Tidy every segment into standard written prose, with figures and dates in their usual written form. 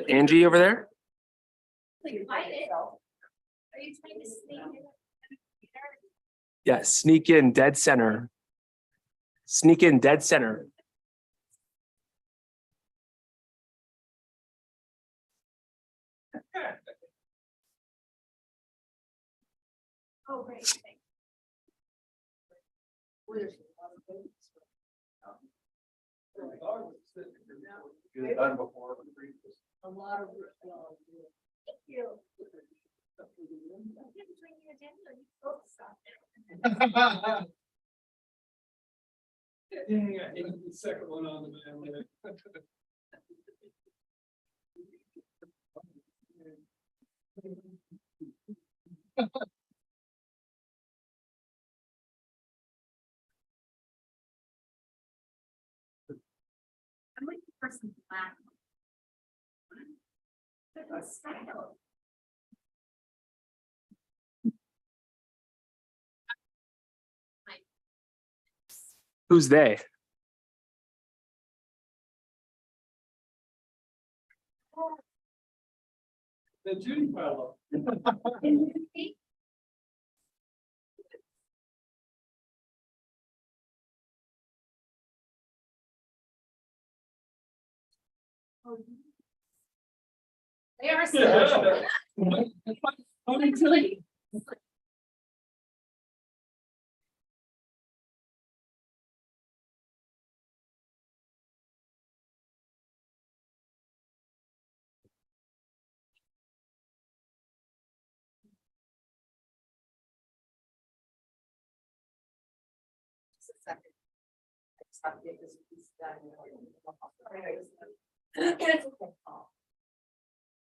Angie over there? Are you trying to sneak in? Yeah, sneak in dead center. Sneak in dead center. Oh, great. Thanks. A lot of. Thank you. I'm between your agenda, you both stop there. The second one on the man. I'm like the person black. Good style. Who's they? The Judy fellow. They are still.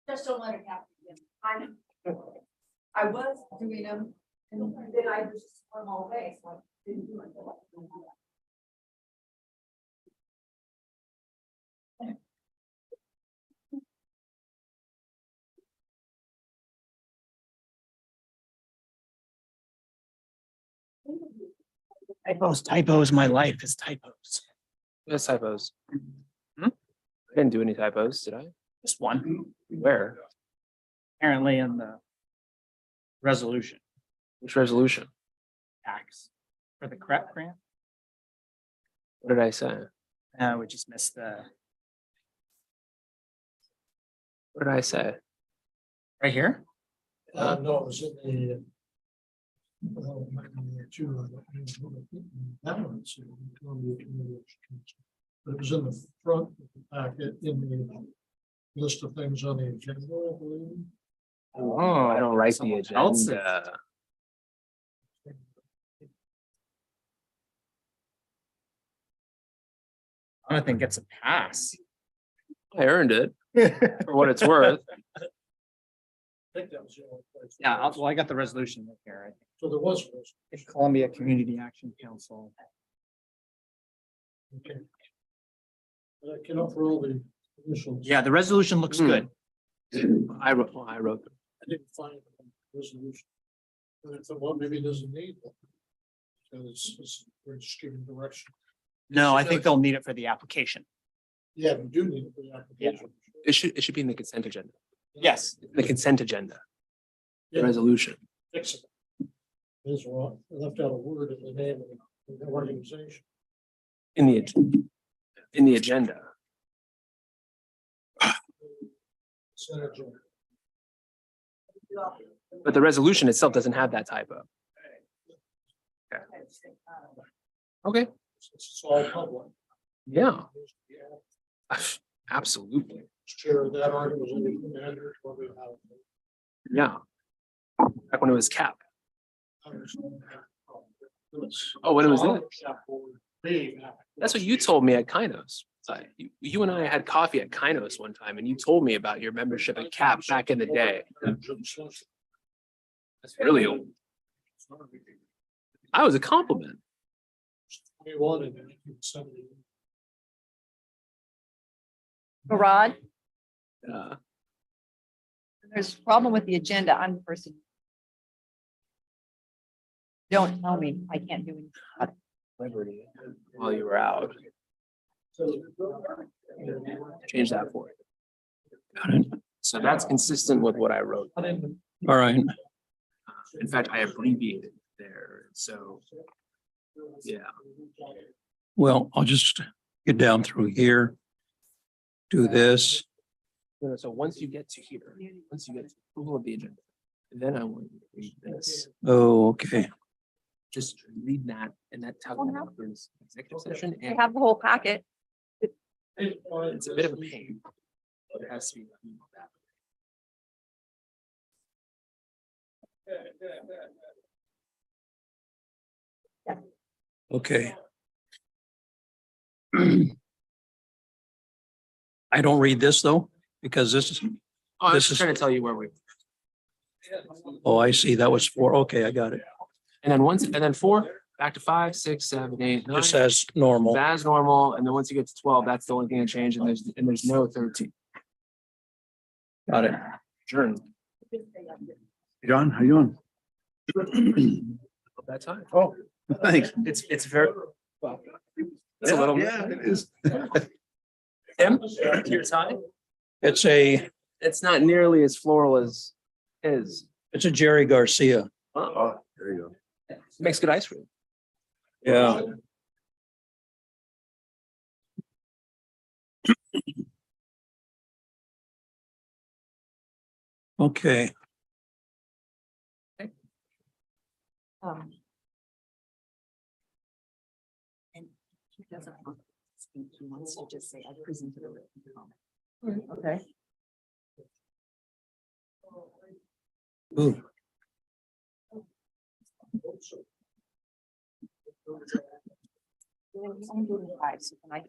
Just don't let it happen again. I was doing them, and then I was just on all day, so I didn't do it. Typos, my life is typos. Yes, typos. I didn't do any typos, did I? Just one, Where? apparently in the resolution Which resolution? tax for the CREP grant. What did I say? We just missed the, What did I say? right here. No, it was in the. But it was in the front of the packet in the list of things on the agenda, I believe. Oh, I don't write the Someone else's. agenda. Jonathan gets a pass. I earned it for what it's worth. I think that was the only place. Yeah, well, I got the resolution right here. I think. So there was. a resolution. Columbia Community Action Council. Okay. But I cannot for all the initials. Yeah, the resolution looks Hmm. good. I wrote them. I didn't find the resolution. And I thought, well, maybe it doesn't need one. Because we're just giving direction. No, I think they'll need it for the application. Yeah, we do need it for the application. It should be in the consent agenda. Yes. The consent agenda, the Yeah, resolution. fix it. Is wrong. I left out a word in the name of the organization. In the agenda. Senator. But the resolution itself doesn't have that typo. Okay, It's all public. yeah, absolutely. Chair of that argument was in the commander. Yeah. Back when it was cap. Oh, when it was in That's what you told me at Kainos. You and I had coffee at Kainos one time and you told me about your membership at CAP back in the day. That's really old. I was a compliment. 21 in 1970. Rod, Uh, there's a problem with the agenda. I'm the person. Don't tell me I can't do anything about it. Liberty while you were out. Change that for it. Got it. So that's consistent with what I wrote. All right. In fact, I abbreviated there, so. Yeah, Well, I'll just get down through here. Do this. so once you get to here, once you get to approval of the agenda, then I want you to read this. Oh, okay. Just read that and that tells me there's executive session We and have the whole packet. it's a bit of a pain. But it has to be. That. Okay. I don't read this though, because this is, Oh, I was This just is- trying to tell you where we, oh, I see. That was 4. Okay, I got it. and then once, and then 4, back to 5, 6, 7, 8, 9. Just as normal. As normal, and then once you get to 12, that's the only thing that changed, and there's no 13. Got it. Adjourn. John, how you doing? That time. Oh, thanks. It's very, well, it's a little. Yeah, it is. Tim, your time, It's it's not nearly as floral as his. a Jerry Garcia. Oh, there you go. Makes good ice cream. Yeah. Okay. And he doesn't want to speak, he wants to just say, I presented a written comment. Okay. Ooh. I'm doing 5, so can I?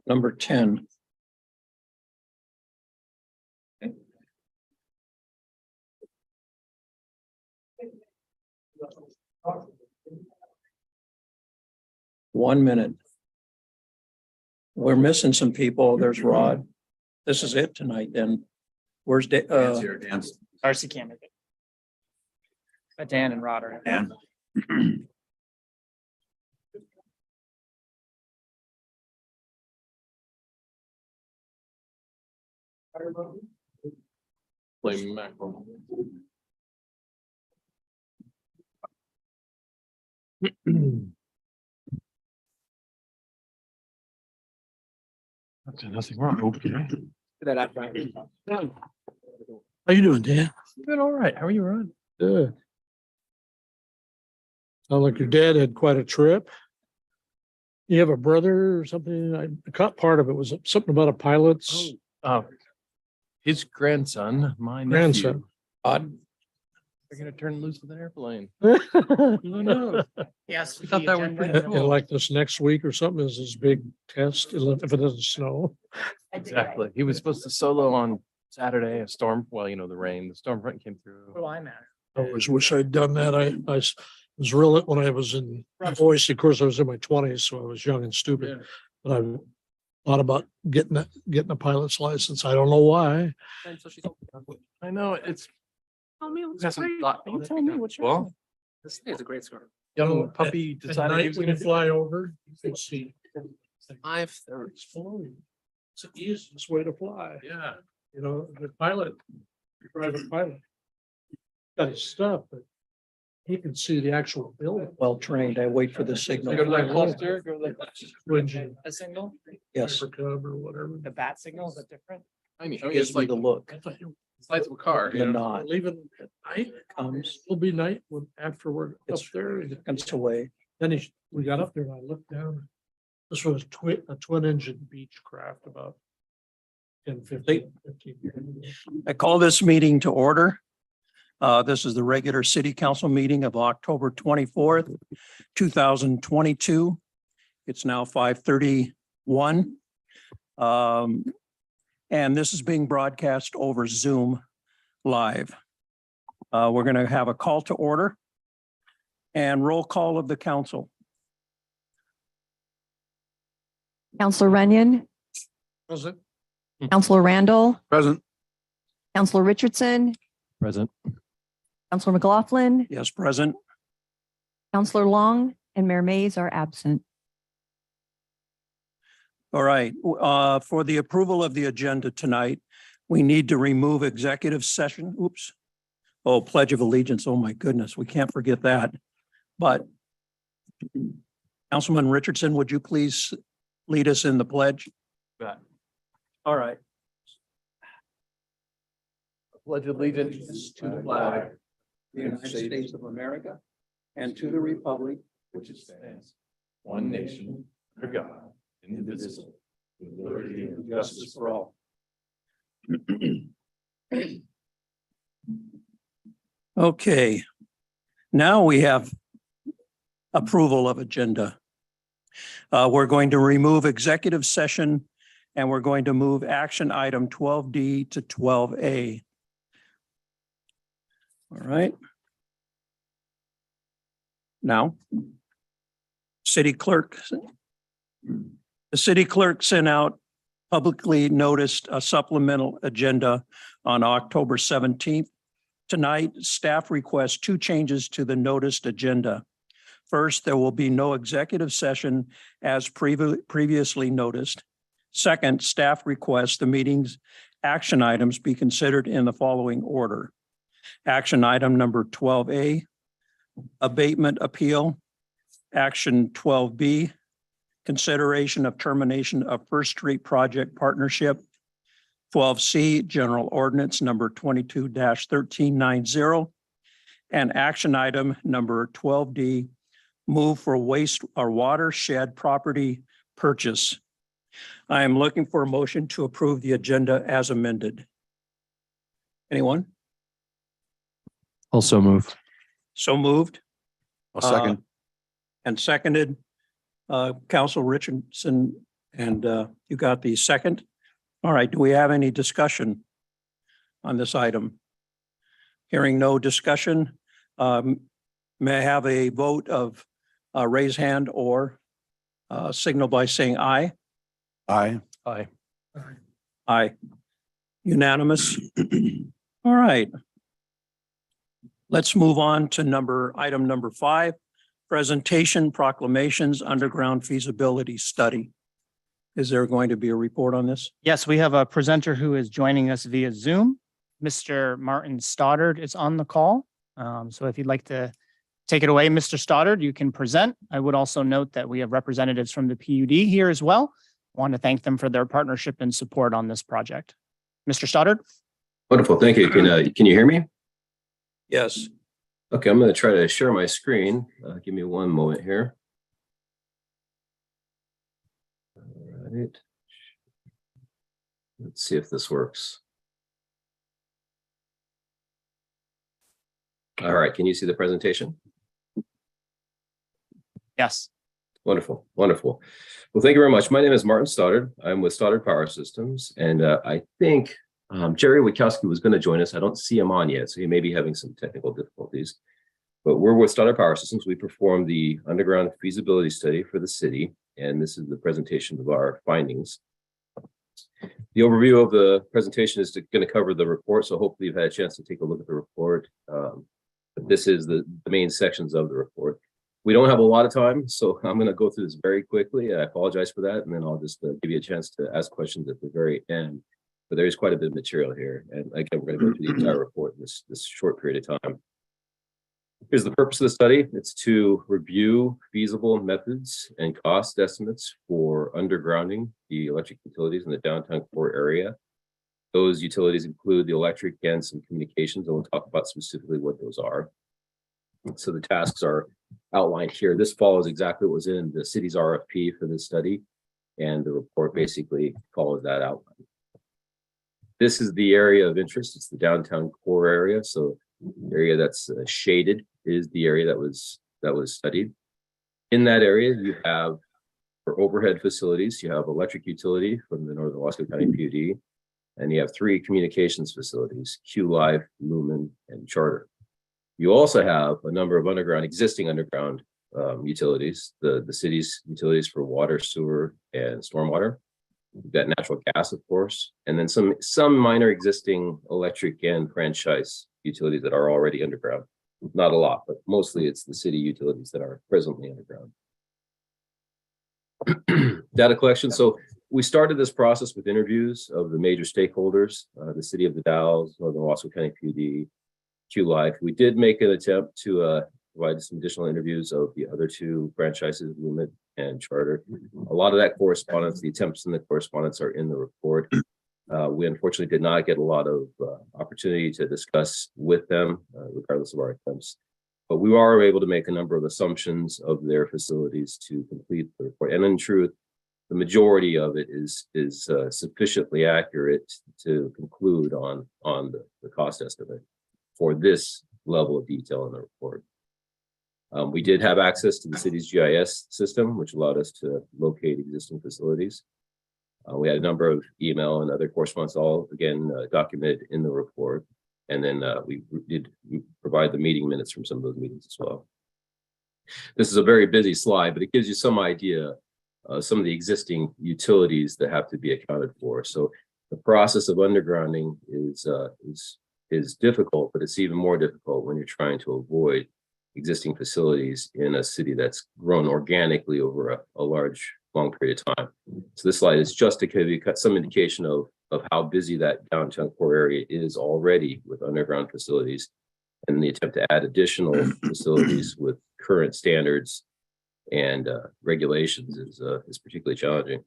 Number 10. One minute. We're missing some people. There's Rod. This is it tonight then. Where's Dan's here, Dan's. Darcy can't make it. But Dan and Rod are. Dan. Blame mackerel. Okay, nothing wrong. Okay. That after. How you doing, Dan? Doing all right. How are you, Ron? Good. Sound like your dad had quite a trip. You have a brother or something? I caught part of it. Was it something about a pilot's His grandson, my grandson? Rod. They're gonna turn loose with an airplane. And Yes. I thought that was pretty cool. like this next week or something is his big test, if it doesn't snow. Exactly. He was supposed to solo on Saturday, a storm, well, you know, the rain, the storm front came through. Well, I'm at. I always wish I'd done that. Was real when I was in voice. Of course, I was in my 20s, so I was young and stupid. But I thought about getting a pilot's license. I don't know why. I know, it's Tell me, Got some thought. You tell me what's Well, wrong. This thing is a great score. young puppy At decided he night was when gonna you fly over, you can see 5:30. it's flowing. It's the easiest way to fly. Yeah. You know, the pilot, private pilot. Got his stuff, but he can see the actual building. Well trained. I wait for the signal. Go to that cluster, go to that. Engine, A signal, Yes. Cub or whatever. the bat signal, is it different? I mean, Gives it's me like the look. I thought you size of a car. The you know? nod were leaving at night. comes, It'll be night when after we're up It's- there. And comes away. then we got up there and I looked down. This was a twin engine beach craft about 10, 15 years ago. I call this meeting to order. This is the regular city council meeting of October 24th, 2022. It's now 5:31. And this is being broadcast over Zoom live. We're going to have a call to order and roll call of the council. Counselor Runyon, Present. Counselor Randall, Present. Counselor Richardson, Present. Counselor McLaughlin, Yes, present. Counselor Long, and Mayor Mays are absent. All right, for the approval of the agenda tonight, we need to remove executive session. Oops. Oh, Pledge of Allegiance. Oh, my goodness, we can't forget that. But Councilman Richardson, would you please lead us in the pledge? Bet. All right. Pledge allegiance to the flag. The United States of America and to the republic. Which it stands, one nation, under God, indivisible, with liberty and justice for all. Okay, now we have approval of agenda. We're going to remove executive session and we're going to move action item 12D to 12A. All right. Now, city clerk. The city clerk sent out publicly noticed a supplemental agenda on October 17th. Tonight, staff requests 2 changes to the noticed agenda. First, there will be no executive session as previously noticed. Second, staff requests the meeting's action items be considered in the following order. Action item number 12A, abatement appeal. Action 12B, consideration of termination of First Street Project Partnership. 12C, General Ordinance number 22-1390. And action item number 12D, move for waste or watershed property purchase. I am looking for a motion to approve the agenda as amended. Anyone? Also move. So moved. I'll second. And seconded. Council Richardson, and you got the second. All right, do we have any discussion on this item? Hearing no discussion, may I have a vote of raise hand or signal by saying aye? Aye. Aye. Aye. Unanimous. All right. Let's move on to item number 5, presentation proclamations underground feasibility study. Is there going to be a report on this? Yes, we have a presenter who is joining us via Zoom. Mr. Martin Stoddard is on the call. So if you'd like to take it away, Mr. Stoddard, you can present. I would also note that we have representatives from the PUD here as well. I want to thank them for their partnership and support on this project. Mr. Stoddard? Wonderful, thank you. Can you hear me? Yes. Okay, I'm going to try to share my screen. Give me one moment here. All right. Let's see if this works. All right, can you see the presentation? Yes. Wonderful, wonderful. Well, thank you very much. My name is Martin Stoddard. I'm with Stoddard Power Systems, and I think Jerry Witkowski was going to join us. I don't see him on yet, so he may be having some technical difficulties. But we're with Stoddard Power Systems. We performed the underground feasibility study for the city, and this is the presentation of our findings. The overview of the presentation is going to cover the report, so hopefully you've had a chance to take a look at the report. But this is the main sections of the report. We don't have a lot of time, so I'm going to go through this very quickly. I apologize for that, and then I'll just give you a chance to ask questions at the very end. But there is quite a bit of material here, and again, we're going to go through the entire report in this short period of time. Here's the purpose of the study. It's to review feasible methods and cost estimates for undergrounding the electric utilities in the downtown core area. Those utilities include the electric and some communications, and we'll talk about specifically what those are. So the tasks are outlined here. This follows exactly what was in the city's RFP for this study, and the report basically follows that outline. This is the area of interest. It's the downtown core area. So the area that's shaded is the area that was studied. In that area, you have for overhead facilities, you have electric utility from the Northern Wasco County PUD, and you have 3 communications facilities: Q Live, Lumen, and Charter. You also have a number of existing underground utilities, the city's utilities for water, sewer, and stormwater. You've got natural gas, of course, and then some minor existing electric and franchise utilities that are already underground. Not a lot, but mostly it's the city utilities that are presently underground. Data collection. So we started this process with interviews of the major stakeholders, the City of the Dalles, Northern Wasco County PD, Q Life. We did make an attempt to provide some additional interviews of the other two franchises, Lumet and Charter. A lot of that correspondence, the attempts in the correspondence are in the report. We unfortunately did not get a lot of opportunity to discuss with them, regardless of our attempts. But we are able to make a number of assumptions of their facilities to complete the report. And in truth, the majority of it is sufficiently accurate to conclude on the cost estimate for this level of detail in the report. We did have access to the city's GIS system, which allowed us to locate existing facilities. We had a number of email and other correspondence, all again documented in the report. And then we did provide the meeting minutes from some of those meetings as well. This is a very busy slide, but it gives you some idea of some of the existing utilities that have to be accounted for. So the process of undergrounding is difficult, but it's even more difficult when you're trying to avoid existing facilities in a city that's grown organically over a long period of time. So this slide is just to give you some indication of how busy that downtown core area is already with underground facilities, and the attempt to add additional facilities with current standards and regulations is particularly challenging.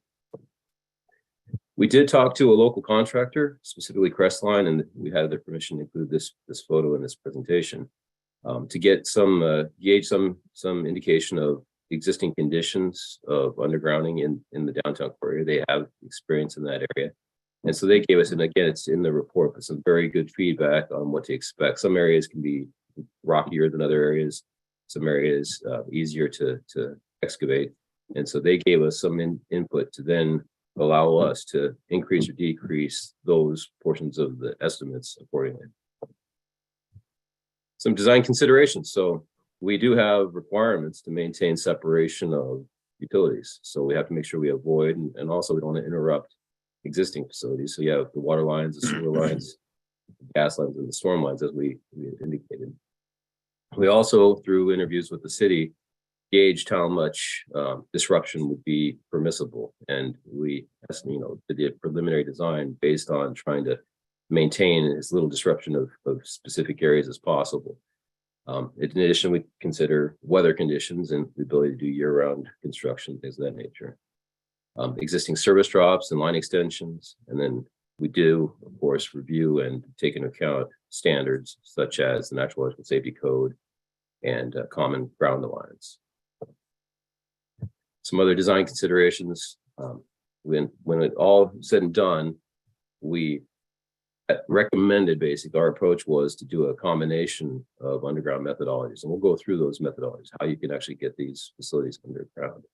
We did talk to a local contractor, specifically Crestline, and we had their permission to include this photo in this presentation to get gauge some indication of existing conditions of undergrounding in the downtown core area. They have experience in that area. And so they gave us, and again, it's in the report, but some very good feedback on what to expect. Some areas can be rockier than other areas. Some areas easier to excavate. And so they gave us some input to then allow us to increase or decrease those portions of the estimates accordingly. Some design considerations. So we do have requirements to maintain separation of utilities. So we have to make sure we avoid, and also we don't want to interrupt existing facilities. So you have the water lines, the sewer lines, gas lines, and the storm lines, as we indicated. We also, through interviews with the city, gauged how much disruption would be permissible. And we, did the preliminary design based on trying to maintain as little disruption of specific areas as possible. In addition, we consider weather conditions and the ability to do year-round construction, things of that nature. Existing service drops and line extensions. And then we do, of course, review and take into account standards such as the Natural Electrical Safety Code and common ground lines. Some other design considerations. When it all said and done, we recommended our approach was to do a combination of underground methodologies, and we'll go through those methodologies, how you can actually get these facilities underground.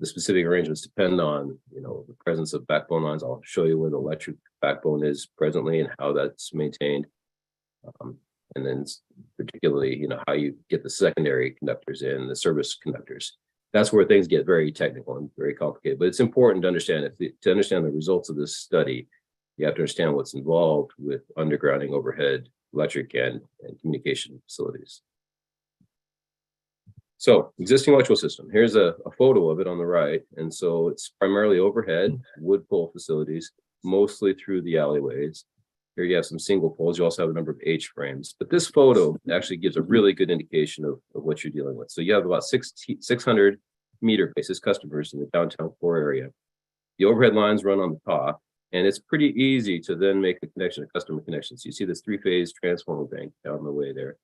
The specific arrangements depend on, the presence of backbone lines. I'll show you where the electric backbone is presently and how that's maintained. And then particularly, how you get the secondary conductors in, the service conductors. That's where things get very technical and very complicated, but it's important to understand to understand the results of this study, you have to understand what's involved with undergrounding overhead, electric and communication facilities. So existing electrical system, here's a photo of it on the right. And so it's primarily overhead wood pole facilities, mostly through the alleyways. Here you have some single poles. You also have a number of H frames, but this photo actually gives a really good indication of what you're dealing with. So you have about 600 meter basis customers in the downtown core area. The overhead lines run on the top, and it's pretty easy to then make a connection, a customer connection. So you see this three-phase transformer bank down the way there.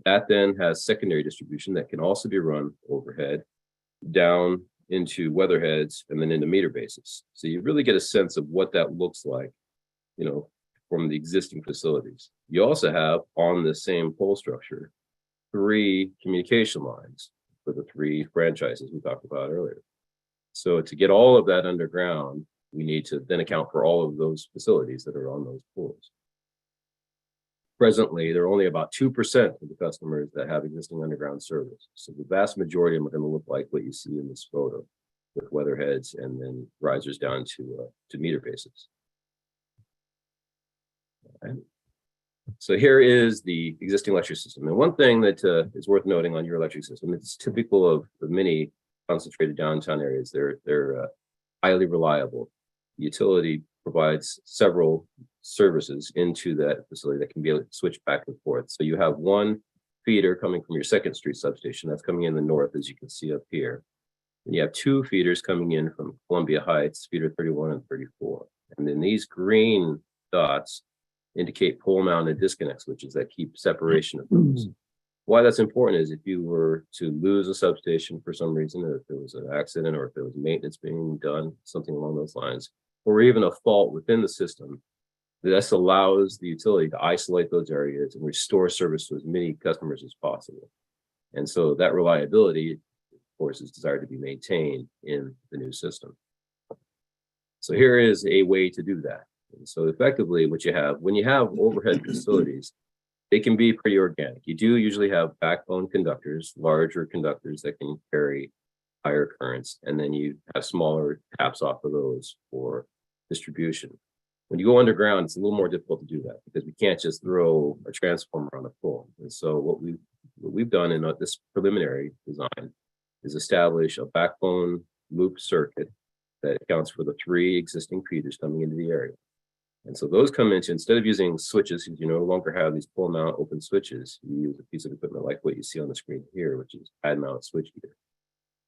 That then has secondary distribution that can also be run overhead down into weatherheads and then into meter bases. So you really get a sense of what that looks like, from the existing facilities. You also have on the same pole structure, 3 communication lines for the 3 franchises we talked about earlier. So to get all of that underground, we need to then account for all of those facilities that are on those poles. presently, there are only about 2% of the customers that have existing underground service. So the vast majority of them are going to look like what you see in this photo, with weatherheads and then risers down to meter bases. Okay. So here is the existing electric system. And one thing that is worth noting on your electric system, it's typical of many concentrated downtown areas. They're highly reliable. The utility provides several services into that facility that can be switched back and forth. So you have one feeder coming from your Second Street substation that's coming in the north, as you can see up here. And you have two feeders coming in from Columbia Heights, feeder 31 and 34. And then these green dots indicate pole mounted disconnect switches that keep separation of those. Why that's important is if you were to lose a substation for some reason, if there was an accident or if there was maintenance being done, something along those lines, or even a fault within the system, this allows the utility to isolate those areas and restore service to as many customers as possible. And so that reliability, of course, is desired to be maintained in the new system. So here is a way to do that. And so effectively what you have, when you have overhead facilities, they can be pretty organic. You do usually have backbone conductors, larger conductors that can carry higher currents, and then you have smaller taps off of those for distribution. When you go underground, it's a little more difficult to do that because we can't just throw a transformer on a pole. And so what we've done in this preliminary design is establish a backbone loop circuit that accounts for the 3 existing feeders coming into the area. And so those come into, instead of using switches, you no longer have these pull mount open switches, you use a piece of equipment like what you see on the screen here, which is pad mount switchgear.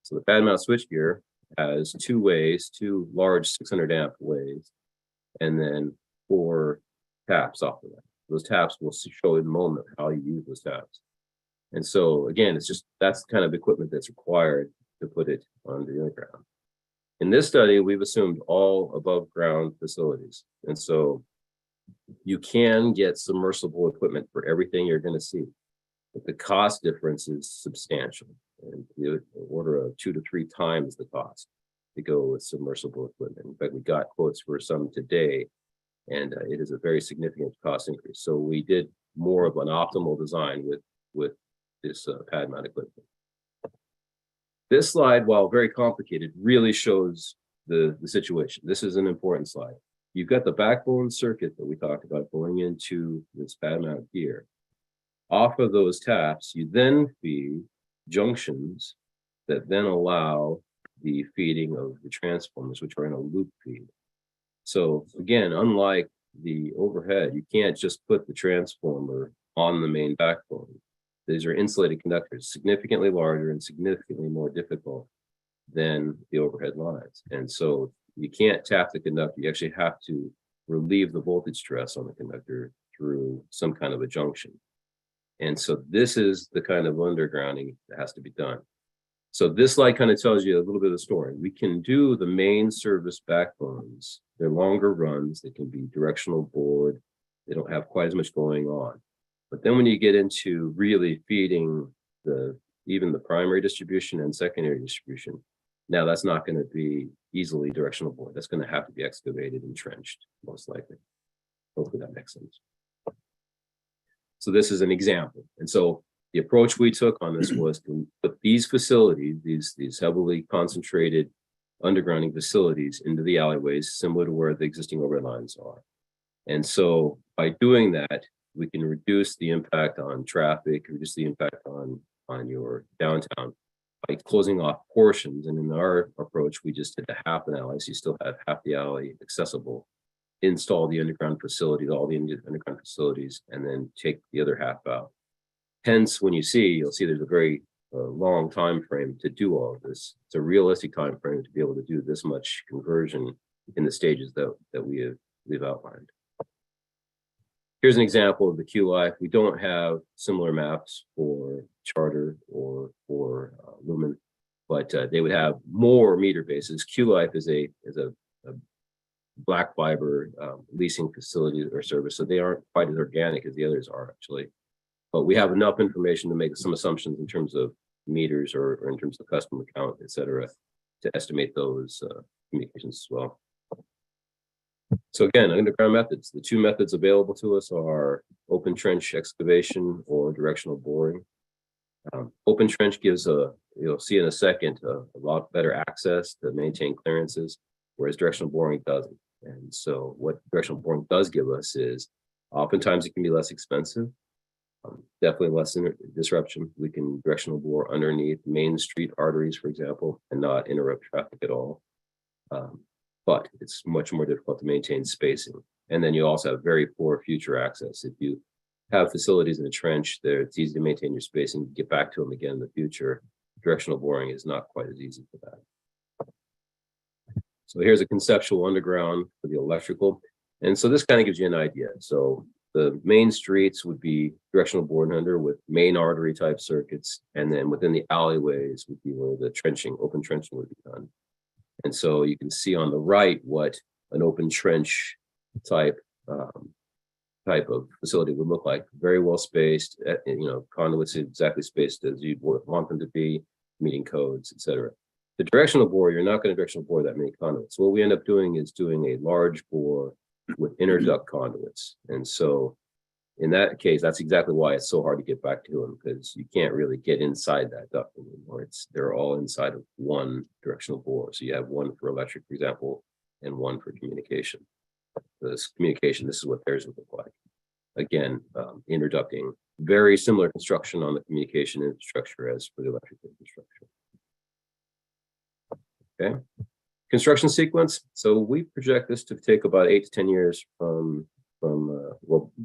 So the pad mount switchgear has 2 ways, 2 large 600 amp ways, and then 4 taps off of that. Those taps will show in a moment how you use those taps. And so again, it's just, that's the kind of equipment that's required to put it on the underground. In this study, we've assumed all above ground facilities. And so you can get submersible equipment for everything you're going to see, but the cost difference is substantial, and the order of 2 to 3 times the cost to go with submersible equipment. In fact, we got quotes for some today, and it is a very significant cost increase. So we did more of an optimal design with this pad mount equipment. This slide, while very complicated, really shows the situation. This is an important slide. You've got the backbone circuit that we talked about going into this pad mount gear. Off of those taps, you then feed junctions that then allow the feeding of the transformers, which are in a loop feed. So again, unlike the overhead, you can't just put the transformer on the main backbone. These are insulated conductors, significantly larger and significantly more difficult than the overhead lines. And so you can't tap the conductor. You actually have to relieve the voltage stress on the conductor through some kind of a junction. And so this is the kind of undergrounding that has to be done. So this slide kind of tells you a little bit of the story. We can do the main service backbones. They're longer runs. They can be directional bored. They don't have quite as much going on. But then when you get into really feeding even the primary distribution and secondary distribution, now that's not going to be easily directional bored. That's going to have to be excavated and trenched, most likely. Hopefully that makes sense. So this is an example. And so the approach we took on this was to put these facilities, these heavily concentrated undergrounding facilities into the alleyways, similar to where the existing overhead lines are. And so by doing that, we can reduce the impact on traffic, reduce the impact on your downtown by closing off portions. And in our approach, we just did the half an alley, so you still have half the alley accessible, install the underground facilities, all the underground facilities, and then take the other half out. Hence, when you'll see there's a very long time frame to do all of this. It's a realistic time frame to be able to do this much conversion in the stages that we've outlined. Here's an example of the Q-Life. We don't have similar maps for Charter or for Lumen, but they would have more meter bases. Q-Life is a black fiber leasing facility or service, so they aren't quite as organic as the others are actually. But we have enough information to make some assumptions in terms of meters or in terms of customer count, et cetera, to estimate those communications as well. So again, underground methods, the two methods available to us are open trench excavation or directional boring. Open trench gives you'll see in a second, a lot better access to maintain clearances, whereas directional boring doesn't. And so what directional boring does give us is oftentimes it can be less expensive, definitely less disruption. We can directional bore underneath main street arteries, for example, and not interrupt traffic at all. But it's much more difficult to maintain spacing. And then you also have very poor future access. If you have facilities in a trench there, it's easy to maintain your spacing, get back to them again in the future. Directional boring is not quite as easy for that. So here's a conceptual underground for the electrical. And so this kind of gives you an idea. So the main streets would be directional bored under with main artery type circuits. And then within the alleyways would be where the trenching, open trenching would be done. And so you can see on the right what an open trench type of facility would look like. Very well spaced, conduits exactly spaced as you'd want them to be, meeting codes, etc. The directional bore, you're not going to directional bore that many conduits. So what we end up doing is doing a large bore with interduct conduits. And so in that case, that's exactly why it's so hard to get back to them, because you can't really get inside that duct anymore. They're all inside of one directional bore. So you have one for electric, for example, and one for communication. This communication, this is what theirs would look like. Again, interducting, very similar construction on the communication infrastructure as for the electric infrastructure. Okay, construction sequence. So we project this to take about 8 to 10 years from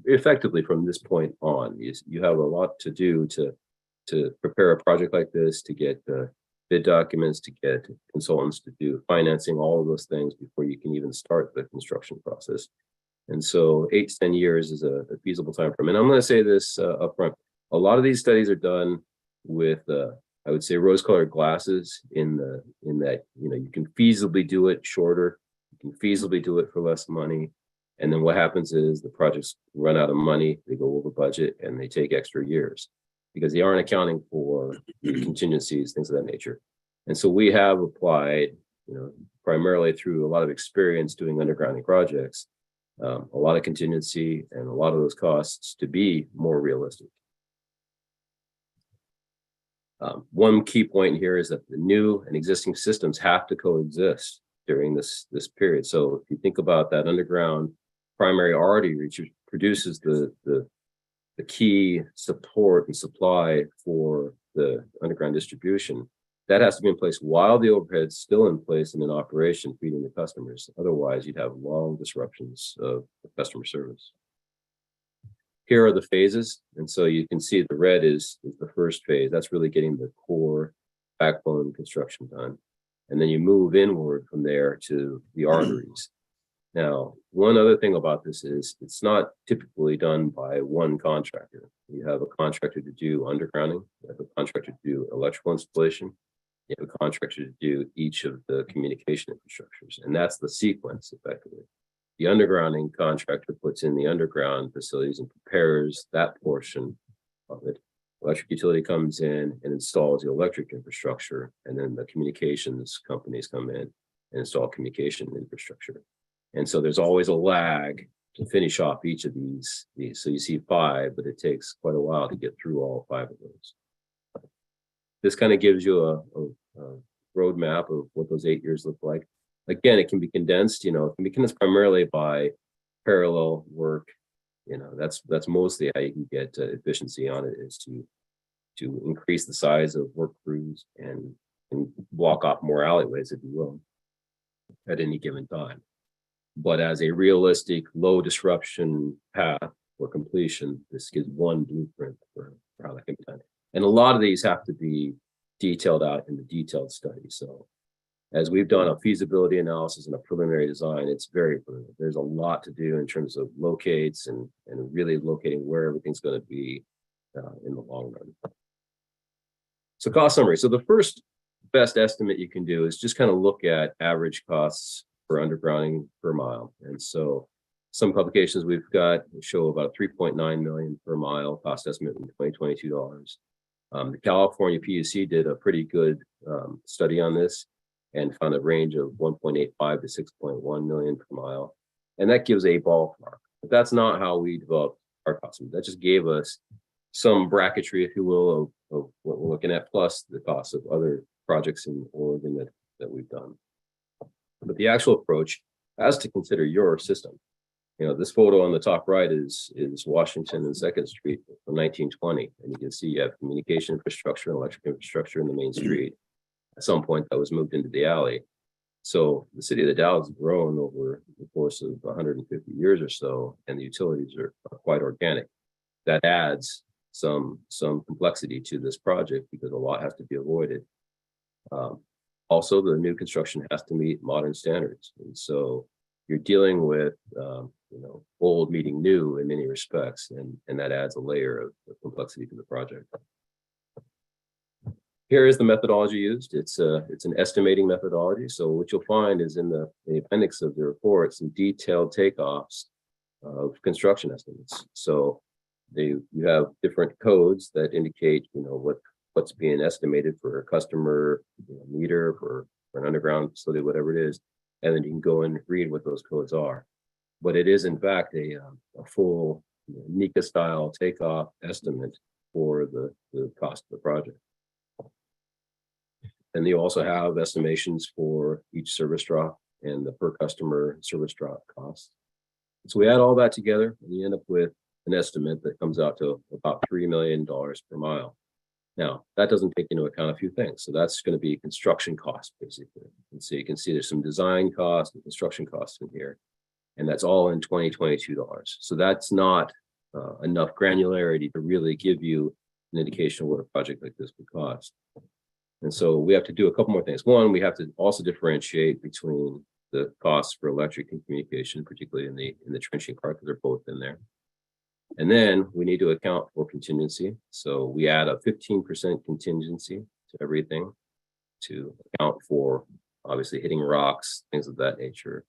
effectively from this point on. You have a lot to do to prepare a project like this, to get bid documents, to get consultants to do financing, all of those things before you can even start the construction process. And so 8 to 10 years is a feasible time frame. And I'm going to say this up front. A lot of these studies are done with, I would say, rose-colored glasses in that, you can feasibly do it shorter. You can feasibly do it for less money. And then what happens is the projects run out of money, they go over budget, and they take extra years because they aren't accounting for contingencies, things of that nature. And so we have applied, primarily through a lot of experience doing undergrounding projects, a lot of contingency and a lot of those costs to be more realistic. One key point here is that the new and existing systems have to coexist during this period. So if you think about that underground primary artery, which produces the key support and supply for the underground distribution, that has to be in place while the overhead's still in place and in operation, feeding the customers. Otherwise, you'd have long disruptions of customer service. Here are the phases. And so you can see the red is the first phase. That's really getting the core backbone construction done. And then you move inward from there to the arteries. Now, one other thing about this is it's not typically done by one contractor. You have a contractor to do undergrounding, you have a contractor to do electrical installation, you have a contractor to do each of the communication infrastructures. And that's the sequence effectively. The undergrounding contractor puts in the underground facilities and prepares that portion of it. Electric utility comes in and installs the electric infrastructure, and then the communications companies come in and install communication infrastructure. And so there's always a lag to finish off each of these. So you see 5, but it takes quite a while to get through all 5 of those. This kind of gives you a roadmap of what those 8 years look like. Again, it can be condensed, it can be condensed primarily by parallel work. That's mostly how you can get efficiency on it, is to increase the size of work crews and block off more alleyways, if you will, at any given time. But as a realistic low disruption path for completion, this gives one blueprint for how that can be done. And a lot of these have to be detailed out in the detailed study. So as we've done a feasibility analysis and a preliminary design, it's very preliminary. There's a lot to do in terms of locates and really locating where everything's going to be in the long run. So cost summary. So the first best estimate you can do is just kind of look at average costs for undergrounding per mile. And so some publications we've got show about 3.9 million per mile cost estimate in 2022 dollars. The California PUC did a pretty good study on this and found a range of 1.85 to 6.1 million per mile. And that gives a ballpark, but that's not how we developed our cost. That just gave us some bracketry, if you will, of what we're looking at, plus the cost of other projects in Oregon that we've done. But the actual approach has to consider your system. This photo on the top right is Washington and Second Street from 1920. And you can see you have communication infrastructure and electric infrastructure in the main street. At some point that was moved into the alley. So the city of the Dalles has grown over the course of 150 years or so, and the utilities are quite organic. That adds some complexity to this project because a lot has to be avoided. Also, the new construction has to meet modern standards. And so you're dealing with, old meeting new in many respects, and that adds a layer of complexity to the project. Here is the methodology used. It's an estimating methodology. So what you'll find is in the appendix of the report, some detailed takeoffs of construction estimates. So you have different codes that indicate, what's being estimated for a customer meter, for an underground facility, whatever it is, and then you can go and read what those codes are. But it is in fact a full NECA style takeoff estimate for the cost of the project. And you also have estimations for each service drop and the per customer service drop cost. So we add all that together and you end up with an estimate that comes out to about $3 million per mile. Now, that doesn't take into account a few things. So that's going to be construction costs, basically. And so you can see there's some design costs and construction costs in here. And that's all in $2022. So that's not enough granularity to really give you an indication of what a project like this would cost. And so we have to do a couple more things. One, we have to also differentiate between the costs for electric and communication, particularly in the trenching part, because they're both in there. And then we need to account for contingency. So we add a 15% contingency to everything to account for obviously hitting rocks, things of that nature.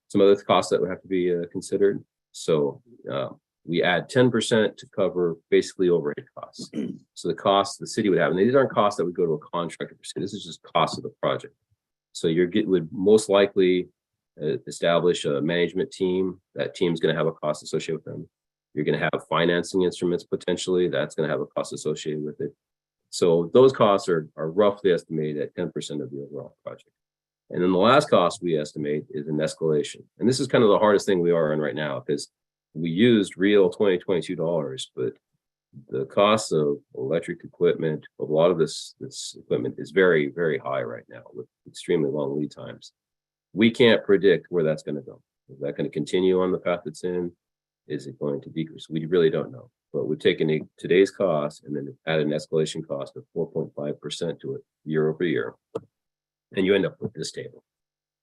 Some other costs that would have to be considered. So we add 10% to cover basically overhead costs. So the costs the city would have, and these aren't costs that would go to a contractor per se. This is just cost of the project. So would most likely establish a management team. That team's going to have a cost associated with them. You're going to have financing instruments potentially. That's going to have a cost associated with it. So those costs are roughly estimated at 10% of the overall project. And then the last cost we estimate is an escalation. And this is kind of the hardest thing we are in right now because we used real $2022, but the cost of electric equipment, a lot of this equipment is very, very high right now with extremely long lead times. We can't predict where that's going to go. Is that going to continue on the path it's in? Is it going to decrease? We really don't know. But we've taken today's cost and then added an escalation cost of 4.5% to it year over year. And you end up with this table.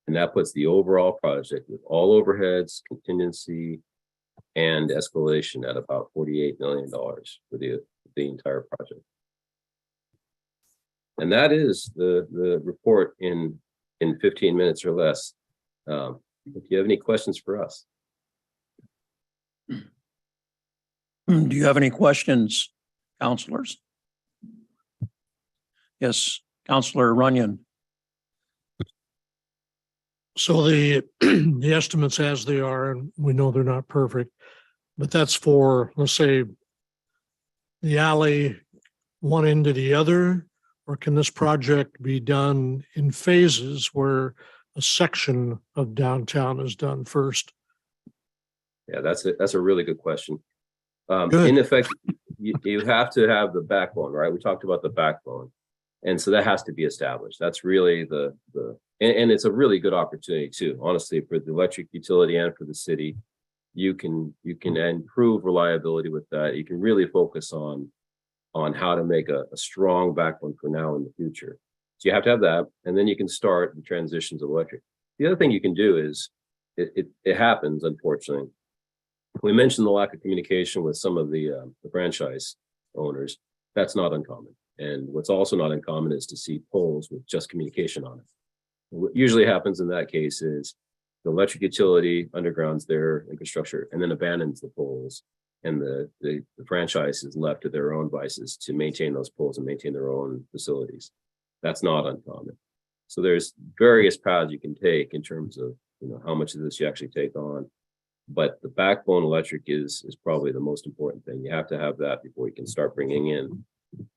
And that puts the overall project with all overheads, contingency, and escalation at about $48 million for the entire project. And that is the report in 15 minutes or less. If you have any questions for us. Do you have any questions, counselors? Yes, Counselor Runyon. So the estimates as they are, and we know they're not perfect, but that's for, let's say, the alley one end to the other, or can this project be done in phases where a section of downtown is done first? Yeah, that's a really good question. Good. In effect, you have to have the backbone, right? We talked about the backbone. And so that has to be established. That's really and it's a really good opportunity too, honestly, for the electric utility and for the city. You can improve reliability with that. You can really focus on how to make a strong backbone for now and the future. So you have to have that, and then you can start the transitions of electric. The other thing you can do is it happens, unfortunately. We mentioned the lack of communication with some of the franchise owners. That's not uncommon. And what's also not uncommon is to see poles with just communication on it. What usually happens in that case is the electric utility undergrounds their infrastructure and then abandons the poles, and the franchise is left to their own devices to maintain those poles and maintain their own facilities. That's not uncommon. So there's various paths you can take in terms of how much of this you actually take on. But the backbone electric is probably the most important thing. You have to have that before you can start bringing in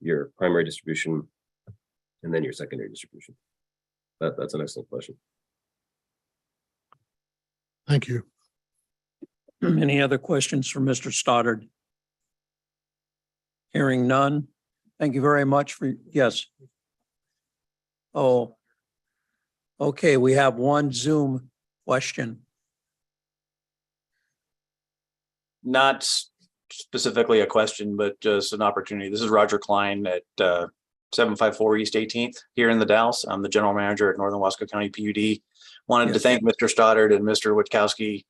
your primary distribution and then your secondary distribution. That's an excellent question. Thank you. Any other questions for Mr. Stoddard? Hearing none. Thank you very much for, yes. Oh, okay, we have one Zoom question. Not specifically a question, but just an opportunity. This is Roger Klein at 754 East 18th here in the Dalles. I'm the general manager at Northern Wasco County PUD. Wanted to Yes. thank Mr. Stoddard and Mr. Witkowski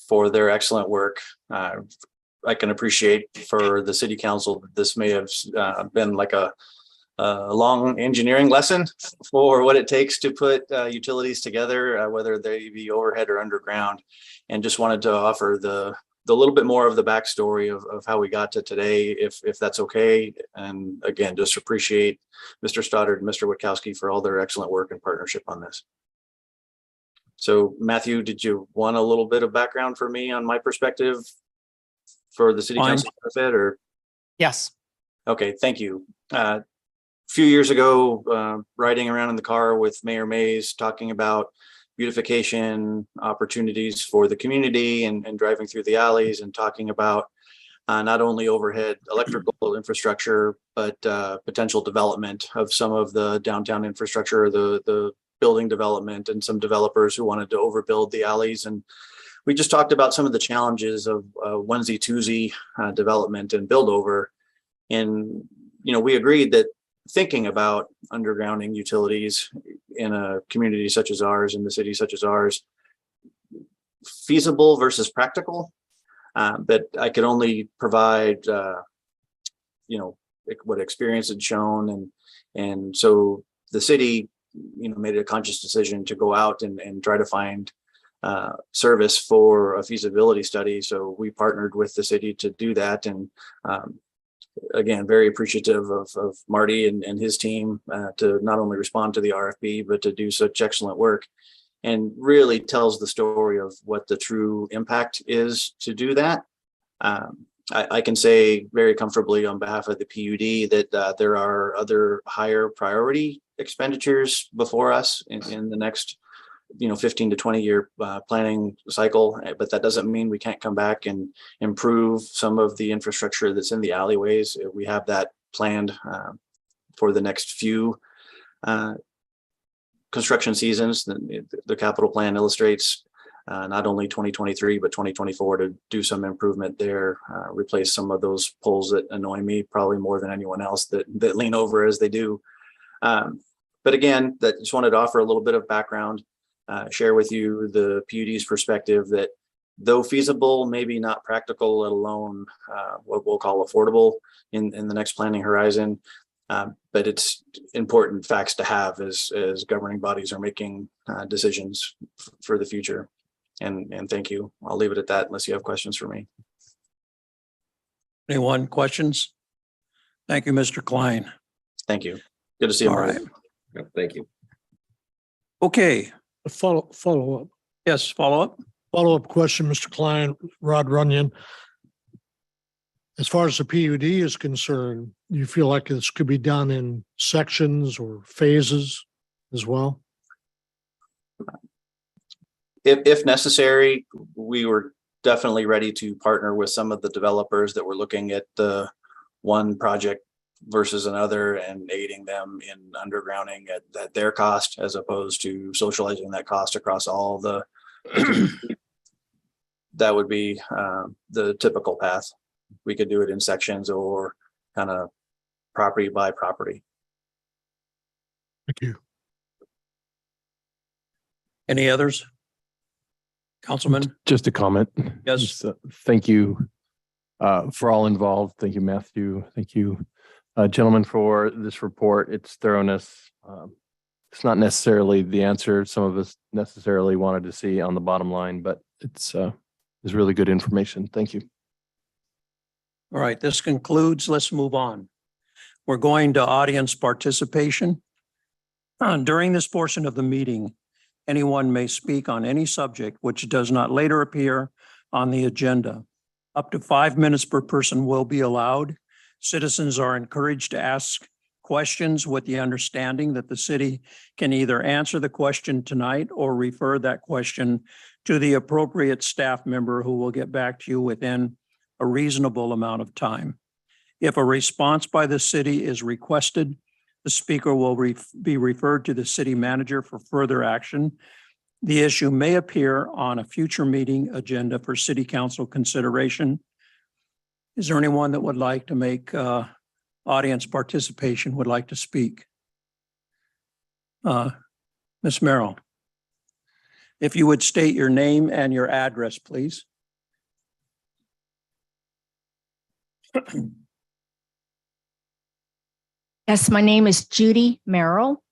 for their excellent work. I can appreciate for the city council that this may have been like a long engineering lesson for what it takes to put utilities together, whether they be overhead or underground. And just wanted to offer the little bit more of the backstory of how we got to today, if that's okay. And again, just appreciate Mr. Stoddard and Mr. Witkowski for all their excellent work and partnership on this. So Matthew, did you want a little bit of background for me on my perspective for the city Fine. council benefit, or? Yes. Okay, thank you. A few years ago, riding around in the car with Mayor Mays, talking about beautification opportunities for the community and driving through the alleys and talking about not only overhead electrical infrastructure, but potential development of some of the downtown infrastructure, the building development, and some developers who wanted to overbuild the alleys. And we just talked about some of the challenges of onesie twosie development and build over. And, we agreed that thinking about undergrounding utilities in a community such as ours, in the city such as ours, feasible versus practical, that I could only provide, what experience had shown. And so the city, made a conscious decision to go out and try to find service for a feasibility study. So we partnered with the city to do that. And again, very appreciative of Marty and his team to not only respond to the RFP, but to do such excellent work, and really tells the story of what the true impact is to do that. I can say very comfortably on behalf of the PUD that there are other higher priority expenditures before us in the next 15 to 20 year planning cycle, but that doesn't mean we can't come back and improve some of the infrastructure that's in the alleyways. We have that planned for the next few construction seasons. The capital plan illustrates not only 2023, but 2024 to do some improvement there, replace some of those poles that annoy me probably more than anyone else that lean over as they do. But again, that just wanted to offer a little bit of background. Share with you the PUD's perspective that though feasible, maybe not practical, let alone what we'll call affordable in the next planning horizon. But it's important facts to have as governing bodies are making decisions for the future. And thank you. I'll leave it at that unless you have questions for me. Anyone questions? Thank you, Mr. Klein. Thank you. Good to see you. All right. Yeah, thank you. Okay. A follow up. Yes, follow up. Follow-up question, Mr. Klein, Rod Runyon. As far as the PUD is concerned, you feel like this could be done in sections or phases as well? If necessary, we were definitely ready to partner with some of the developers that were looking at the one project versus another and aiding them in undergrounding at their cost, as opposed to socializing that cost across all the that would be the typical path. We could do it in sections or kind of property by property. Thank you. Any others? Councilman? Just a comment. Yes. Just, thank you for all involved. Thank you, Matthew. Thank you, gentlemen, for this report. Its thoroughness. It's not necessarily the answer some of us necessarily wanted to see on the bottom line, but it's really good information. Thank you. All right, this concludes. Let's move on. We're going to audience participation. During this portion of the meeting, Anyone may speak on any subject which does not later appear on the agenda. Up to 5 minutes per person will be allowed. Citizens are encouraged to ask questions with the understanding that the city can either answer the question tonight or refer that question to the appropriate staff member who will get back to you within a reasonable amount of time. If a response by the city is requested, the speaker will be referred to the city manager for further action. The issue may appear on a future meeting agenda for city council consideration. Is there anyone that would like to make audience participation, would like to speak? Ms. Merrill, if you would state your name and your address, please. Yes, my name is Judy Merrill,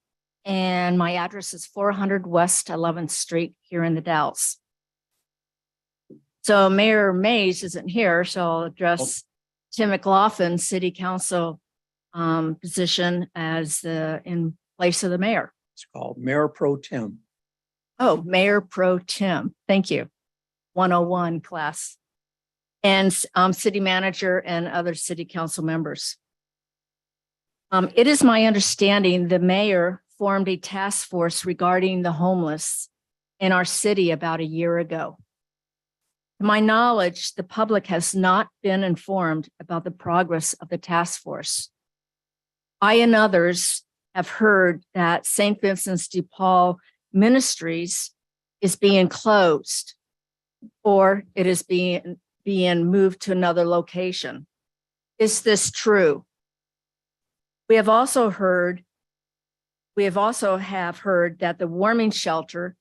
and my address is 400 West 11th Street here in the Dalles. So Mayor Mays isn't here, so I'll address Tim McLaughlin, City Council position as in place of the mayor. It's called Mayor Pro Tem. Oh, Mayor Pro Tem. Thank you. 101 class. And city manager and other city council members. It is my understanding the mayor formed a task force regarding the homeless in our city about a year ago. To my knowledge, the public has not been informed about the progress of the task force. I and others have heard that St. Vincent's de Paul Ministries is being closed or it is being moved to another location. Is this true? We have also heard that the warming shelter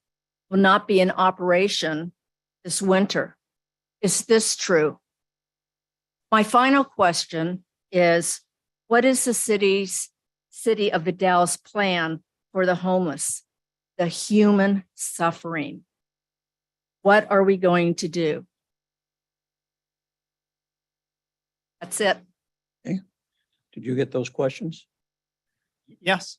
will not be in operation this winter. Is this true? My final question is, what is the city of the Dalles plan for the homeless, the human suffering? What are we going to do? That's it. Okay. Did you get those questions? Yes.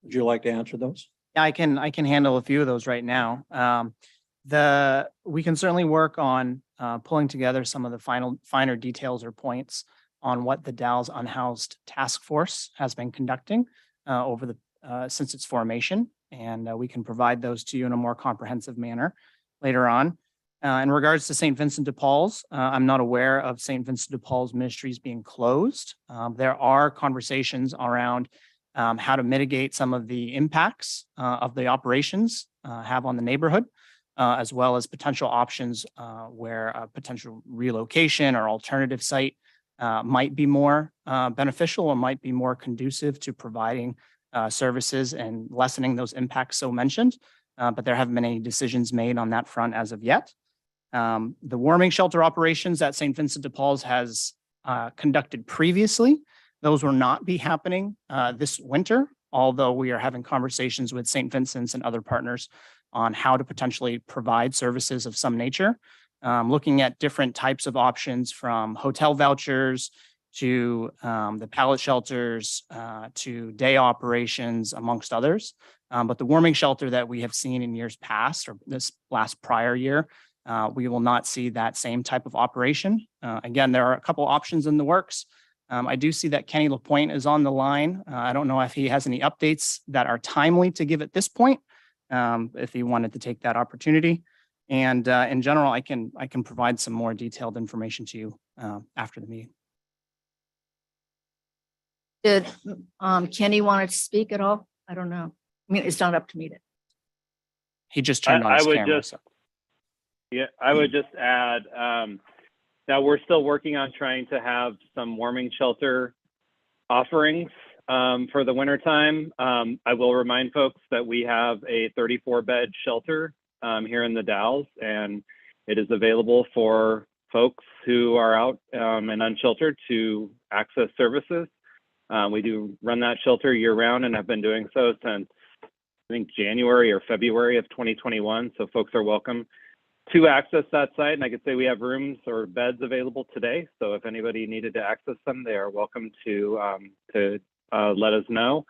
Would you like to answer those? Yeah, I can handle a few of those right now. We can certainly work on pulling together some of the finer details or points on what the Dalles Unhoused Task Force has been conducting since its formation, and we can provide those to you in a more comprehensive manner later on. In regards to St. Vincent de Paul's, I'm not aware of St. Vincent de Paul's ministries being closed. There are conversations around how to mitigate some of the impacts of the operations have on the neighborhood, as well as potential options where a potential relocation or alternative site might be more beneficial or might be more conducive to providing services and lessening those impacts so mentioned. But there haven't been any decisions made on that front as of yet. The warming shelter operations that St. Vincent de Paul's has conducted previously, those will not be happening this winter, although we are having conversations with St. Vincent's and other partners on how to potentially provide services of some nature, looking at different types of options from hotel vouchers to the pallet shelters to day operations, amongst others. But the warming shelter that we have seen in years past, or this last prior year, we will not see that same type of operation. Again, there are a couple options in the works. I do see that Kenny LaPointe is on the line. I don't know if he has any updates that are timely to give at this point, if he wanted to take that opportunity. And in general, I can provide some more detailed information to you after the meeting. Did Kenny want to speak at all? I don't know. I mean, it's not up to me to. He just turned on his camera. Yeah, I would just add, now we're still working on trying to have some warming shelter offerings for the wintertime. I will remind folks that we have a 34-bed shelter here in the Dalles, and it is available for folks who are out and unsheltered to access services. We do run that shelter year round and have been doing so since I think January or February of 2021. So folks are welcome to access that site. And I could say we have rooms or beds available today. So if anybody needed to access them, they are welcome to let us know.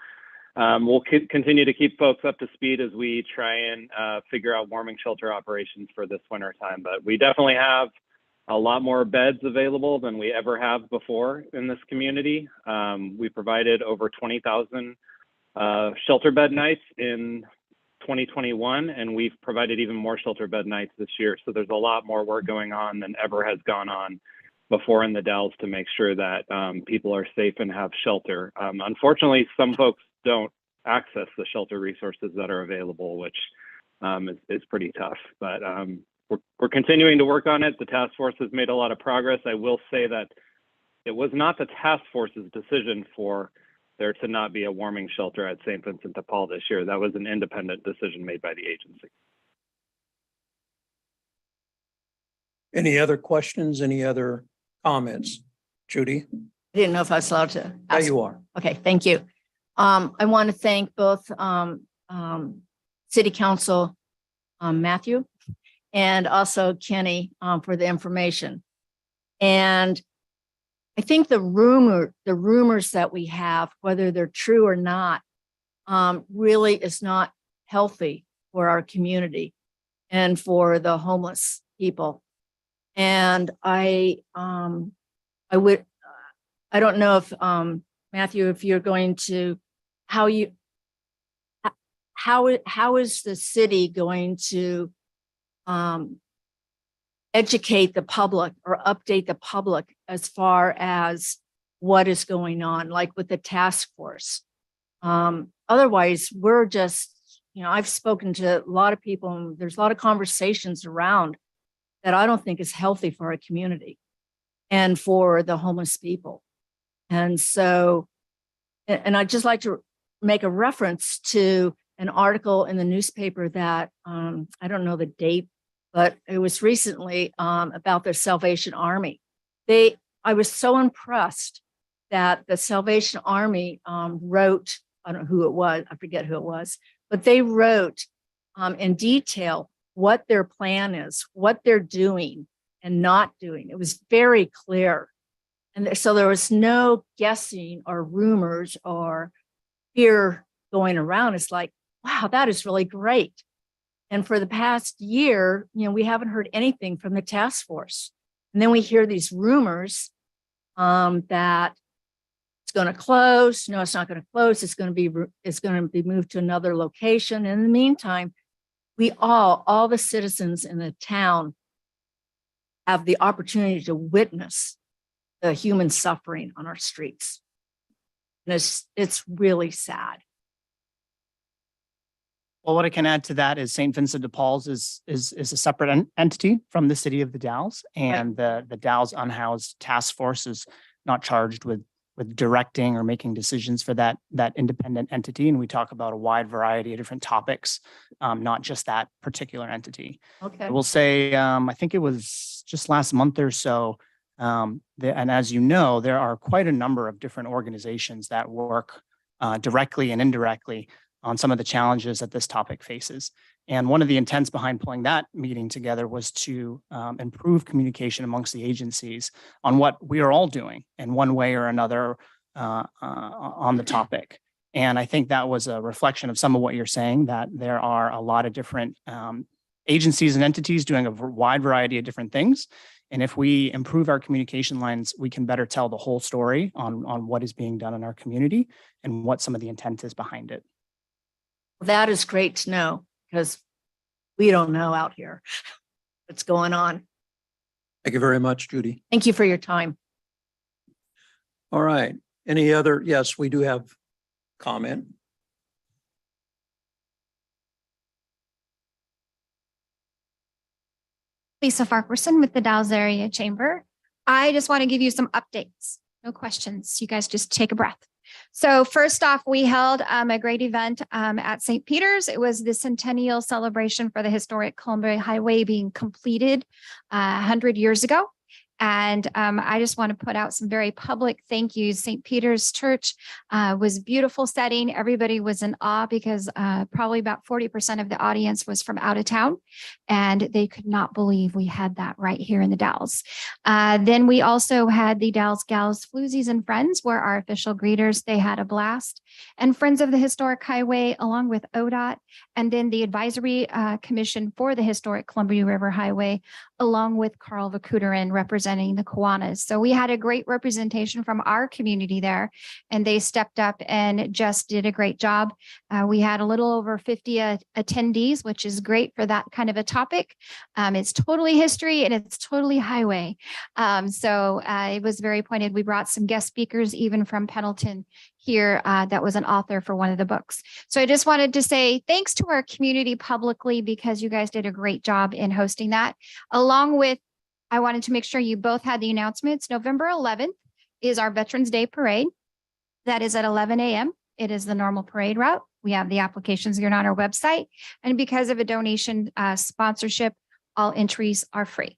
we'll continue to keep folks up to speed as we try and figure out warming shelter operations for this winter time. But we definitely have a lot more beds available than we ever have before in this community. We provided over 20,000 shelter bed nights in 2021, and we've provided even more shelter bed nights this year. So there's a lot more work going on than ever has gone on before in the Dalles to make sure that people are safe and have shelter. Unfortunately, some folks don't access the shelter resources that are available, which is pretty tough. But we're continuing to work on it. The task force has made a lot of progress. I will say that it was not the task force's decision for there to not be a warming shelter at St. Vincent de Paul this year. That was an independent decision made by the agency. Any other questions? Any other comments? Judy? I didn't know if I was allowed to Yeah, ask. you are. Okay, thank you. I want to thank both City Council Matthew and also Kenny for the information. And I think the rumors that we have, whether they're true or not, really is not healthy for our community and for the homeless people. And I don't know if Matthew, if you're going to, how is the city going to educate the public or update the public as far as what is going on, like with the task force? Otherwise, we're just, I've spoken to a lot of people and there's a lot of conversations around that I don't think is healthy for our community and for the homeless people. And so, and I'd just like to make a reference to an article in the newspaper that, I don't know the date, but it was recently about the Salvation Army. I was so impressed that the Salvation Army wrote, I don't know who it was, I forget who it was, but they wrote in detail what their plan is, what they're doing and not doing. It was very clear. And so there was no guessing or rumors or fear going around. It's like, wow, that is really great. And for the past year, we haven't heard anything from the task force. And then we hear these rumors that it's going to close. No, it's not going to close. It's going to be moved to another location. In the meantime, we all the citizens in the town have the opportunity to witness the human suffering on our streets. And it's really sad. Well, what I can add to that is St. Vincent de Paul's is a separate entity from the city of the Dalles, and the Dalles Unhoused Task Force is not charged with directing or making decisions for that independent entity. And we talk about a wide variety of different topics, not just that particular entity. Okay. I will say, I think it was just last month or so, and as you know, there are quite a number of different organizations that work directly and indirectly on some of the challenges that this topic faces. And one of the intents behind pulling that meeting together was to improve communication amongst the agencies on what we are all doing in one way or another on the topic. And I think that was a reflection of some of what you're saying, that there are a lot of different agencies and entities doing a wide variety of different things. And if we improve our communication lines, we can better tell the whole story on what is being done in our community and what some of the intent is behind it. That is great to know, because we don't know out here what's going on. Thank you very much, Judy. Thank you for your time. All right. Any other? Yes, we do have comment. Lisa Farquharson with the Dalles Area Chamber. I just want to give you some updates. No questions. You guys just take a breath. So first off, we held a great event at St. Peter's. It was the centennial celebration for the historic Columbia Highway being completed 100 years ago. And I just want to put out some very public thank yous. St. Peter's Church was a beautiful setting. Everybody was in awe because probably about 40% of the audience was from out of town, and they could not believe we had that right here in the Dalles. Then we also had the Dalles Gals Floozies and Friends were our official greeters. They had a blast. And Friends of the Historic Highway, along with ODOT, and then the Advisory Commission for the Historic Columbia River Highway, along with Carl Vakuterin representing the Kiwanis. So we had a great representation from our community there, and they stepped up and just did a great job. We had a little over 50 attendees, which is great for that kind of a topic. It's totally history and it's totally highway. So it was very pointed. We brought some guest speakers, even from Pendleton here, that was an author for one of the books. So I just wanted to say thanks to our community publicly, because you guys did a great job in hosting that. Along with, I wanted to make sure you both had the announcements. November 11th is our Veterans Day Parade. That is at 11 a.m. It is the normal parade route. We have the applications here on our website. And because of a donation sponsorship, all entries are free.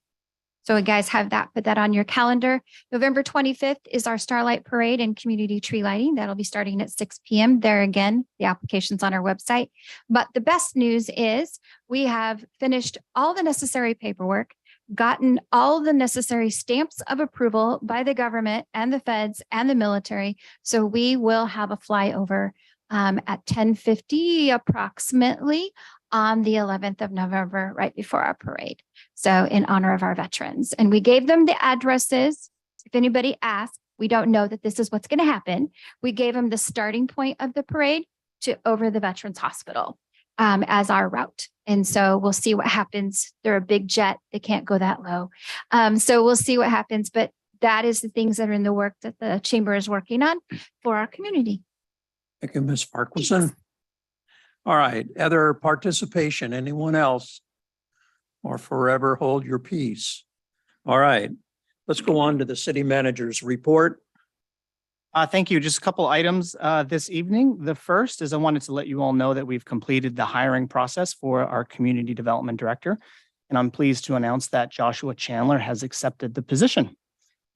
So you guys have that, put that on your calendar. November 25th is our Starlight Parade and community tree lighting. That'll be starting at 6 p.m. There again, the application's on our website. But the best news is we have finished all the necessary paperwork, gotten all the necessary stamps of approval by the government and the feds and the military. So we will have a flyover at 10:50 approximately on the 11th of November, right before our parade. So in honor of our veterans. And we gave them the addresses. If anybody asks, we don't know that this is what's going to happen. We gave them the starting point of the parade to over the Veterans Hospital as our route. And so we'll see what happens. They're a big jet. They can't go that low. So we'll see what happens. But that is the things that are in the work that the chamber is working on for our community. Thank you, Ms. Farquharson. All right, other participation, anyone else? Or forever hold your peace. All right, let's go on to the city manager's report. Thank you. Just a couple items this evening. The first is I wanted to let you all know that we've completed the hiring process for our community development director. And I'm pleased to announce that Joshua Chandler has accepted the position.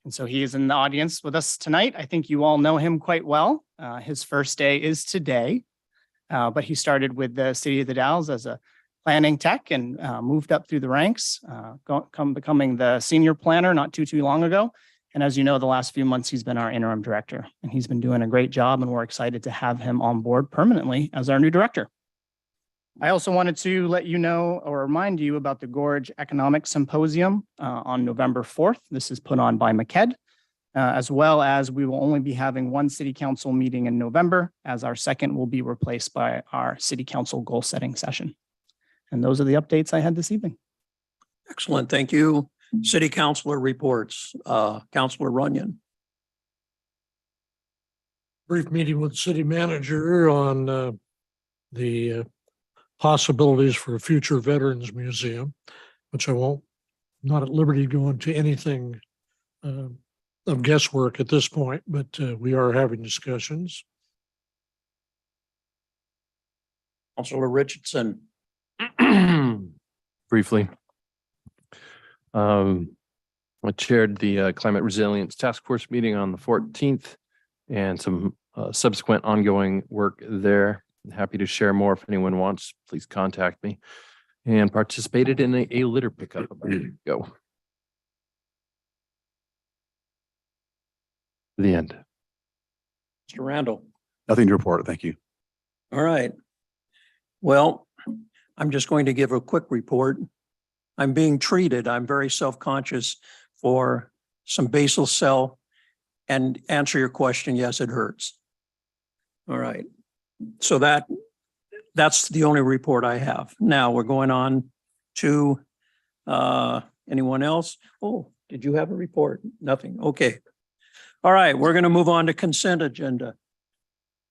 And so he is in the audience with us tonight. I think you all know him quite well. His first day is today, but he started with the City of the Dalles as a planning tech and moved up through the ranks, becoming the senior planner not too long ago. And as you know, the last few months, he's been our interim director, and he's been doing a great job, and we're excited to have him on board permanently as our new director. I also wanted to let you know or remind you about the Gorge Economic Symposium on November 4th. This is put on by MCED, as well as we will only be having one city council meeting in November, as our second will be replaced by our city council goal setting session. And those are the updates I had this evening. Excellent, thank you. City councilor reports, Councilor Runyon. Brief meeting with the city manager on the possibilities for a future Veterans Museum, which I won't, not at liberty to go into anything of guesswork at this point, but we are having discussions. Councilor Richardson. Briefly. I chaired the Climate Resilience Task Force meeting on the 14th and some subsequent ongoing work there. Happy to share more if anyone wants, please contact me. And participated in a litter pickup a week ago. The end. Mr. Randall. Nothing to report. Thank you. All right. Well, I'm just going to give a quick report. I'm being treated. I'm very self-conscious for some basal cell, and answer your question. Yes, it hurts. All right. So that's the only report I have. Now we're going on to anyone else? Oh, did you have a report? Nothing. Okay. All right. We're going to move on to consent agenda.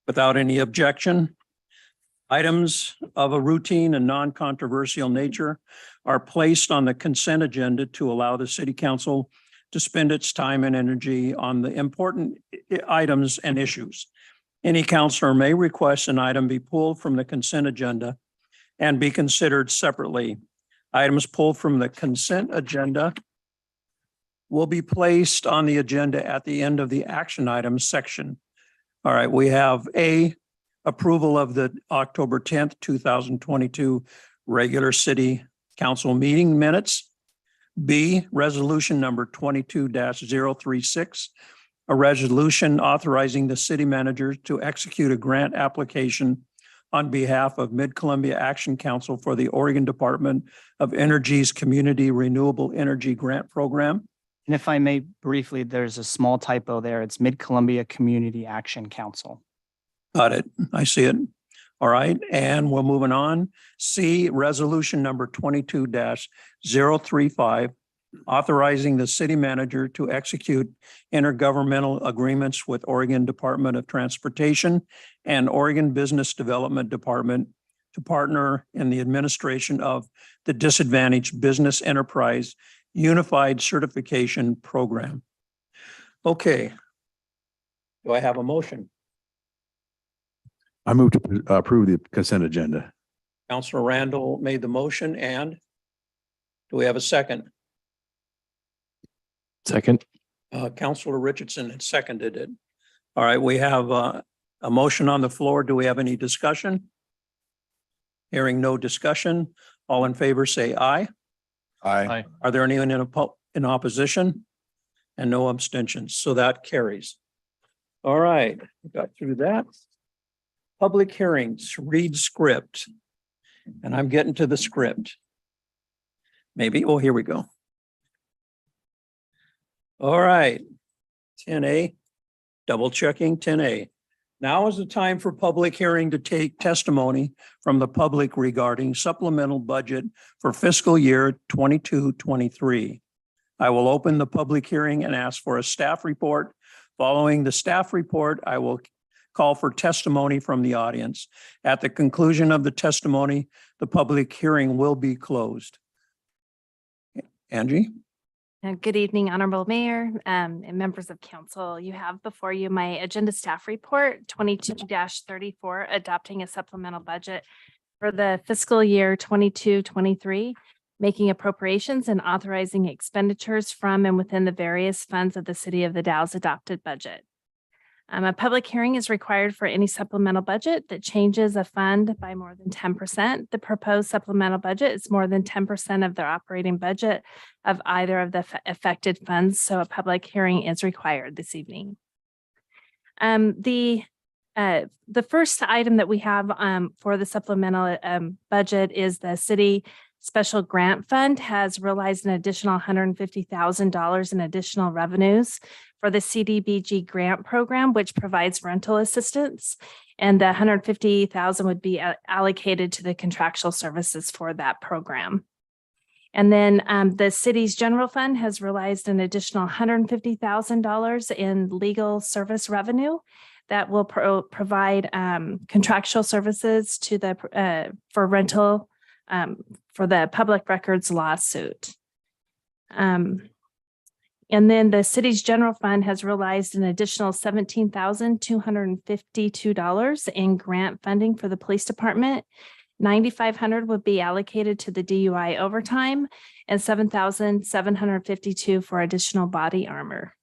Without any objection, items of a routine and non-controversial nature are placed on the consent agenda to allow the city council to spend its time and energy on the important items and issues. Any councilor may request an item be pulled from the consent agenda and be considered separately. Items pulled from the consent agenda will be placed on the agenda at the end of the action items section. All right, we have A, approval of the October 10th, 2022 regular city council meeting minutes. B, resolution number 22-036, a resolution authorizing the city manager to execute a grant application on behalf of Mid-Columbia Action Council for the Oregon Department of Energy's Community Renewable Energy Grant Program. And if I may briefly, there's a small typo there. It's Mid-Columbia Community Action Council. Got it. I see it. All right, and we're moving on. C, resolution number 22-035, authorizing the city manager to execute intergovernmental agreements with Oregon Department of Transportation and Oregon Business Development Department to partner in the administration of the Disadvantaged Business Enterprise Unified Certification Program. Okay. Do I have a motion? I move to approve the consent agenda. Councilor Randall made the motion, and do we have a second? Second. Councilor Richardson had seconded it. All right, we have a motion on the floor. Do we have any discussion? Hearing no discussion, all in favor say aye. Aye. Are there anyone in opposition? And no abstentions, so that carries. All right, we got through that. Public hearings, read script. And I'm getting to the script. Maybe, oh, here we go. All right, 10A, double checking 10A. Now is the time for public hearing to take testimony from the public regarding supplemental budget for fiscal year 22-23. I will open the public hearing and ask for a staff report. Following the staff report, I will call for testimony from the audience. At the conclusion of the testimony, the public hearing will be closed. Angie? Good evening, Honorable Mayor and members of council. You have before you my agenda staff report 22-34, adopting a supplemental budget for the fiscal year 22-23, making appropriations and authorizing expenditures from and within the various funds of the City of the Dalles adopted budget. A public hearing is required for any supplemental budget that changes a fund by more than 10%. The proposed supplemental budget is more than 10% of their operating budget of either of the affected funds, so a public hearing is required this evening. The first item that we have for the supplemental budget is the city special grant fund has realized an additional $150,000 in additional revenues for the CDBG grant program, which provides rental assistance. And the $150,000 would be allocated to the contractual services for that program. And then the city's general fund has realized an additional $150,000 in legal service revenue that will provide contractual services to the for rental for the public records lawsuit. And then the city's general fund has realized an additional $17,252 in grant funding for the police department. $9,500 would be allocated to the DUI overtime and $7,752 for additional body armor.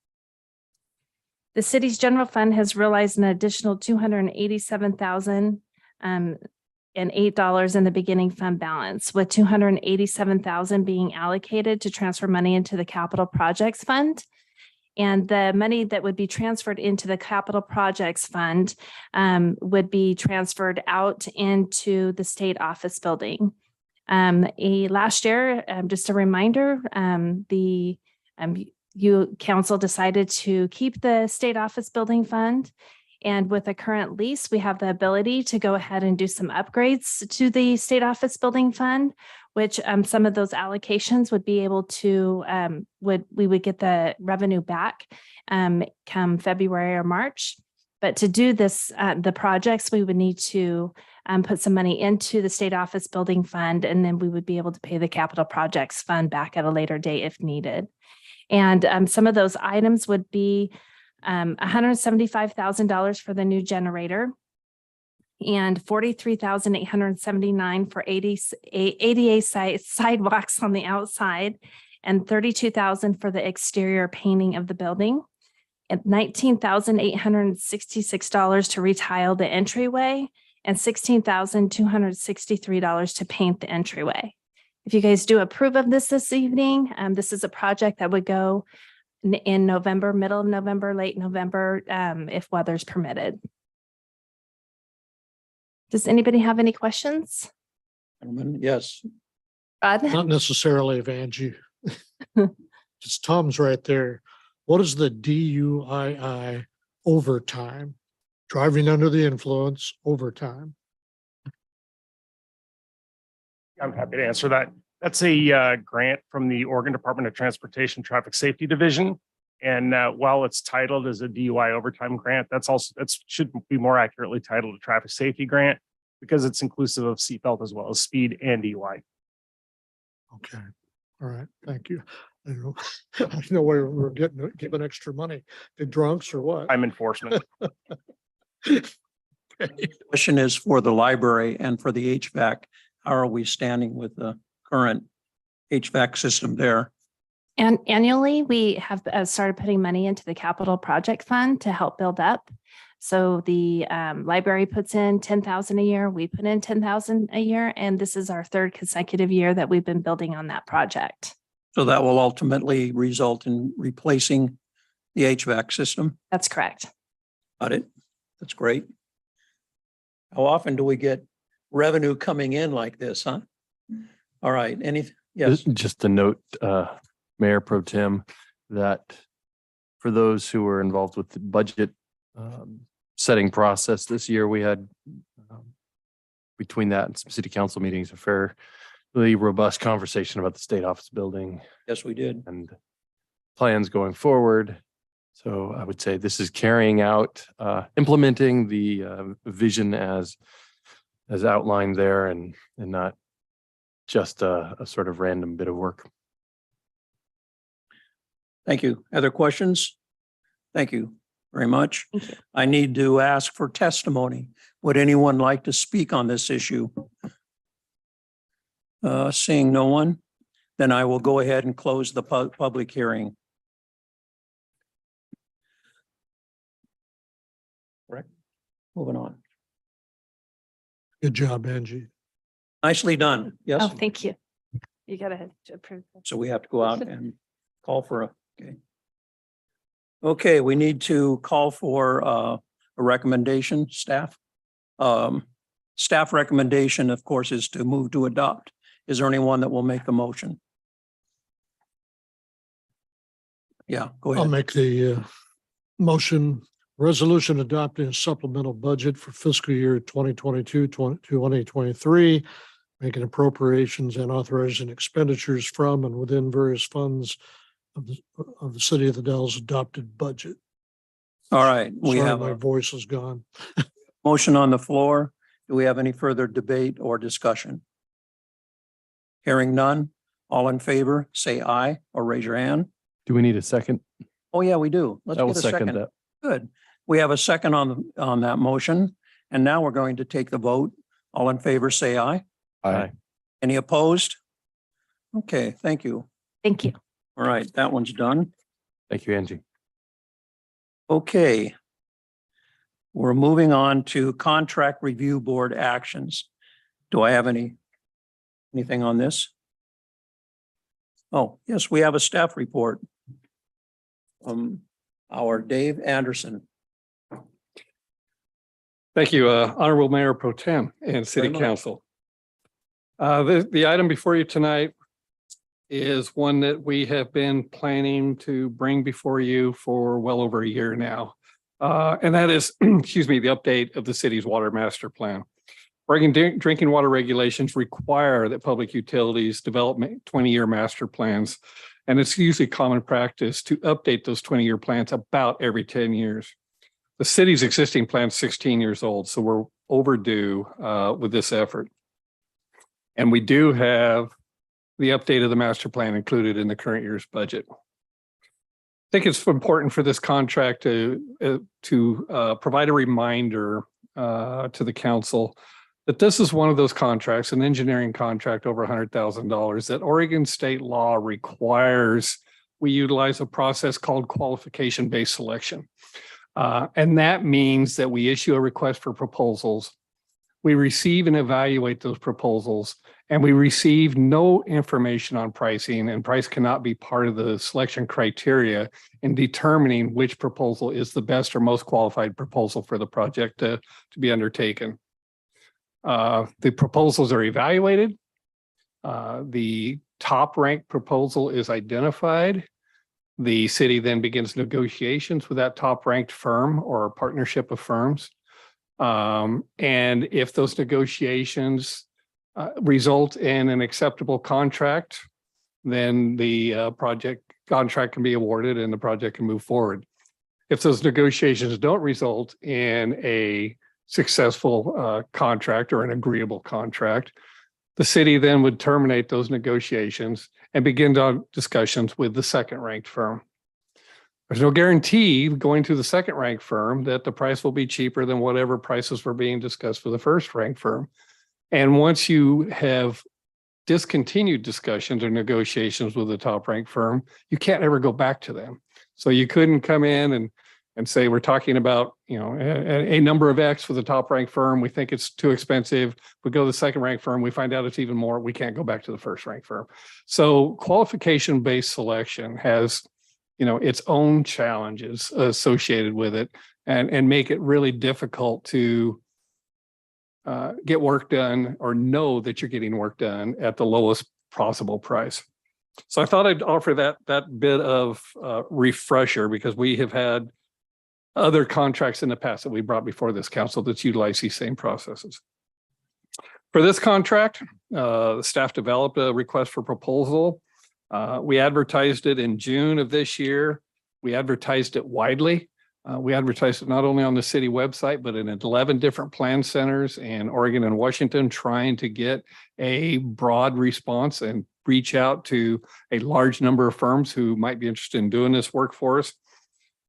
The city's general fund has realized an additional $287,000 and $8 in the beginning fund balance, with $287,000 being allocated to transfer money into the capital projects fund. And the money that would be transferred into the capital projects fund would be transferred out into the state office building. Last year, just a reminder, the council decided to keep the state office building fund. And with a current lease, we have the ability to go ahead and do some upgrades to the state office building fund, which some of those allocations would be able to, we would get the revenue back come February or March. But to do this, the projects, we would need to put some money into the state office building fund, and then we would be able to pay the capital projects fund back at a later date if needed. And some of those items would be $175,000 for the new generator and $43,879 for ADA sidewalks on the outside and $32,000 for the exterior painting of the building, and $19,866 to retile the entryway, and $16,263 to paint the entryway. If you guys do approve of this evening, this is a project that would go in November, middle of November, late November, if weather's permitted. Does anybody have any questions? Gentlemen, yes. Rod? Not necessarily of Angie. Just Tom's right there. What is the DUII overtime? Driving under the influence overtime. I'm happy to answer that. That's a grant from the Oregon Department of Transportation Traffic Safety Division. And while it's titled as a DUI overtime grant, that should be more accurately titled a traffic safety grant because it's inclusive of seatbelt as well as speed and DUI. Okay, all right, thank you. I don't know, I don't know where we're given extra money to drunks or what. I'm enforcement. Question is for the library and for the HVAC. How are we standing with the current HVAC system there? And annually, we have started putting money into the capital project fund to help build up. So the library puts in 10,000 a year. We put in 10,000 a year, and this is our third consecutive year that we've been building on that project. So that will ultimately result in replacing the HVAC system. That's correct. Got it. That's great. How often do we get revenue coming in like this, huh? All right. Yes. Just a note, Mayor Pro Tem, that for those who were involved with the budget setting process this year, we had between that and some city council meetings, a fairly robust conversation about the state office building. Yes, we did. And plans going forward. So I would say this is carrying out, implementing the vision as outlined there and not just a sort of random bit of work. Thank you. Other questions? Thank you very much. I need to ask for testimony. Would anyone like to speak on this issue? Seeing no one, then I will go ahead and close the public hearing. Correct. Moving on. Good job, Angie. Nicely done. Yes. Oh, thank you. You got to approve. So we have to go out and call for okay. Okay, we need to call for a recommendation, staff. Staff recommendation, of course, is to move to adopt. Is there anyone that will make the motion? Yeah, go ahead. I'll make the motion, resolution adopting a supplemental budget for fiscal year 2022-2023, making appropriations and authorizing expenditures from and within various funds of the City of the Dalles adopted budget. All right, we Sorry, have my a voice is gone. motion on the floor. Do we have any further debate or discussion? Hearing none, all in favor, say aye or raise your hand. Do we need a second? Oh, yeah, we do. Let's I will get a second second. that. Good. We have a second on that motion. And now we're going to take the vote. All in favor, say aye. Aye. Any opposed? Okay, thank you. Thank you. All right, that one's done. Thank you, Angie. Okay. We're moving on to contract review board actions. Do I have anything on this? Oh, yes, we have a staff report. Our Dave Anderson. Thank you, Honorable Mayor Pro Tem and City Very much. Council. The item before you tonight is one that we have been planning to bring before you for well over a year now. And that is, excuse me, the update of the city's water master plan. Oregon drinking water regulations require that public utilities develop 20-year master plans. And it's usually common practice to update those 20-year plans about every 10 years. The city's existing plan is 16 years old, so we're overdue with this effort. And we do have the update of the master plan included in the current year's budget. I think it's important for this contract to provide a reminder to the council that this is one of those contracts, an engineering contract over $100,000, that Oregon state law requires we utilize a process called qualification-based selection. And that means that we issue a request for proposals. We receive and evaluate those proposals, and we receive no information on pricing, and price cannot be part of the selection criteria in determining which proposal is the best or most qualified proposal for the project to be undertaken. The proposals are evaluated. The top ranked proposal is identified. The city then begins negotiations with that top ranked firm or a partnership of firms. And if those negotiations result in an acceptable contract, then the contract can be awarded and the project can move forward. If those negotiations don't result in a successful contract or an agreeable contract, the city then would terminate those negotiations and begin discussions with the second ranked firm. There's no guarantee going to the second ranked firm that the price will be cheaper than whatever prices were being discussed for the first ranked firm. And once you have discontinued discussions or negotiations with the top ranked firm, you can't ever go back to them. So you couldn't come in and say, we're talking about, a number of X for the top ranked firm. We think it's too expensive. We go to the second ranked firm. We find out it's even more. We can't go back to the first ranked firm. So qualification-based selection has, its own challenges associated with it and make it really difficult to get work done or know that you're getting work done at the lowest possible price. So I thought I'd offer that bit of refresher, because we have had other contracts in the past that we brought before this council that's utilized these same processes. For this contract, the staff developed a request for proposal. We advertised it in June of this year. We advertised it widely. We advertised it not only on the city website, but in 11 different plan centers in Oregon and Washington, trying to get a broad response and reach out to a large number of firms who might be interested in doing this work for us.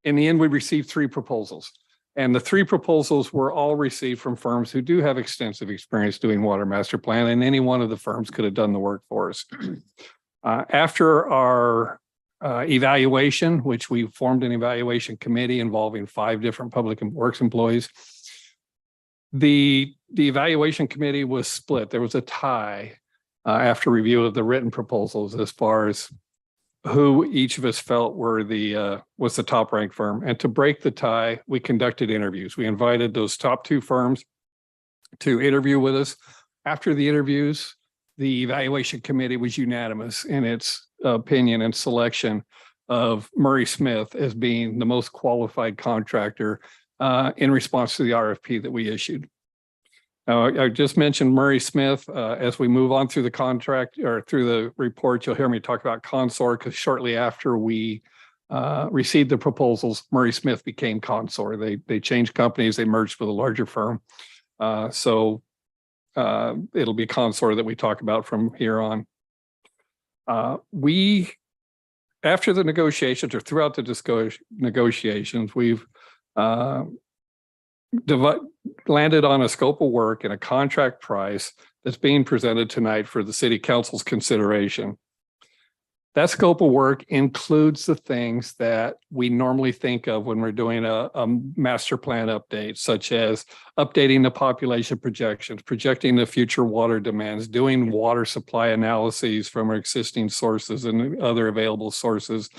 In the end, we received 3 proposals, and the 3 proposals were all received from firms who do have extensive experience doing water master plan, and any one of the firms could have done the work for us. After our evaluation, which we formed an evaluation committee involving 5 different public works employees, the evaluation committee was split. There was a tie after review of the written proposals as far as who each of us felt was the top ranked firm. And to break the tie, we conducted interviews. We invited those top 2 firms to interview with us. After the interviews, the evaluation committee was unanimous in its opinion and selection of Murray Smith as being the most qualified contractor in response to the RFP that we issued. Now, I just mentioned Murray Smith. As we move on through the contract or through the report, you'll hear me talk about Consor, because shortly after we received the proposals, Murray Smith became Consor. They changed companies, they merged with a larger firm. So it'll be Consor that we talk about from here on. After the negotiations or throughout the negotiations, we've landed on a scope of work and a contract price that's being presented tonight for the city council's consideration. That scope of work includes the things that we normally think of when we're doing a master plan update, such as updating the population projections, projecting the future water demands, doing water supply analyses from our existing sources and other available sources,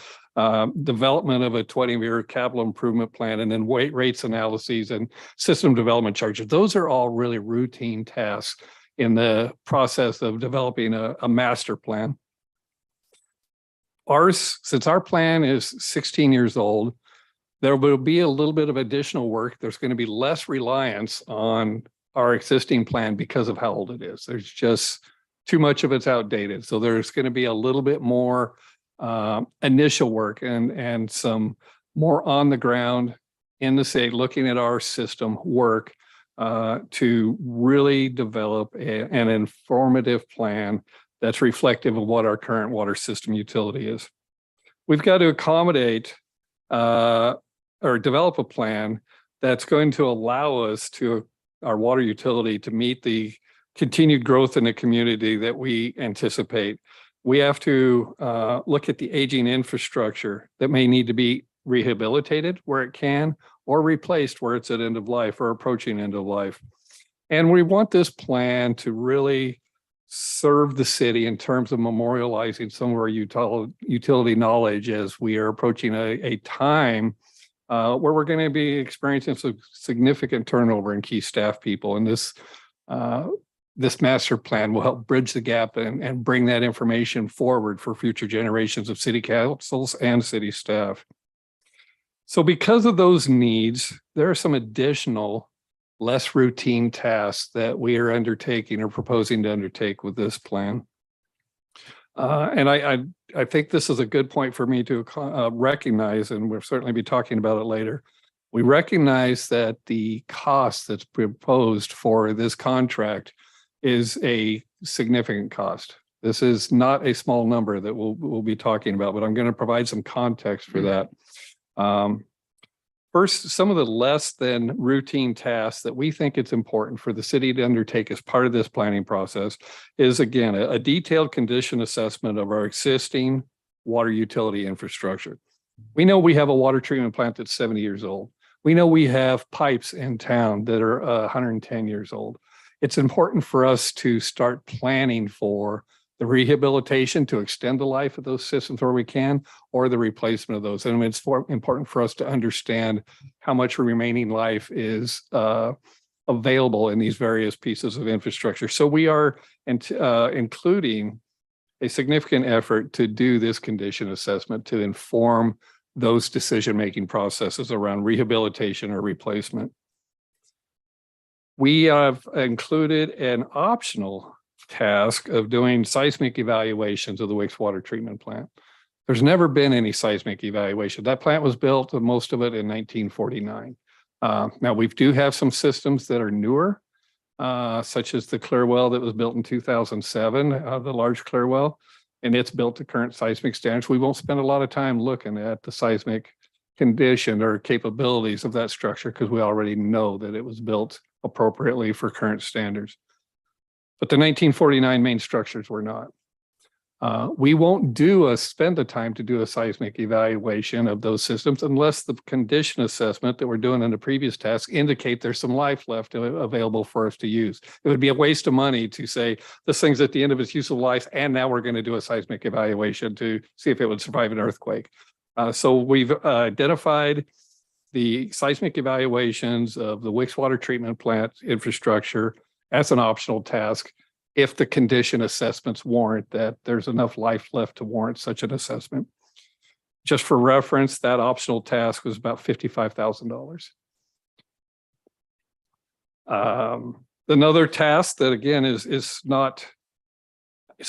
development of a 20-year capital improvement plan, and then weight rates analyses and system development charges. Those are all really routine tasks in the process of developing a master plan. Since our plan is 16 years old, there will be a little bit of additional work. There's going to be less reliance on our existing plan because of how old it is. There's just too much of it's outdated. So there's going to be a little bit more initial work and some more on the ground in the state, looking at our system work to really develop an informative plan that's reflective of what our current water system utility is. We've got to accommodate or develop a plan that's going to allow us to our water utility to meet the continued growth in the community that we anticipate. We have to look at the aging infrastructure that may need to be rehabilitated where it can, or replaced where it's at end of life or approaching end of life. And we want this plan to really serve the city in terms of memorializing some of our utility knowledge as we are approaching a time where we're going to be experiencing some significant turnover in key staff people. And this master plan will help bridge the gap and bring that information forward for future generations of city councils and city staff. So because of those needs, there are some additional less routine tasks that we are undertaking or proposing to undertake with this plan. And I think this is a good point for me to recognize, and we'll certainly be talking about it later. We recognize that the cost that's proposed for this contract is a significant cost. This is not a small number that we'll be talking about, but I'm going to provide some context for that. First, some of the less than routine tasks that we think it's important for the city to undertake as part of this planning process is, again, a detailed condition assessment of our existing water utility infrastructure. We know we have a water treatment plant that's 70 years old. We know we have pipes in town that are 110 years old. It's important for us to start planning for the rehabilitation to extend the life of those systems where we can, or the replacement of those. And it's important for us to understand how much remaining life is available in these various pieces of infrastructure. So we are including a significant effort to do this condition assessment to inform those decision-making processes around rehabilitation or replacement. We have included an optional task of doing seismic evaluations of the wastewater treatment plant. There's never been any seismic evaluation. That plant was built, most of it in 1949. Now we do have some systems that are newer, such as the Clearwell that was built in 2007, the large Clearwell, and it's built to current seismic standards. We won't spend a lot of time looking at the seismic condition or capabilities of that structure because we already know that it was built appropriately for current standards. But the 1949 main structures were not. We won't spend the time to do a seismic evaluation of those systems unless the condition assessment that we're doing in the previous task indicate there's some life left available for us to use. It would be a waste of money to say this thing's at the end of its useful life and now we're going to do a seismic evaluation to see if it would survive an earthquake. So we've identified the seismic evaluations of the wastewater treatment plant infrastructure as an optional task if the condition assessments warrant that there's enough life left to warrant such an assessment. Just for reference, that optional task was about $55,000. Another task that again is not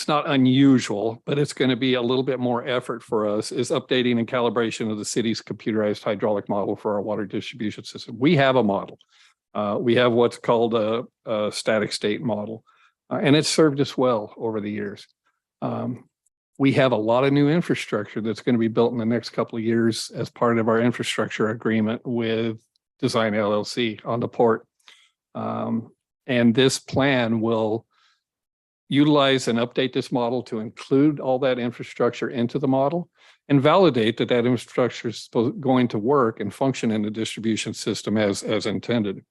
unusual, but it's going to be a little bit more effort for us is updating and calibration of the city's computerized hydraulic model for our water distribution system. We have a model. We have what's called a static state model, and it's served us well over the years. We have a lot of new infrastructure that's going to be built in the next couple of years as part of our infrastructure agreement with Design LLC on the port. And this plan will utilize and update this model to include all that infrastructure into the model and validate that that infrastructure is going to work and function in the distribution system as intended.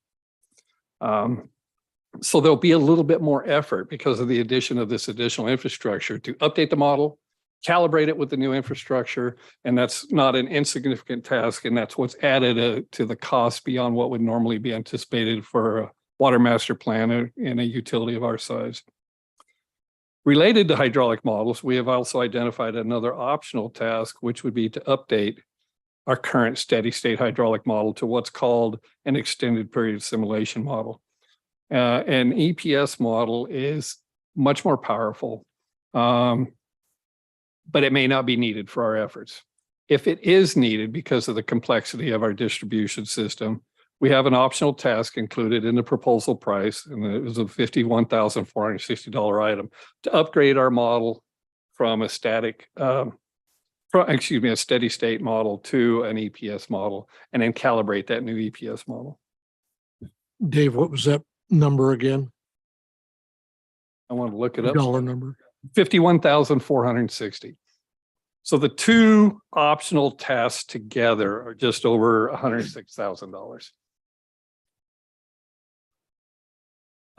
So there'll be a little bit more effort because of the addition of this additional infrastructure to update the model, calibrate it with the new infrastructure, and that's not an insignificant task, and that's what's added to the cost beyond what would normally be anticipated for a water master plan in a utility of our size. Related to hydraulic models, we have also identified another optional task, which would be to update our current steady state hydraulic model to what's called an extended period simulation model. An EPS model is much more powerful, but it may not be needed for our efforts. If it is needed because of the complexity of our distribution system, we have an optional task included in the proposal price, and it was a $51,460 item to upgrade our model from a steady state model to an EPS model, and then calibrate that new EPS model. Dave, what was that number again, I want to look it up. dollar number. 51,460. So the two optional tasks together are just over $106,000.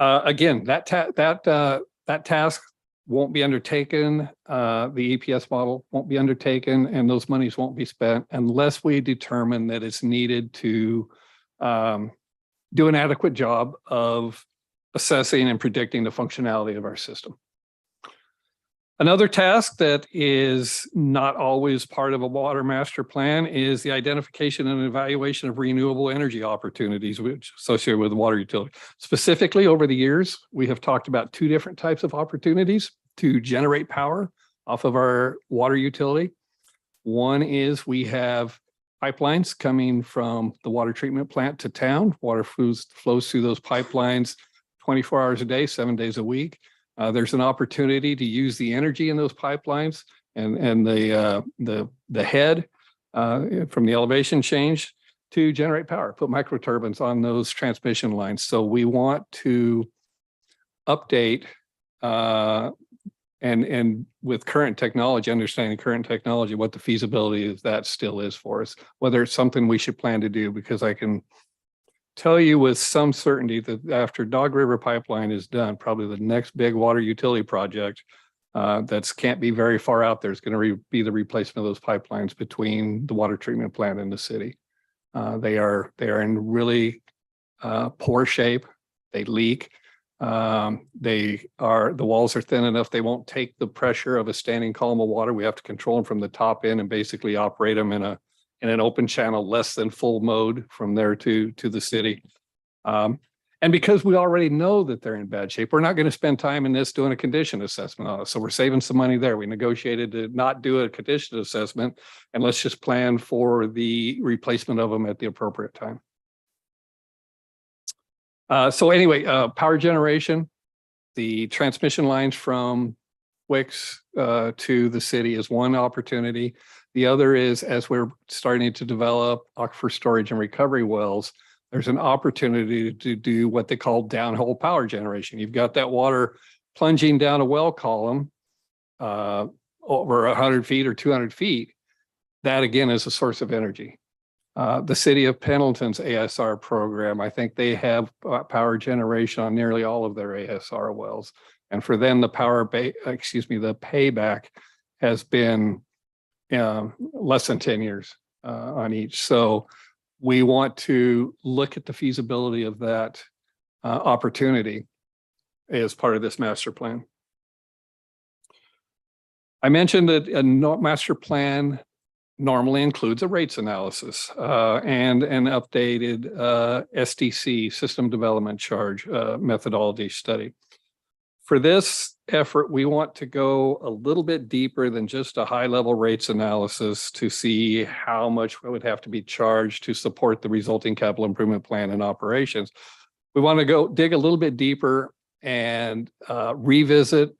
Again, that task won't be undertaken. The EPS model won't be undertaken, and those monies won't be spent unless we determine that it's needed to do an adequate job of assessing and predicting the functionality of our system. Another task that is not always part of a water master plan is the identification and evaluation of renewable energy opportunities which associated with the water utility. Specifically, over the years, we have talked about two different types of opportunities to generate power off of our water utility. One is we have pipelines coming from the water treatment plant to town. Water flows through those pipelines 24 hours a day, 7 days a week. There's an opportunity to use the energy in those pipelines and the head from the elevation change to generate power, put microturbines on those transmission lines. So we want to update and with current technology, understanding current technology, what the feasibility of that still is for us, whether it's something we should plan to do, because I can tell you with some certainty that after Dog River Pipeline is done, probably the next big water utility project that's can't be very far out there is going to be the replacement of those pipelines between the water treatment plant and the city. They are in really poor shape. They leak. The walls are thin enough. They won't take the pressure of a standing column of water. We have to control them from the top in and basically operate them in an open channel, less than full mode from there to the city. And because we already know that they're in bad shape, we're not going to spend time in this doing a condition assessment on it. So we're saving some money there. We negotiated to not do a condition assessment, and let's just plan for the replacement of them at the appropriate time. So anyway, power generation, the transmission lines from Wicks to the city is one opportunity. The other is, as we're starting to develop aquifer storage and recovery wells, there's an opportunity to do what they call downhole power generation. You've got that water plunging down a well column over 100 feet or 200 feet. That again is a source of energy. The city of Pendleton's ASR program, I think they have power generation on nearly all of their ASR wells. And for them, the payback has been less than 10 years on each. So we want to look at the feasibility of that opportunity as part of this master plan. I mentioned that a master plan normally includes a rates analysis and an updated SDC, System Development Charge methodology study. For this effort, we want to go a little bit deeper than just a high-level rates analysis to see how much would have to be charged to support the resulting capital improvement plan and operations. We want to go dig a little bit deeper and revisit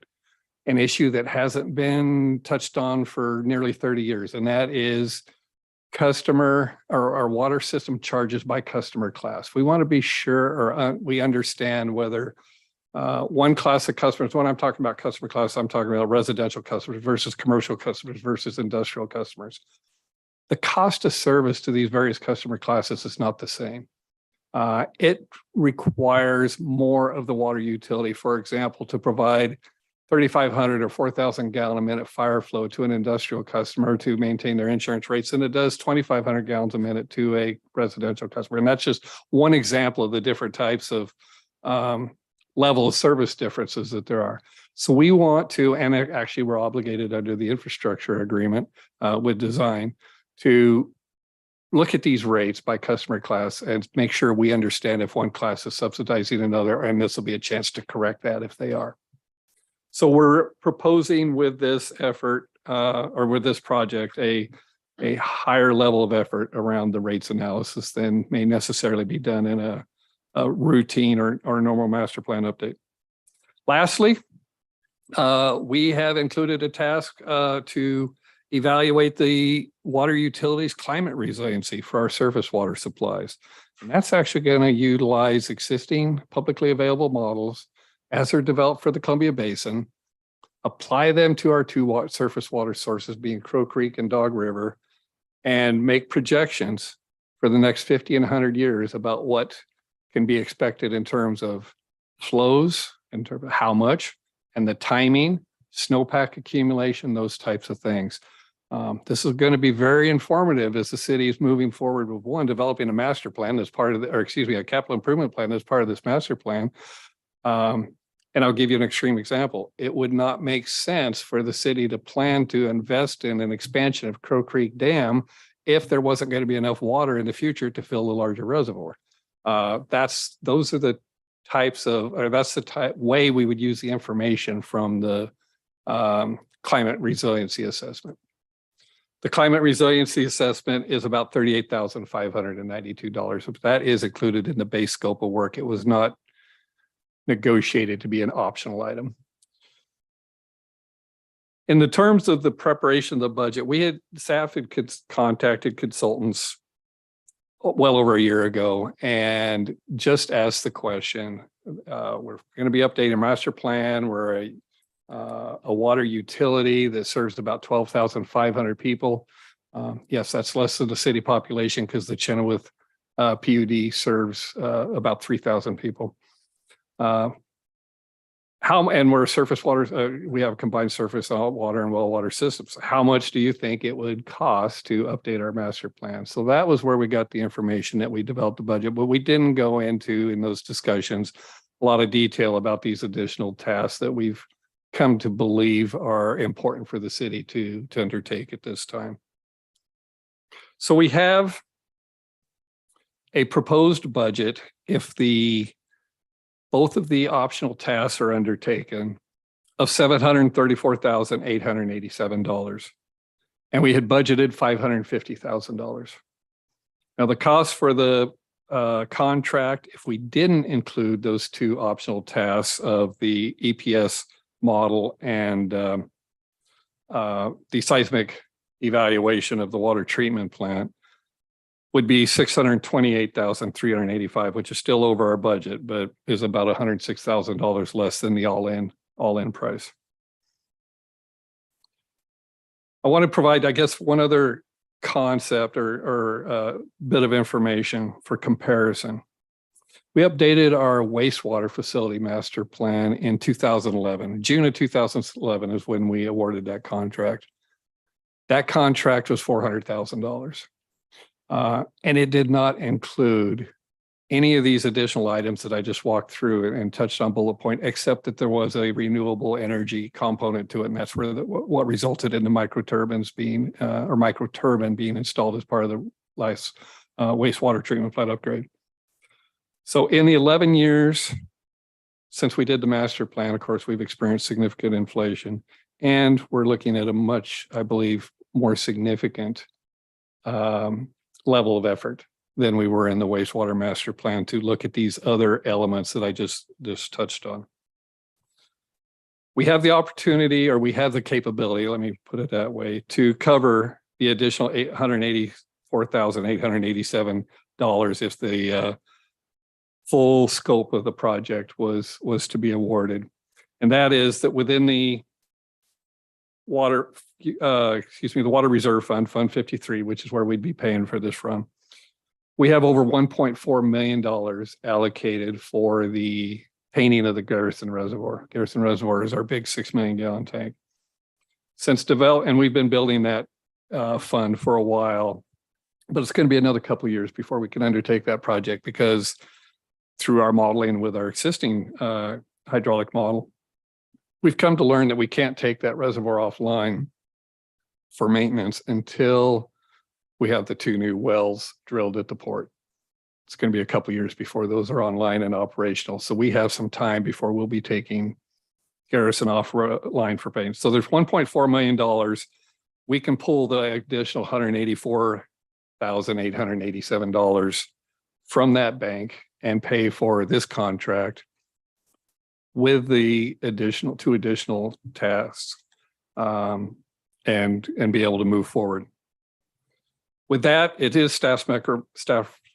an issue that hasn't been touched on for nearly 30 years, and that is customer or our water system charges by customer class. We want to be sure or we understand whether one class of customers, when I'm talking about customer class, I'm talking about residential customers versus commercial customers versus industrial customers. The cost of service to these various customer classes is not the same. It requires more of the water utility, for example, to provide 3,500 or 4,000 gallon a minute fire flow to an industrial customer to maintain their insurance rates than it does 2,500 gallons a minute to a residential customer. And that's just one example of the different types of level of service differences that there are. So we want to, and actually we're obligated under the infrastructure agreement with design to look at these rates by customer class and make sure we understand if one class is subsidizing another, and this will be a chance to correct that if they are. So we're proposing with this effort or with this project a higher level of effort around the rates analysis than may necessarily be done in a routine or normal master plan update. Lastly, we have included a task to evaluate the water utilities climate resiliency for our surface water supplies. And that's actually going to utilize existing publicly available models as they're developed for the Columbia Basin, apply them to our two surface water sources being Crow Creek and Dog River, and make projections for the next 50 and 100 years about what can be expected in terms of flows, in terms of how much, and the timing, snowpack accumulation, those types of things. This is going to be very informative as the city is moving forward with one, developing a master plan as part of the, or excuse me, a capital improvement plan as part of this master plan. And I'll give you an extreme example. It would not make sense for the city to plan to invest in an expansion of Crow Creek Dam if there wasn't going to be enough water in the future to fill the larger reservoir. Those are the types of, or that's the way we would use the information from the climate resiliency assessment. The climate resiliency assessment is about $38,592. That is included in the base scope of work. It was not negotiated to be an optional item. In the terms of the preparation of the budget, staff had contacted consultants well over a year ago and just asked the question, we're going to be updating master plan. We're a water utility that serves about 12,500 people. Yes, that's less than the city population because the Chenoweth PUD serves about 3,000 people. And we're surface water, we have combined surface water and well water systems. How much do you think it would cost to update our master plan? So that was where we got the information that we developed the budget, but we didn't go into in those discussions a lot of detail about these additional tasks that we've come to believe are important for the city to undertake at this time. So we have a proposed budget if both of the optional tasks are undertaken of $734,887. And we had budgeted $550,000. Now the cost for the contract, if we didn't include those two optional tasks of the EPS model and the seismic evaluation of the water treatment plant, would be $628,385, which is still over our budget, but is about $106,000 less than the all-in price. I want to provide, I guess, one other concept or bit of information for comparison. We updated our wastewater facility master plan in 2011. June of 2011 is when we awarded that contract. That contract was $400,000. And it did not include any of these additional items that I just walked through and touched on bullet point, except that there was a renewable energy component to it. And that's where what resulted in the microturbines being, or microturbine being installed as part of the last wastewater treatment plant upgrade. So in the 11 years since we did the master plan, of course, we've experienced significant inflation, and we're looking at a much, I believe, more significant level of effort than we were in the wastewater master plan to look at these other elements that I just touched on. We have the opportunity, or we have the capability, let me put it that way, to cover the additional $884,887 if the full scope of the project was to be awarded. And that is that within the the Water Reserve Fund, Fund 53, which is where we'd be paying for this from, we have over $1.4 million allocated for the painting of the Garrison Reservoir. Garrison Reservoir is our big 6 million gallon tank. And we've been building that fund for a while, but it's going to be another couple of years before we can undertake that project, because through our modeling with our existing hydraulic model, we've come to learn that we can't take that reservoir offline for maintenance until we have the 2 new wells drilled at the port. It's going to be a couple of years before those are online and operational. So we have some time before we'll be taking Garrison offline for paint. So there's $1.4 million. We can pull the additional $184,887 from that bank and pay for this contract with the two additional tasks, and be able to move forward. With that, it is staff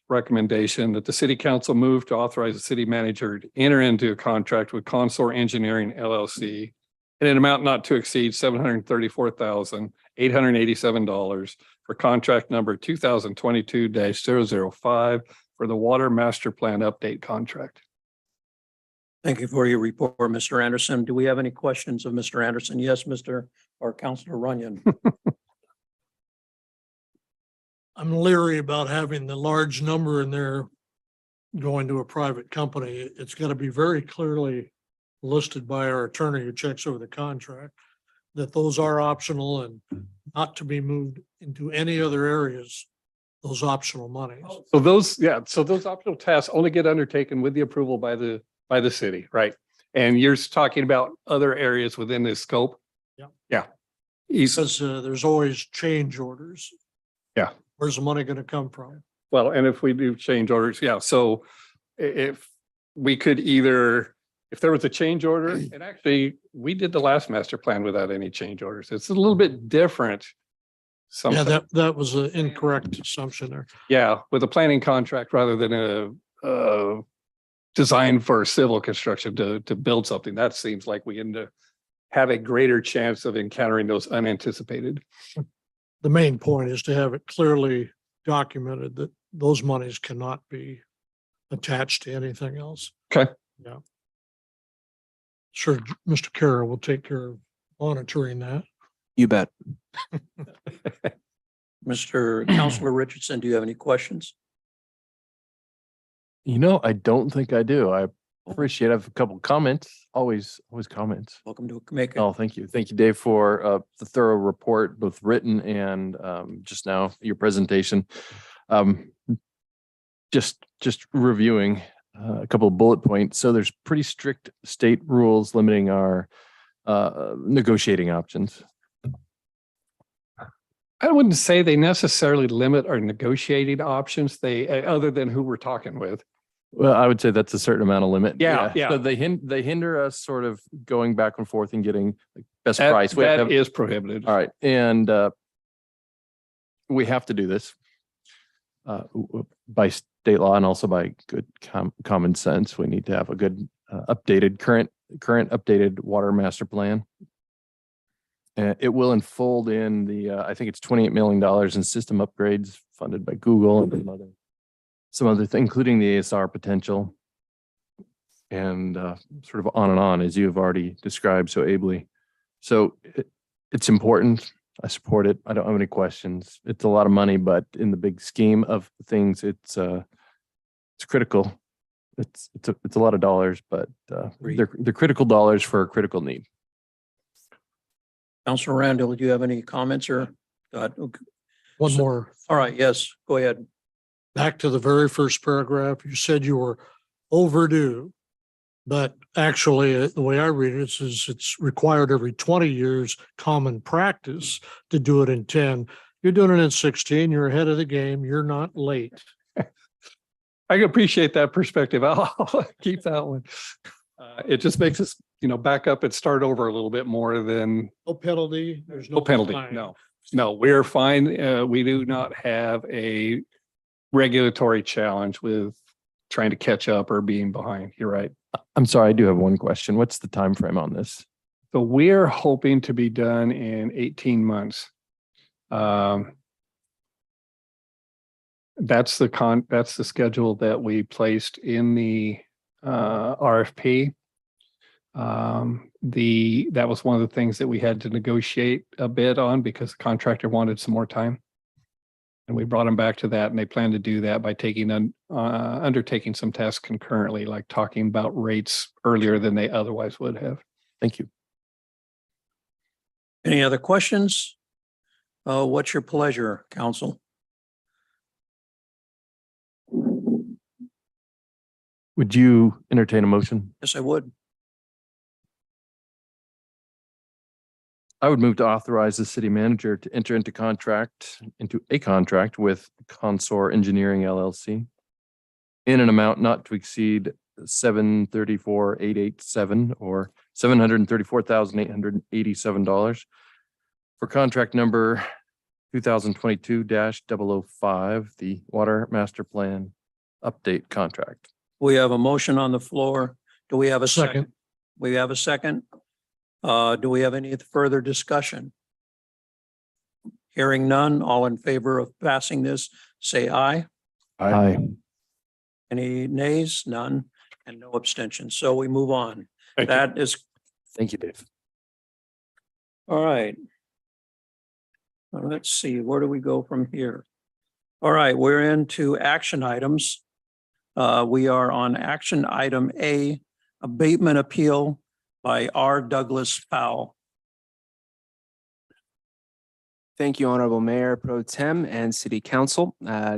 recommendation that the city council move to authorize the city manager to enter into a contract with Consor Engineering LLC in an amount not to exceed $734,887 for contract number 2022-005 for the Water Master Plan Update Contract. Thank you for your report, Mr. Anderson. Do we have any questions of Mr. Anderson? Yes, Mr. or Councilor Runyon. I'm leery about having the large number in there going to a private company. It's got to be very clearly listed by our attorney who checks over the contract that those are optional and not to be moved into any other areas, those optional monies. So those optional tasks only get undertaken with the approval by the city, right? And you're talking about other areas within this scope? Yeah. Yeah. Because there's always change orders. Yeah. Where's the money going to come from? Well, and if we do change orders, yeah, so if we could either, if there was a change order, and actually, we did the last master plan without any change orders. It's a little bit different. Yeah, sometimes. that was an incorrect assumption there. Yeah, with a planning contract rather than a design for civil construction to build something, that seems like we have a greater chance of encountering those unanticipated. The main point is to have it clearly documented that those monies cannot be attached to anything else. Okay. Yeah. Sure, Mr. Carroll will take care of monitoring that. You bet. Mr. Councilor Richardson, do you have any questions? I don't think I do. I appreciate. I have a couple of comments. Always comments. Welcome to make Oh, thank you. Thank you, Dave, for the thorough report, both written and just now your presentation. Just reviewing a couple of bullet points. So there's pretty strict state rules limiting our negotiating options. I wouldn't say they necessarily limit our negotiating options. They, other than who we're talking with. Well, I would say that's a certain amount of limit. Yeah. So they hinder us sort of going back and forth and getting like best price. We have to That have- is prohibited. All right, and we have to do this by state law and also by good common sense. We need to have a good updated current updated water master plan. It will unfold in the I think it's $28 million in system upgrades funded by Google and some other things, including the ASR potential, and sort of on and on, as you have already described so ably. So it's important. I support it. I don't have any questions. It's a lot of money, but in the big scheme of things, it's critical. It's a lot of dollars, but they're critical dollars for a critical need. Councilor Randall, do you have any comments or? One more. All right, yes, go ahead. Back to the very first paragraph, you said you were overdue. But actually, the way I read it is it's required every 20 years, common practice to do it in 10. You're doing it in 16, you're ahead of the game, you're not late. I appreciate that perspective. I'll keep that one. It just makes us, back up and start over a little bit more than. No penalty, there's No penalty. fine. No, we're fine. We do not have a regulatory challenge with trying to catch up or being behind. You're right. I'm sorry, I do have one question. What's the time frame on this? So we're hoping to be done in 18 months. That's the schedule that we placed in the RFP. That was one of the things that we had to negotiate a bit on because the contractor wanted some more time. And we brought them back to that, and they plan to do that by undertaking some tasks concurrently, like talking about rates earlier than they otherwise would have. Thank you. Any other questions? What's your pleasure, council? Would you entertain a motion? Yes, I would. I would move to authorize the city manager to enter into a contract with Consor Engineering LLC in an amount not to exceed $734,887 or $734,887 for contract number 2022-005, the Water Master Plan update contract. We have a motion on the floor. Do we have a second? Second. We have a second. Do we have any further discussion? Hearing none, all in favor of passing this, say aye. Aye. Any nays? None, and no abstentions. So we move on. Thank you. That is, Thank you, Dave. all right. Let's see, where do we go from here? All right, we're into action items. We are on action item A, abatement appeal by R. Douglas Powell. Thank you, Honorable Mayor Pro Tem and City Council.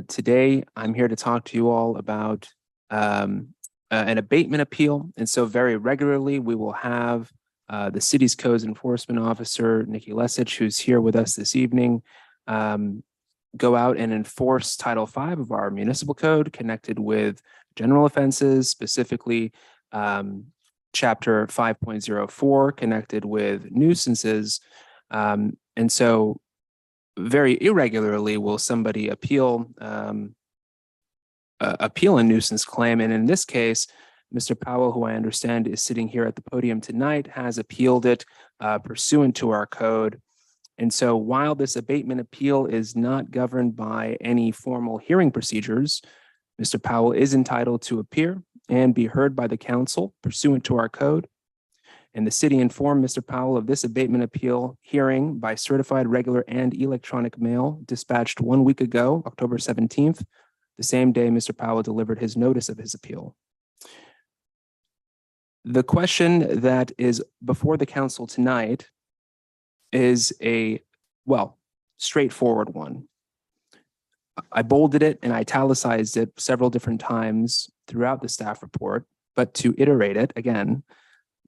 Today, I'm here to talk to you all about an abatement appeal. And so very regularly, we will have the city's codes enforcement officer, Nikki Lesich, who's here with us this evening, go out and enforce Title V of our municipal code connected with general offenses, specifically Chapter 5.04 connected with nuisances. And so very irregularly will somebody appeal a nuisance claim. And in this case, Mr. Powell, who I understand is sitting here at the podium tonight, has appealed it pursuant to our code. And so while this abatement appeal is not governed by any formal hearing procedures, Mr. Powell is entitled to appear and be heard by the council pursuant to our code. And the city informed Mr. Powell of this abatement appeal hearing by certified, regular, and electronic mail dispatched 1 week ago, October 17th, the same day Mr. Powell delivered his notice of his appeal. The question that is before the council tonight is a, well, straightforward one. I bolded it and italicized it several different times throughout the staff report, but to iterate it again,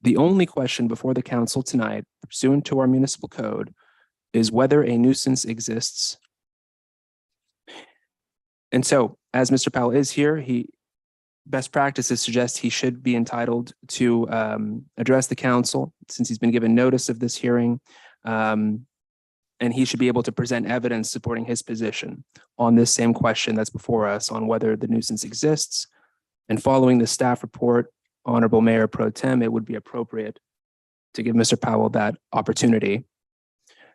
the only question before the council tonight, pursuant to our municipal code, is whether a nuisance exists. And so, as Mr. Powell is here, best practices suggest he should be entitled to address the council since he's been given notice of this hearing. And he should be able to present evidence supporting his position on this same question that's before us on whether the nuisance exists. And following the staff report, Honorable Mayor Pro Tem, it would be appropriate to give Mr. Powell that opportunity.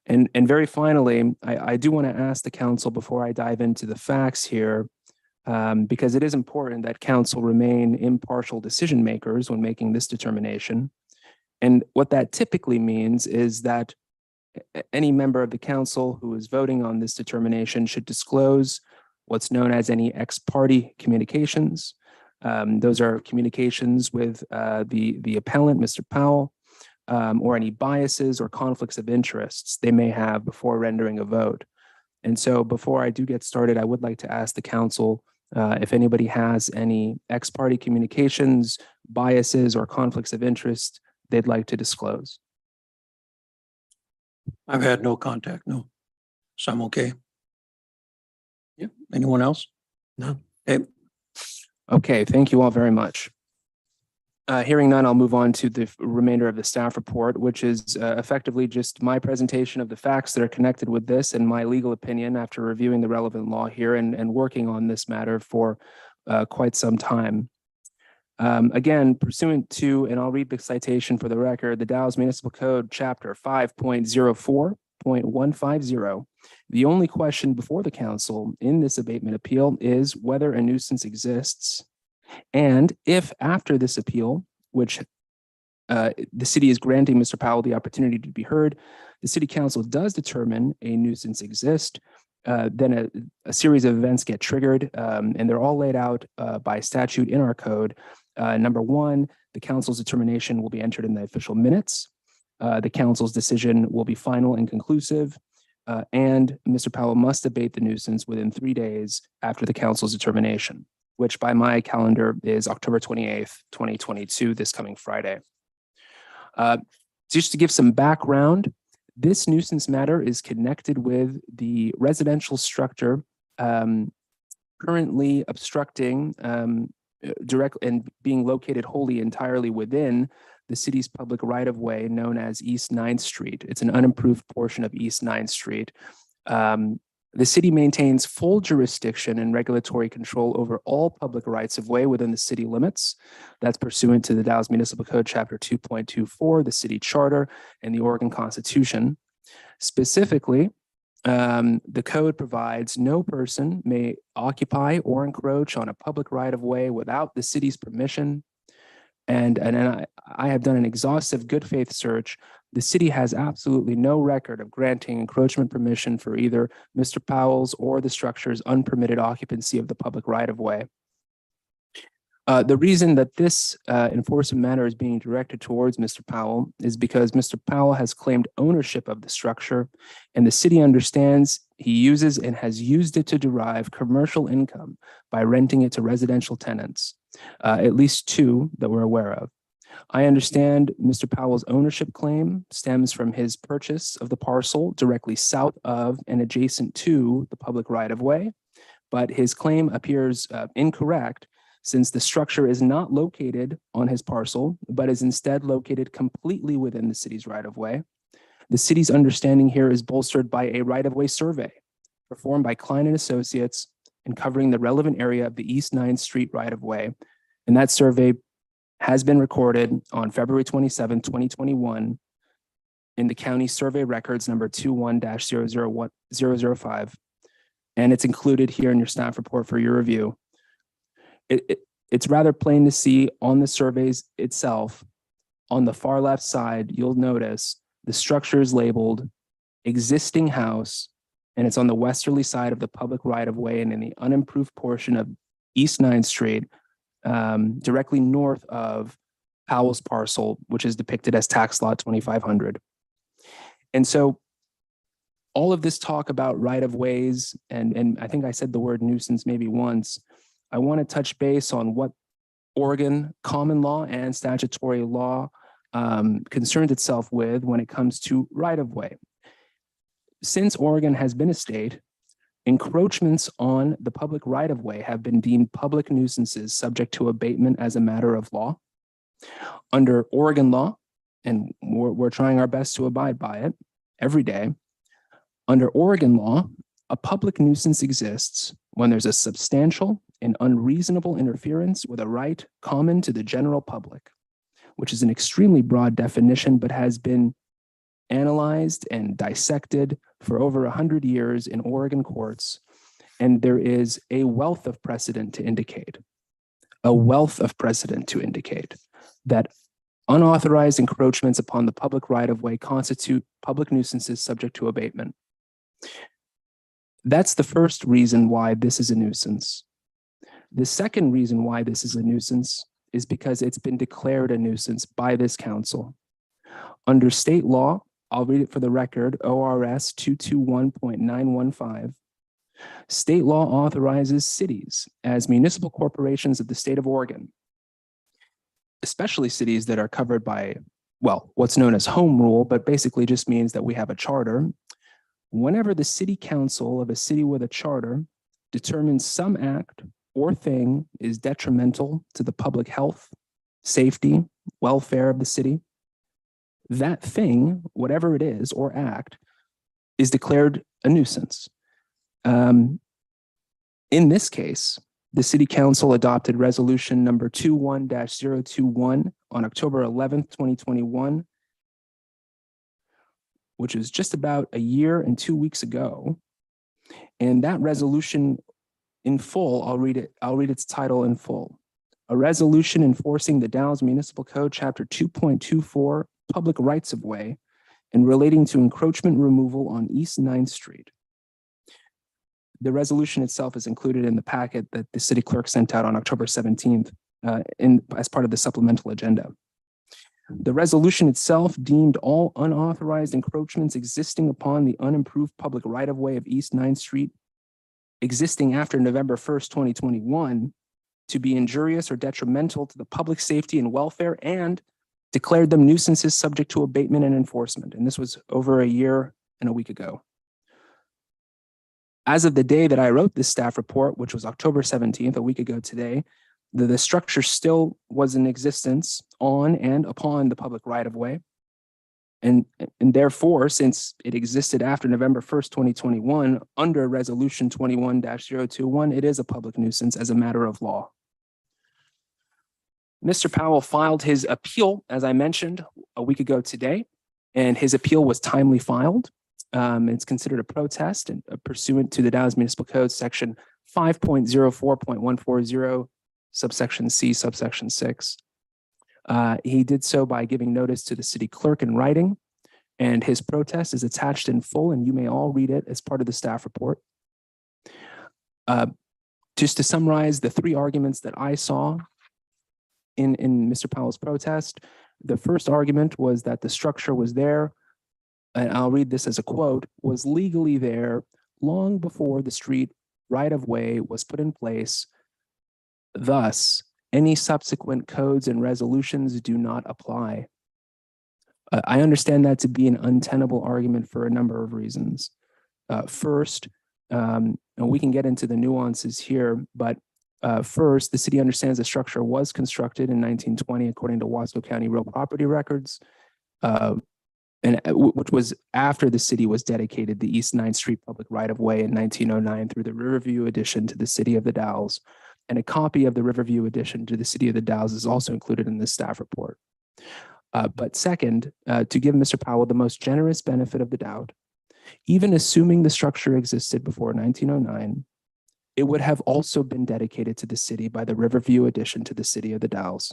And very finally, I do want to ask the council before I dive into the facts here, because it is important that council remain impartial decision makers when making this determination. And what that typically means is that any member of the council who is voting on this determination should disclose what's known as any ex parte communications. Those are communications with the appellant, Mr. Powell, or any biases or conflicts of interests they may have before rendering a vote. And so before I do get started, I would like to ask the council if anybody has any ex parte communications, biases, or conflicts of interest they'd like to disclose. I've had no contact, no. So I'm okay. Yeah, anyone else? No. Okay, thank you all very much. Hearing none, I'll move on to the remainder of the staff report, which is effectively just my presentation of the facts that are connected with this and my legal opinion after reviewing the relevant law here and working on this matter for quite some time. Again, pursuant to, and I'll read the citation for the record, the Dallas Municipal Code, Chapter 5.04.150. The only question before the council in this abatement appeal is whether a nuisance exists. And if after this appeal, which the city is granting Mr. Powell the opportunity to be heard, the city council does determine a nuisance exists, then a series of events get triggered, and they're all laid out by statute in our code. Number one, the council's determination will be entered in the official minutes. The council's decision will be final and conclusive, and Mr. Powell must abate the nuisance within 3 days after the council's determination, which by my calendar is October 28th, 2022, this coming Friday. Just to give some background, this nuisance matter is connected with the residential structure currently obstructing direct and being located wholly entirely within the city's public right-of-way known as East 9th Street. It's an unimproved portion of East 9th Street. The city maintains full jurisdiction and regulatory control over all public rights of way within the city limits. That's pursuant to the Dallas Municipal Code, Chapter 2.24, the city charter, and the Oregon Constitution. Specifically, the code provides no person may occupy or encroach on a public right of way without the city's permission. And I have done an exhaustive good faith search. The city has absolutely no record of granting encroachment permission for either Mr. Powell's or the structure's unpermitted occupancy of the public right of way. The reason that this enforcement matter is being directed towards Mr. Powell is because Mr. Powell has claimed ownership of the structure, and the city understands he uses and has used it to derive commercial income by renting it to residential tenants, at least 2 that we're aware of. I understand Mr. Powell's ownership claim stems from his purchase of the parcel directly south of and adjacent to the public right of way, but his claim appears incorrect, since the structure is not located on his parcel, but is instead located completely within the city's right-of-way. The city's understanding here is bolstered by a right-of-way survey performed by Klein & Associates and covering the relevant area of the East 9th Street right-of-way. And that survey has been recorded on February 27, 2021 in the county survey records number 21-001005. And it's included here in your staff report for your review. It's rather plain to see on the surveys itself. On the far left side, you'll notice the structure is labeled existing house, and it's on the westerly side of the public right-of-way and in the unimproved portion of East 9th Street, directly north of Powell's parcel, which is depicted as tax lot 2500. And so all of this talk about right-of-ways, and I think I said the word nuisance maybe once, I want to touch base on what Oregon common law and statutory law concerns itself with when it comes to right-of-way. Since Oregon has been a state, encroachments on the public right-of-way have been deemed public nuisances subject to abatement as a matter of law. Under Oregon law, and we're trying our best to abide by it every day, under Oregon law, a public nuisance exists when there's a substantial and unreasonable interference with a right common to the general public, which is an extremely broad definition, but has been analyzed and dissected for over 100 years in Oregon courts. And there is a wealth of precedent to indicate that unauthorized encroachments upon the public right-of-way constitute public nuisances subject to abatement. That's the first reason why this is a nuisance. The second reason why this is a nuisance is because it's been declared a nuisance by this council. Under state law, I'll read it for the record, ORS 221.915. State law authorizes cities as municipal corporations of the state of Oregon, especially cities that are covered by, well, what's known as home rule, but basically just means that we have a charter. Whenever the city council of a city with a charter determines some act or thing is detrimental to the public health, safety, welfare of the city, that thing, whatever it is or act, is declared a nuisance. In this case, the city council adopted resolution number 21-021 on October 11th, 2021, which is just about a year and 2 weeks ago. And that resolution in full, I'll read its title in full. A resolution enforcing the Dallas Municipal Code, Chapter 2.24, Public Rights of Way, and relating to encroachment removal on East 9th Street. The resolution itself is included in the packet that the city clerk sent out on October 17th as part of the supplemental agenda. The resolution itself deemed all unauthorized encroachments existing upon the unimproved public right-of-way of East 9th Street existing after November 1st, 2021 to be injurious or detrimental to the public safety and welfare, and declared them nuisances subject to abatement and enforcement. And this was over a year and a week ago. As of the day that I wrote this staff report, which was October 17th, a week ago today, the structure still was in existence on and upon the public right-of-way. And therefore, since it existed after November 1st, 2021, under Resolution 21-021, it is a public nuisance as a matter of law. Mr. Powell filed his appeal, as I mentioned, a week ago today, and his appeal was timely filed. It's considered a protest and pursuant to the Dallas Municipal Code, section 5.04.140, subsection C, subsection 6. He did so by giving notice to the city clerk in writing, and his protest is attached in full, and you may all read it as part of the staff report. Just to summarize the three arguments that I saw in Mr. Powell's protest, the first argument was that the structure was there, and I'll read this as a quote, was legally there long before the street right-of-way was put in place. Thus, any subsequent codes and resolutions do not apply. I understand that to be an untenable argument for a number of reasons. First, and we can get into the nuances here, but first, the city understands the structure was constructed in 1920 according to Wasco County real property records, which was after the city was dedicated the East 9th Street public right-of-way in 1909 through the Riverview addition to the City of the Dalles. And a copy of the Riverview addition to the City of the Dalles is also included in this staff report. But second, to give Mr. Powell the most generous benefit of the doubt, even assuming the structure existed before 1909, it would have also been dedicated to the city by the Riverview addition to the City of the Dalles.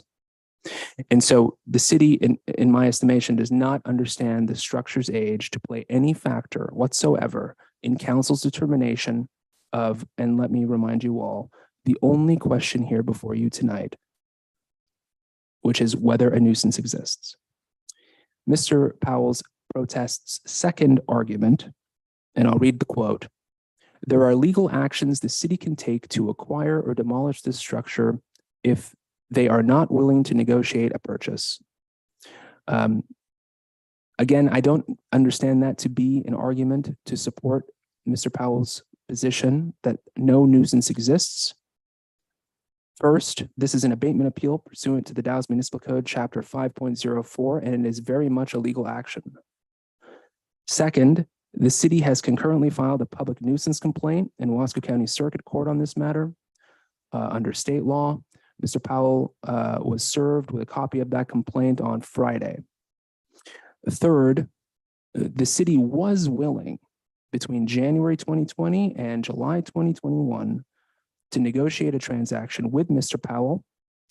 And so the city, in my estimation, does not understand the structure's age to play any factor whatsoever in council's determination of, and let me remind you all, the only question here before you tonight, which is whether a nuisance exists. Mr. Powell's protest's second argument, and I'll read the quote, "There are legal actions the city can take to acquire or demolish this structure if they are not willing to negotiate a purchase." Again, I don't understand that to be an argument to support Mr. Powell's position that no nuisance exists. First, this is an abatement appeal pursuant to the Dallas Municipal Code, Chapter 5.04, and it is very much a legal action. Second, the city has concurrently filed a public nuisance complaint in Wasco County Circuit Court on this matter. Under state law, Mr. Powell was served with a copy of that complaint on Friday. Third, the city was willing between January 2020 and July 2021 to negotiate a transaction with Mr. Powell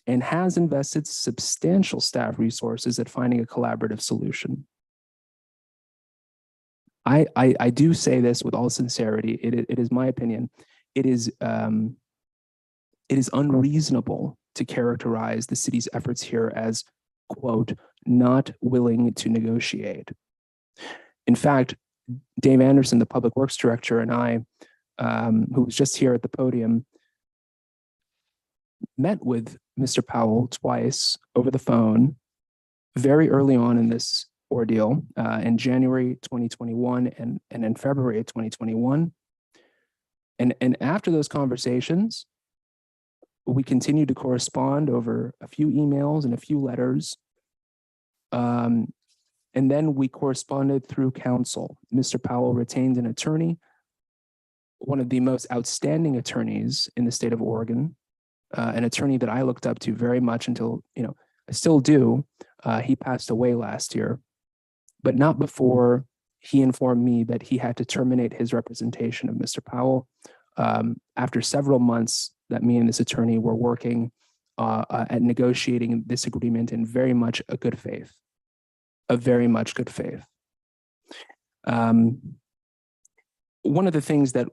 and has invested substantial staff resources at finding a collaborative solution. I do say this with all sincerity. It is my opinion. It is unreasonable to characterize the city's efforts here as, quote, not willing to negotiate. In fact, Dave Anderson, the Public Works Director, and I, who was just here at the podium, met with Mr. Powell twice over the phone very early on in this ordeal, in January 2021 and in February of 2021. And after those conversations, we continued to correspond over a few emails and a few letters. And then we corresponded through counsel. Mr. Powell retained an attorney, one of the most outstanding attorneys in the state of Oregon, an attorney that I looked up to very much until, I still do. He passed away last year, but not before he informed me that he had to terminate his representation of Mr. Powell after several months that me and this attorney were working at negotiating this agreement in very much a good faith, very much good faith. One of the things that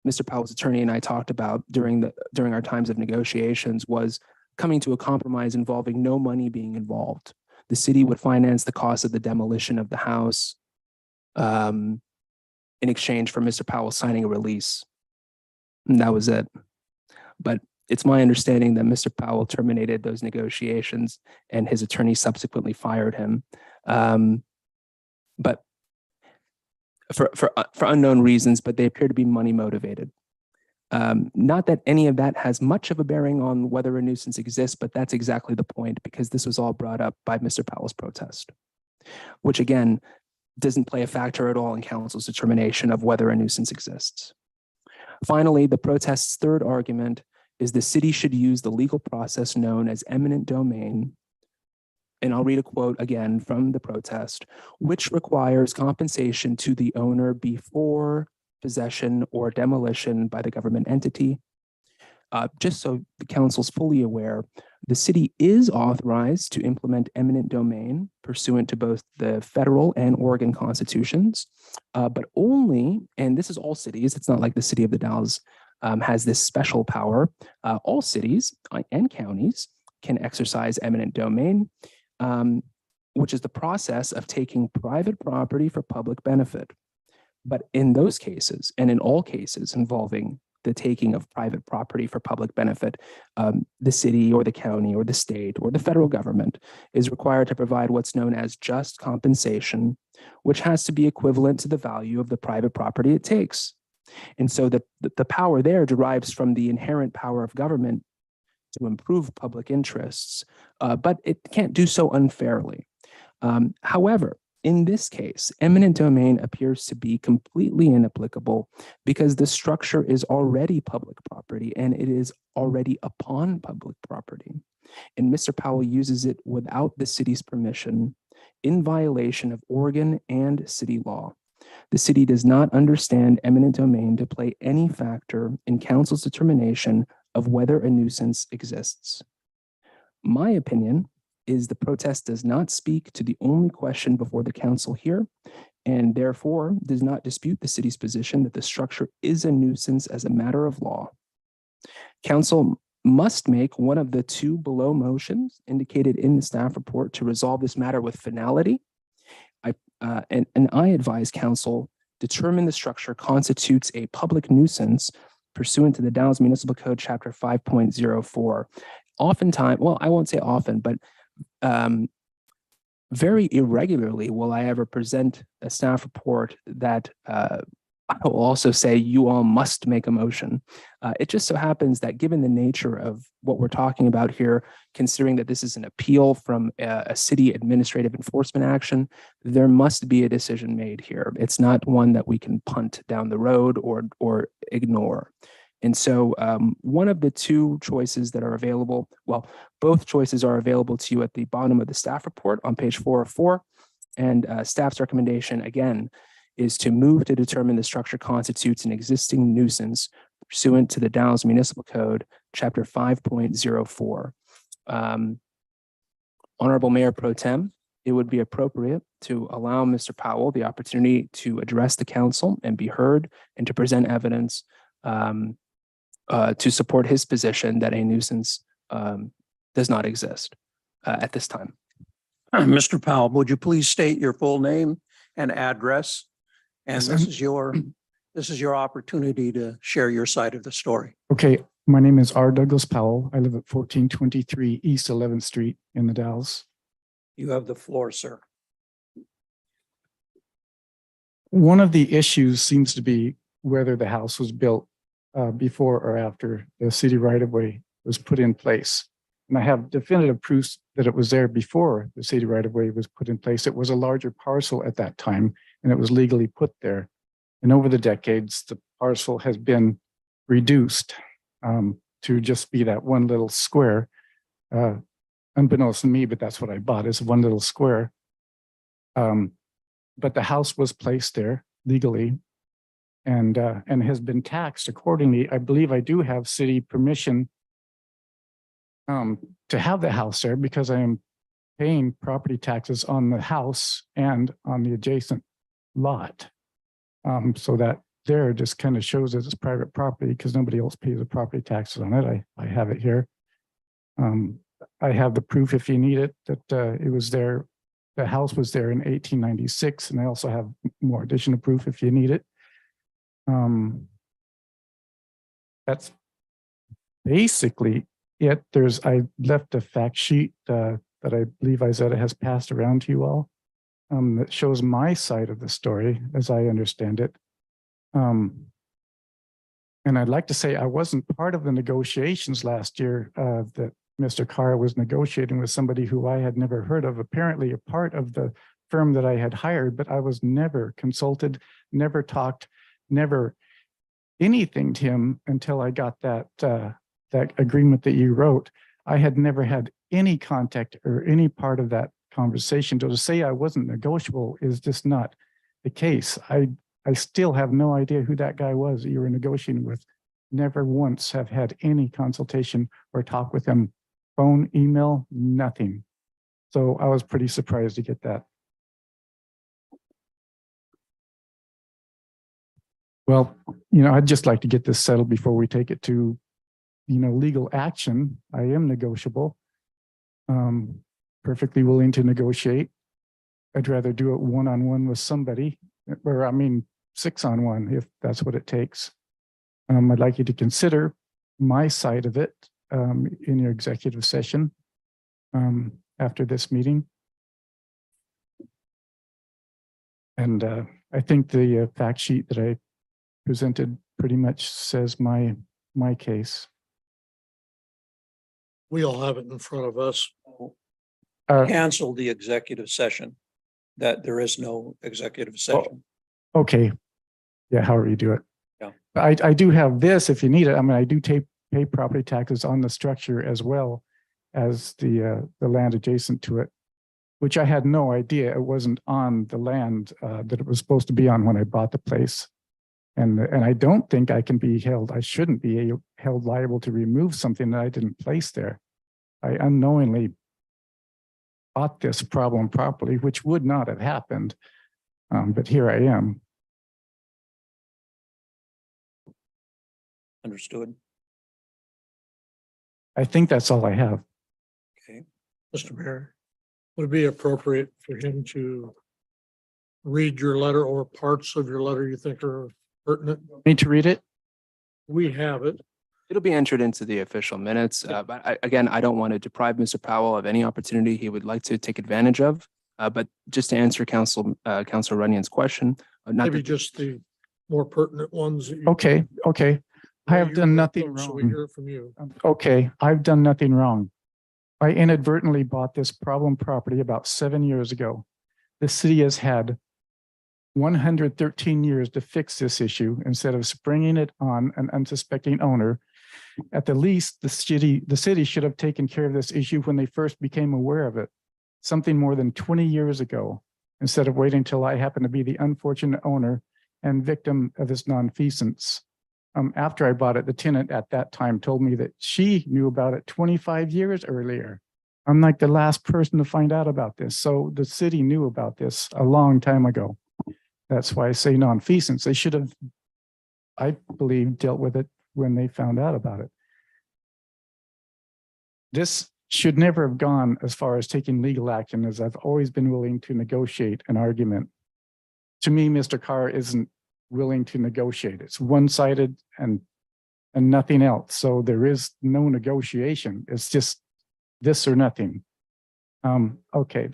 Mr. Powell's attorney and I talked about during our times of negotiations was coming to a compromise involving no money being involved. The city would finance the cost of the demolition of the house in exchange for Mr. Powell signing a release. And that was it. But it's my understanding that Mr. Powell terminated those negotiations and his attorney subsequently fired him. But for unknown reasons, but they appear to be money motivated. Not that any of that has much of a bearing on whether a nuisance exists, but that's exactly the point, because this was all brought up by Mr. Powell's protest. which again doesn't play a factor at all in council's determination of whether a nuisance exists. Finally, the protest's third argument is the city should use the legal process known as eminent domain. And I'll read a quote again from the protest, which requires compensation to the owner before possession or demolition by the government entity. Just so the council's fully aware, the city is authorized to implement eminent domain pursuant to both the federal and Oregon constitutions, but only, and this is all cities, it's not like the city of the Dalles has this special power. All cities and counties can exercise eminent domain, which is the process of taking private property for public benefit. But in those cases, and in all cases involving the taking of private property for public benefit, the city or the county or the state or the federal government is required to provide what's known as just compensation, which has to be equivalent to the value of the private property it takes. And so the power there derives from the inherent power of government to improve public interests, but it can't do so unfairly. However, in this case, eminent domain appears to be completely inapplicable because the structure is already public property and it is already upon public property. And Mr. Powell uses it without the city's permission in violation of Oregon and city law. The city does not understand eminent domain to play any factor in council's determination of whether a nuisance exists. My opinion is the protest does not speak to the only question before the council here, and therefore does not dispute the city's position that the structure is a nuisance as a matter of law. Council must make one of the two below motions indicated in the staff report to resolve this matter with finality. I advise council determine the structure constitutes a public nuisance pursuant to the Dallas Municipal Code, Chapter 5.04. Oftentimes, well, I won't say often, but very irregularly will I ever present a staff report that I will also say you all must make a motion. It just so happens that given the nature of what we're talking about here, considering that this is an appeal from a city administrative enforcement action, there must be a decision made here. It's not one that we can punt down the road or ignore. And so one of the two choices that are available, well, both choices are available to you at the bottom of the staff report on page 404. And staff's recommendation, again, is to move to determine the structure constitutes an existing nuisance pursuant to the Dallas Municipal Code, Chapter 5.04. Honorable Mayor Pro Tem, it would be appropriate to allow Mr. Powell the opportunity to address the council and be heard and to present evidence to support his position that a nuisance does not exist at this time. Mr. Powell, would you please state your full name and address? And this is your opportunity to share your side of the story. Okay, my name is R. Douglas Powell. I live at 1423 East 11th Street in the Dalles. You have the floor, sir. One of the issues seems to be whether the house was built before or after the city right-of-way was put in place. And I have definitive proofs that it was there before the city right-of-way was put in place. It was a larger parcel at that time, and it was legally put there. And over the decades, the parcel has been reduced to just be that one little square. Unbeknownst to me, but that's what I bought, is one little square. But the house was placed there legally and has been taxed accordingly. I believe I do have city permission to have the house there because I am paying property taxes on the house and on the adjacent lot. So that there just kind of shows that it's private property because nobody else pays the property taxes on it. I have it here. I have the proof if you need it that it was there. The house was there in 1896, and I also have more additional proof if you need it. That's basically it. I left a fact sheet that I believe Isetta has passed around to you all that shows my side of the story as I understand it. And I'd like to say I wasn't part of the negotiations last year that Mr. Carr was negotiating with somebody who I had never heard of. Apparently a part of the firm that I had hired, but I was never consulted, never talked, never anything to him until I got that agreement that you wrote. I had never had any contact or any part of that conversation. So to say I wasn't negotiable is just not the case. I still have no idea who that guy was that you were negotiating with. Never once have had any consultation or talk with him. Phone, email, nothing. So I was pretty surprised to get that. Well, I'd just like to get this settled before we take it to, legal action. I am negotiable. Perfectly willing to negotiate. I'd rather do it one-on-one with somebody, or 6-on-1 if that's what it takes. I'd like you to consider my side of it in your executive session after this meeting. And I think the fact sheet that I presented pretty much says my case. We all have it in front of us. Cancel the executive session, that there is no executive session. Okay. Yeah, however you do it. Yeah. I do have this if you need it. I do pay property taxes on the structure as well as the land adjacent to it, which I had no idea it wasn't on the land that it was supposed to be on when I bought the place. And I don't think I shouldn't be held liable to remove something that I didn't place there. I unknowingly bought this problem properly, which would not have happened. But here I am. Understood. I think that's all I have. Okay. Mr. Mayor, would it be appropriate for him to read your letter or parts of your letter you think are pertinent? Need to read it? We have it. It'll be entered into the official minutes. But I don't want to deprive Mr. Powell of any opportunity he would like to take advantage of. But just to answer Councilor Runyon's question, Maybe just the more pertinent ones. That you- Okay. I have done nothing So we wrong. hear it from you. Okay, I've done nothing wrong. I inadvertently bought this problem property about 7 years ago. The city has had 113 years to fix this issue instead of springing it on an unsuspecting owner. At the least, the city should have taken care of this issue when they first became aware of it, something more than 20 years ago, instead of waiting until I happened to be the unfortunate owner and victim of his nonfeasance. After I bought it, the tenant at that time told me that she knew about it 25 years earlier. I'm like the last person to find out about this. So the city knew about this a long time ago. That's why I say nonfeasance. They should have, I believe, dealt with it when they found out about it. This should never have gone as far as taking legal action, as I've always been willing to negotiate an argument. To me, Mr. Carr isn't willing to negotiate. It's one-sided and nothing else. So there is no negotiation. It's just this or nothing. Okay,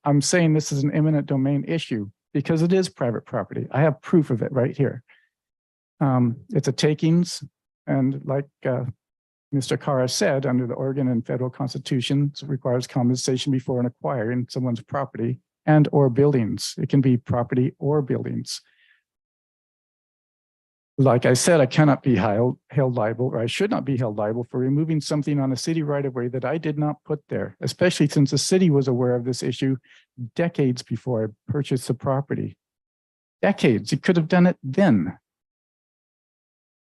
I'm saying this is an eminent domain issue because it is private property. I have proof of it right here. It's a takings, and like Mr. Carr said, under the Oregon and federal constitutions, it requires compensation before acquiring someone's property and or buildings. It can be property or buildings. Like I said, I cannot be held liable, or I should not be held liable for removing something on a city right of way that I did not put there, especially since the city was aware of this issue decades before I purchased the property. Decades, it could have done it then.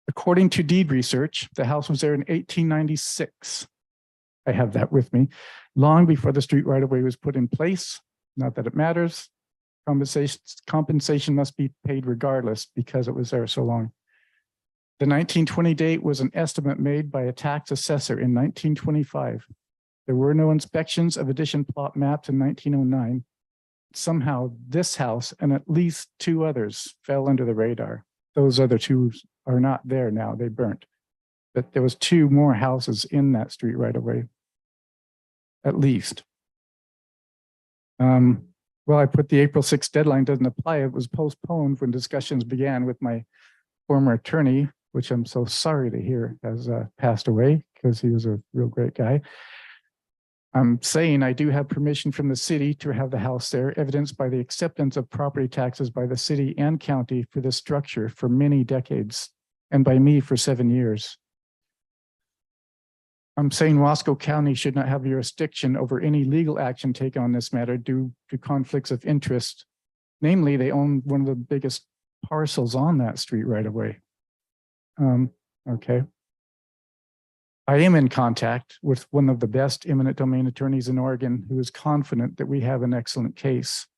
According to deed research, the house was there in 1896. I have that with me, long before the street right of way was put in place. Not that it matters. Compensation must be paid regardless because it was there so long. The 1920 date was an estimate made by a tax assessor in 1925. There were no inspections of addition plot maps in 1909. Somehow this house and at least 2 others fell under the radar. Those other 2 are not there now, they burnt. But there was 2 more houses in that street right away, at least. Well, I put the April 6th deadline doesn't apply. It was postponed when discussions began with my former attorney, which I'm so sorry to hear has passed away because he was a real great guy. I'm saying I do have permission from the city to have the house there, evidenced by the acceptance of property taxes by the city and county for this structure for many decades, and by me for 7 years. I'm saying Wasco County should not have jurisdiction over any legal action taken on this matter due to conflicts of interest. Namely, they own one of the biggest parcels on that street right away. Okay. I am in contact with one of the best eminent domain attorneys in Oregon who is confident that we have an excellent case.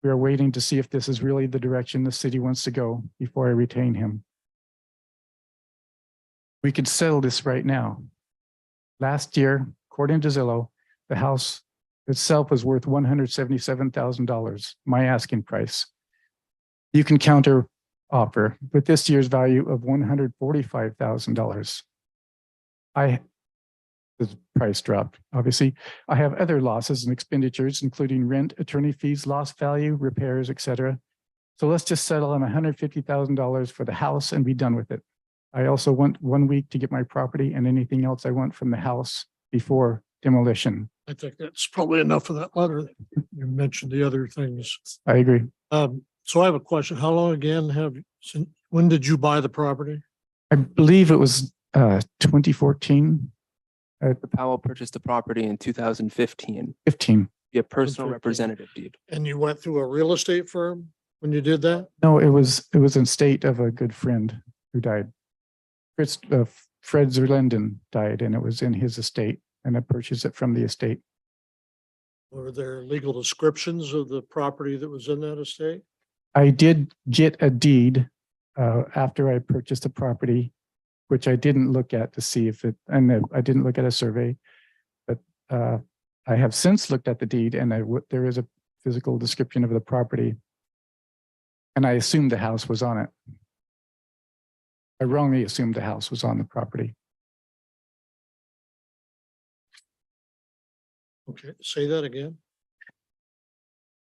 We are waiting to see if this is really the direction the city wants to go before I retain him. We could settle this right now. Last year, according to Zillow, the house itself was worth $177,000, my asking price. You can counter offer with this year's value of $145,000. The price dropped, obviously. I have other losses and expenditures, including rent, attorney fees, lost value, repairs, etc. So let's just settle on $150,000 for the house and be done with it. I also want 1 week to get my property and anything else I want from the house before demolition. I think that's probably enough of that letter. You mentioned the other things. I agree. So I have a question. How long again when did you buy the property? I believe it was 2014. Powell purchased the property in 2015. 15. Be a personal 2015. representative deed. And you went through a real estate firm when you did that? No, it was in state of a good friend who died. Fred Zerlinden died, and it was in his estate, and I purchased it from the estate. Were there legal descriptions of the property that was in that estate? I did get a deed after I purchased the property, which I didn't look at to see if and I didn't look at a survey, but I have since looked at the deed, and there is a physical description of the property, and I assumed the house was on it. I wrongly assumed the house was on the property. Okay, say that again.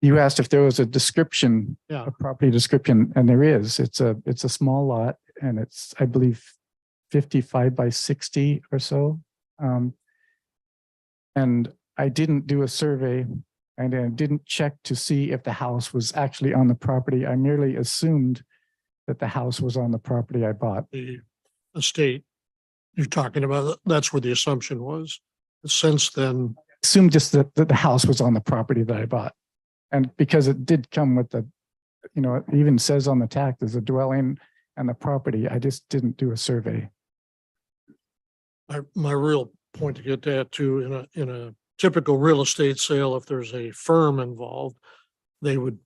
You asked if there was a description, Yeah. a property description, and there is. It's a small lot, and it's, I believe, 55 by 60 or so. And I didn't do a survey, and I didn't check to see if the house was actually on the property. I merely assumed that the house was on the property I bought. The estate you're talking about, that's where the assumption was. Since then, Assumed just that the house was on the property that I bought. And because it did come with the, it even says on the tax, there's a dwelling and the property, I just didn't do a survey. my real point to get that to, in a typical real estate sale, if there's a firm involved, they would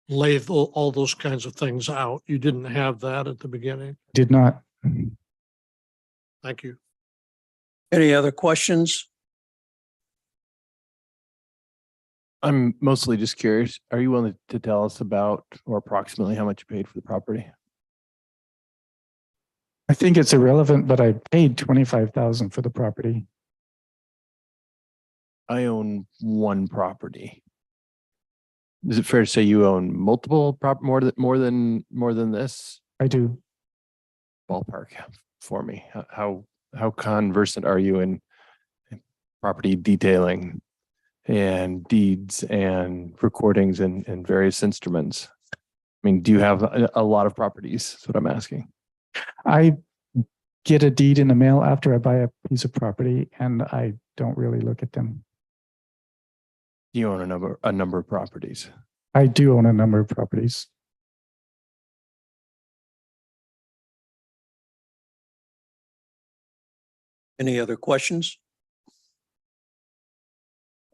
lay all those kinds of things out. You didn't have that at the beginning. Did not. Thank you. Any other questions? I'm mostly just curious, are you willing to tell us about or approximately how much you paid for the property? I think it's irrelevant, but I paid $25,000 for the property. I own one property. Is it fair to say you own multiple more than this? I do. Ballpark for me. How conversant are you in property detailing and deeds and recordings and various instruments? I mean, do you have a lot of properties? That's what I'm asking. I get a deed in the mail after I buy a piece of property, and I don't really look at them. You own a number of properties. I do own a number of properties. Any other questions?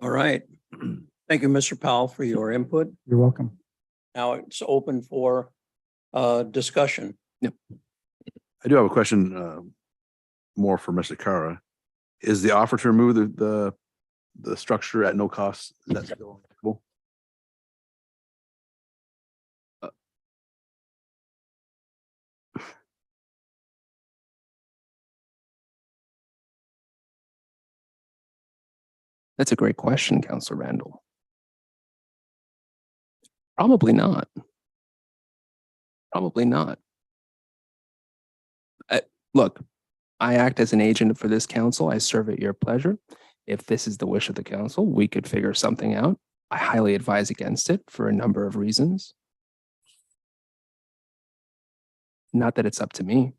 All right. Thank you, Mr. Powell, for your input. You're welcome. Now it's open for discussion. Yep. I do have a question, more for Mr. Kara. Is the offer to remove the structure at no cost, is that still on the table? That's a great question, Councilor Randall. Probably not. Probably not. Look, I act as an agent for this council. I serve at your pleasure. If this is the wish of the council, we could figure something out. I highly advise against it for a number of reasons. Not that it's up to me.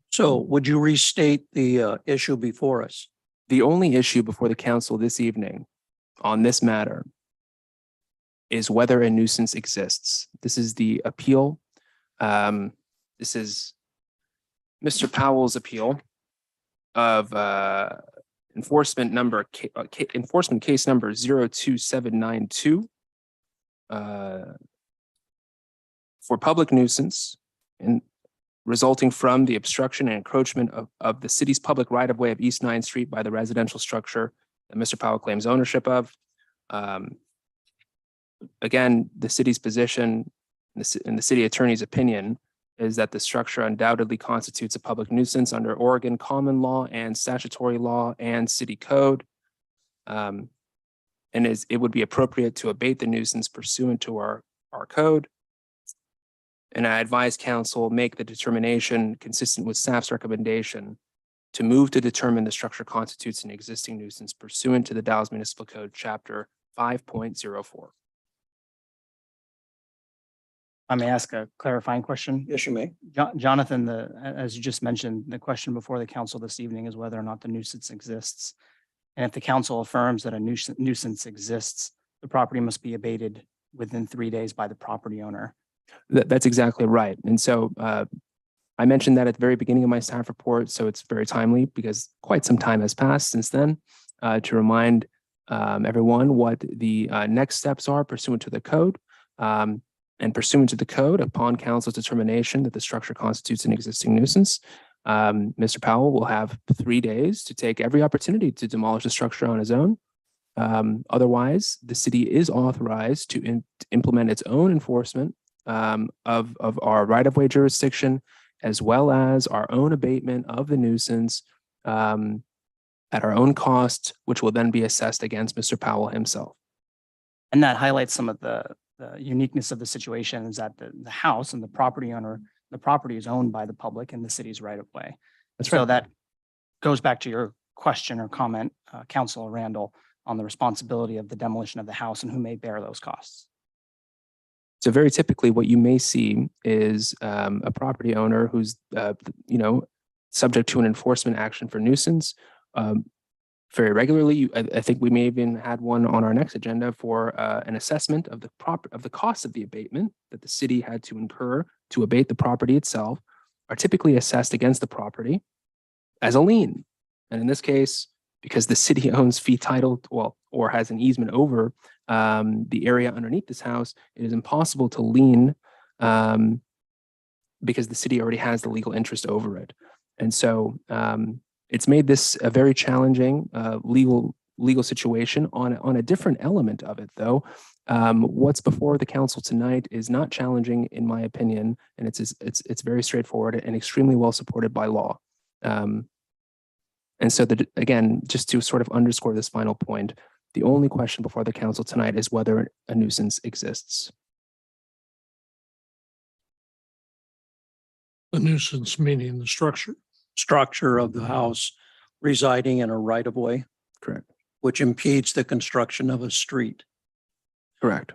So would you restate the issue before us? The only issue before the council this evening on this matter is whether a nuisance exists. This is the appeal. This is Mr. Powell's appeal of enforcement case number 02792 for public nuisance and resulting from the obstruction and encroachment of the city's public right-of-way of East 9th Street by the residential structure that Mr. Powell claims ownership of. Again, the city's position and the city attorney's opinion is that the structure undoubtedly constitutes a public nuisance under Oregon common law and statutory law and city code. And it would be appropriate to abate the nuisance pursuant to our code. And I advise council make the determination consistent with staff's recommendation to move to determine the structure constitutes an existing nuisance pursuant to the Dallas Municipal Code, Chapter 5.04. I may ask a clarifying question. Yes, you may. Jonathan, as you just mentioned, the question before the council this evening is whether or not the nuisance exists. And if the council affirms that a nuisance exists, the property must be abated within 3 days by the property owner. That's exactly right. And so I mentioned that at the very beginning of my staff report, so it's very timely because quite some time has passed since then to remind everyone what the next steps are pursuant to the code. And pursuant to the code, upon council's determination that the structure constitutes an existing nuisance, Mr. Powell will have 3 days to take every opportunity to demolish the structure on his own. Otherwise, the city is authorized to implement its own enforcement of our right-of-way jurisdiction, as well as our own abatement of the nuisance at our own cost, which will then be assessed against Mr. Powell himself. And that highlights some of the uniqueness of the situation is that the house and the property owner, the property is owned by the public and the city's right of way. That's So right. that goes back to your question or comment, Councilor Randall, on the responsibility of the demolition of the house and who may bear those costs. So very typically what you may see is a property owner who's, subject to an enforcement action for nuisance. Very regularly, I think we may even had one on our next agenda for an assessment of the cost of the abatement that the city had to incur to abate the property itself are typically assessed against the property as a lien. And in this case, because the city owns fee title, or has an easement over the area underneath this house, it is impossible to lien because the city already has the legal interest over it. And so it's made this a very challenging legal situation. On a different element of it, though, what's before the council tonight is not challenging, in my opinion, and it's very straightforward and extremely well supported by law. And so again, just to sort of underscore this final point, the only question before the council tonight is whether a nuisance exists. The nuisance meaning the Structure of the house residing in a right of way. Correct. Which impedes the construction of a street. Correct.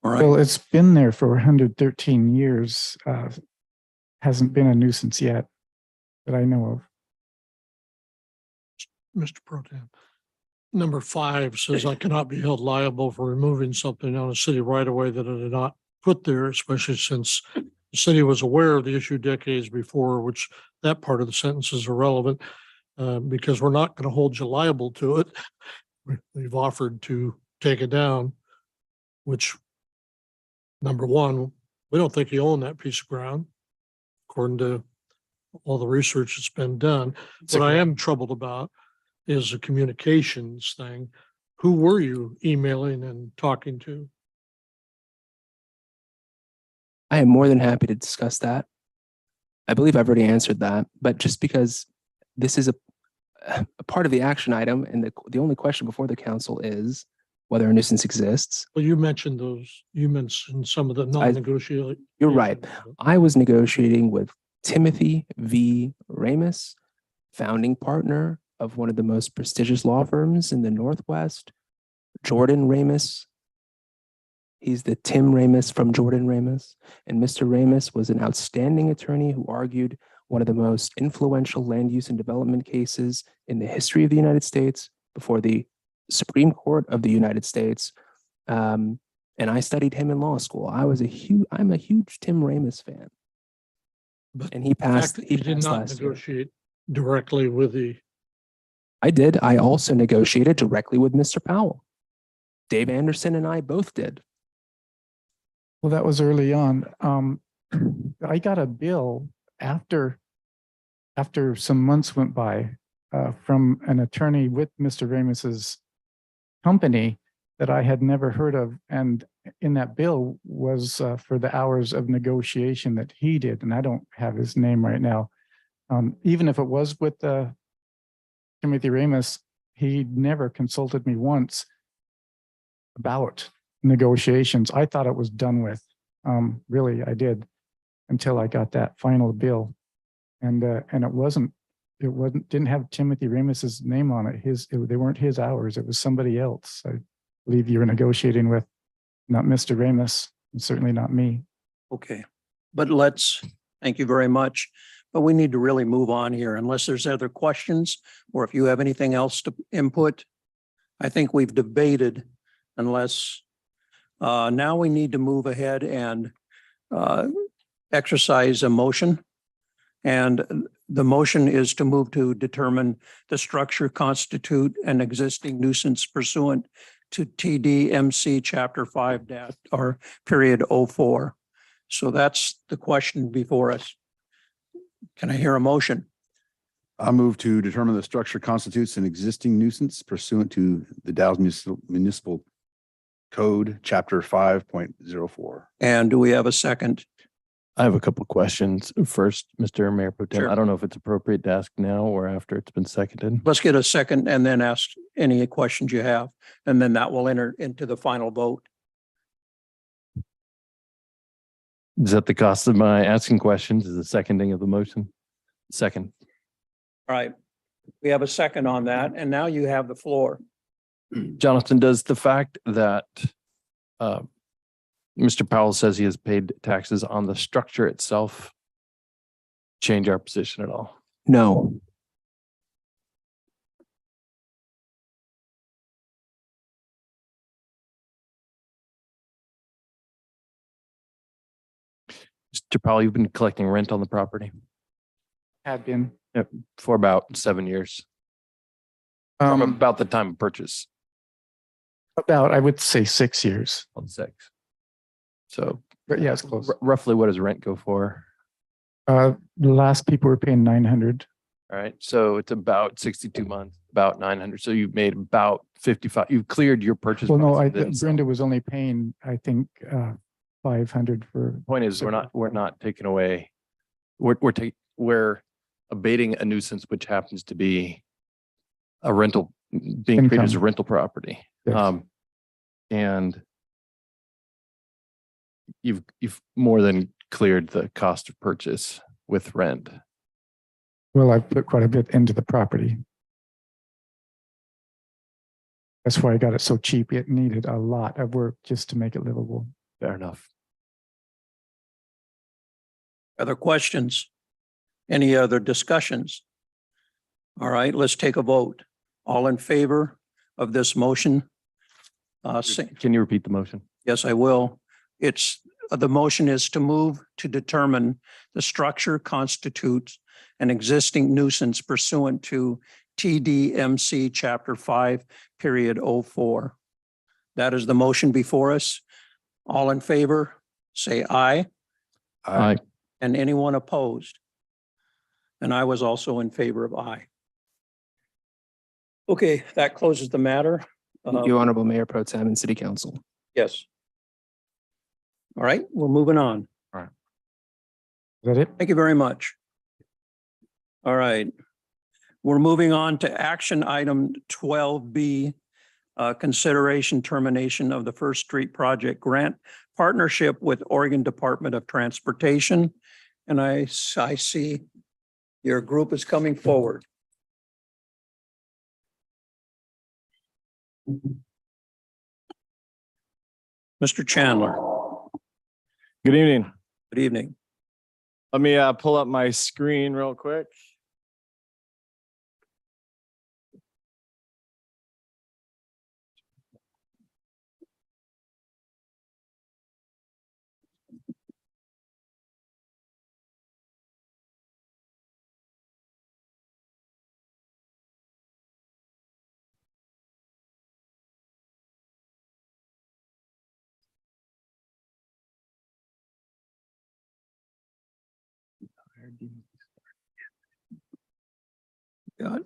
All right. Well, it's been there for 113 years. Hasn't been a nuisance yet that I know of. Mr. Pro Tem. Number 5 says I cannot be held liable for removing something on a city right of way that I did not put there, especially since the city was aware of the issue decades before, which that part of the sentence is irrelevant because we're not going to hold you liable to it. We've offered to take it down, which number 1, we don't think you own that piece of ground, according to all the research that's been done. What I am troubled about is a communications thing. Who were you emailing and talking to? I am more than happy to discuss that. I believe I've already answered that, but just because this is a part of the action item and the only question before the council is whether a nuisance exists. Well, you mentioned some of the non-negotiable. You're right. I was negotiating with Timothy V. Ramus, founding partner of one of the most prestigious law firms in the Northwest, Jordan Ramus. He's the Tim Ramus from Jordan Ramus. And Mr. Ramus was an outstanding attorney who argued one of the most influential land use and development cases in the history of the United States before the Supreme Court of the United States. And I studied him in law school. I'm a huge Tim Ramus fan. But And he passed, you did not last year. negotiate directly with the, I did. I also negotiated directly with Mr. Powell. Dave Anderson and I both did. Well, that was early on. I got a bill after some months went by from an attorney with Mr. Ramus's company that I had never heard of. And in that bill was for the hours of negotiation that he did. And I don't have his name right now. Even if it was with Timothy Ramus, he never consulted me once about negotiations. I thought it was done with. Really, I did until I got that final bill. And it didn't have Timothy Ramus's name on it. They weren't his hours. It was somebody else. I believe you were negotiating with, not Mr. Ramus, and certainly not me. Okay, but thank you very much. But we need to really move on here unless there's other questions or if you have anything else to input. I think we've debated unless now we need to move ahead and exercise a motion. And the motion is to move to determine the structure constitute an existing nuisance pursuant to TDMC Chapter 5 or period 04. So that's the question before us. Can I hear a motion? I move to determine the structure constitutes an existing nuisance pursuant to the Dallas Municipal Code, Chapter 5.04. And do we have a second? I have a couple of questions. First, Mr. Mayor Pro Tem, Sure. I don't know if it's appropriate to ask now or after it's been seconded. Let's get a second and then ask any questions you have, and then that will enter into the final vote. Is that the cost of my asking questions? Is the seconding of the motion? Second. All right. We have a second on that, and now you have the floor. Jonathan, does the fact that Mr. Powell says he has paid taxes on the structure itself change our position at all? No. Mr. Powell, you've been collecting rent on the property? Had been. Yep, for about 7 years. From about the time of purchase. About, I would say 6 years. On 6. So. But yeah, it's close. Roughly what does rent go for? The last people were paying 900. All right, so it's about 62 months, about 900. So you've made about 55, you've cleared your purchase. Well, no, price of it. Brenda was only paying, I think, 500 for. Point is, we're not taking away, we're abating a nuisance, which happens to be a rental, being treated as a rental property. Yes. And you've more than cleared the cost of purchase with rent. Well, I put quite a bit into the property. That's why I got it so cheap. It needed a lot of work just to make it livable. Fair enough. Other questions? Any other discussions? All right, let's take a vote. All in favor of this motion? Can you repeat the motion? Yes, I will. The motion is to move to determine the structure constitutes an existing nuisance pursuant to TDMC Chapter 5, period 04. That is the motion before us. All in favor, say aye. Aye. And anyone opposed? And I was also in favor of aye. Okay, that closes the matter. You Honorable Mayor Pro Tem and City Council. Yes. All right, we're moving on. All right. Is that it? Thank you very much. All right. We're moving on to action item 12B, consideration termination of the First Street Project grant partnership with Oregon Department of Transportation And I see your group is coming forward. Mr. Chandler, Good evening. good evening. Let me pull up my screen real quick. Got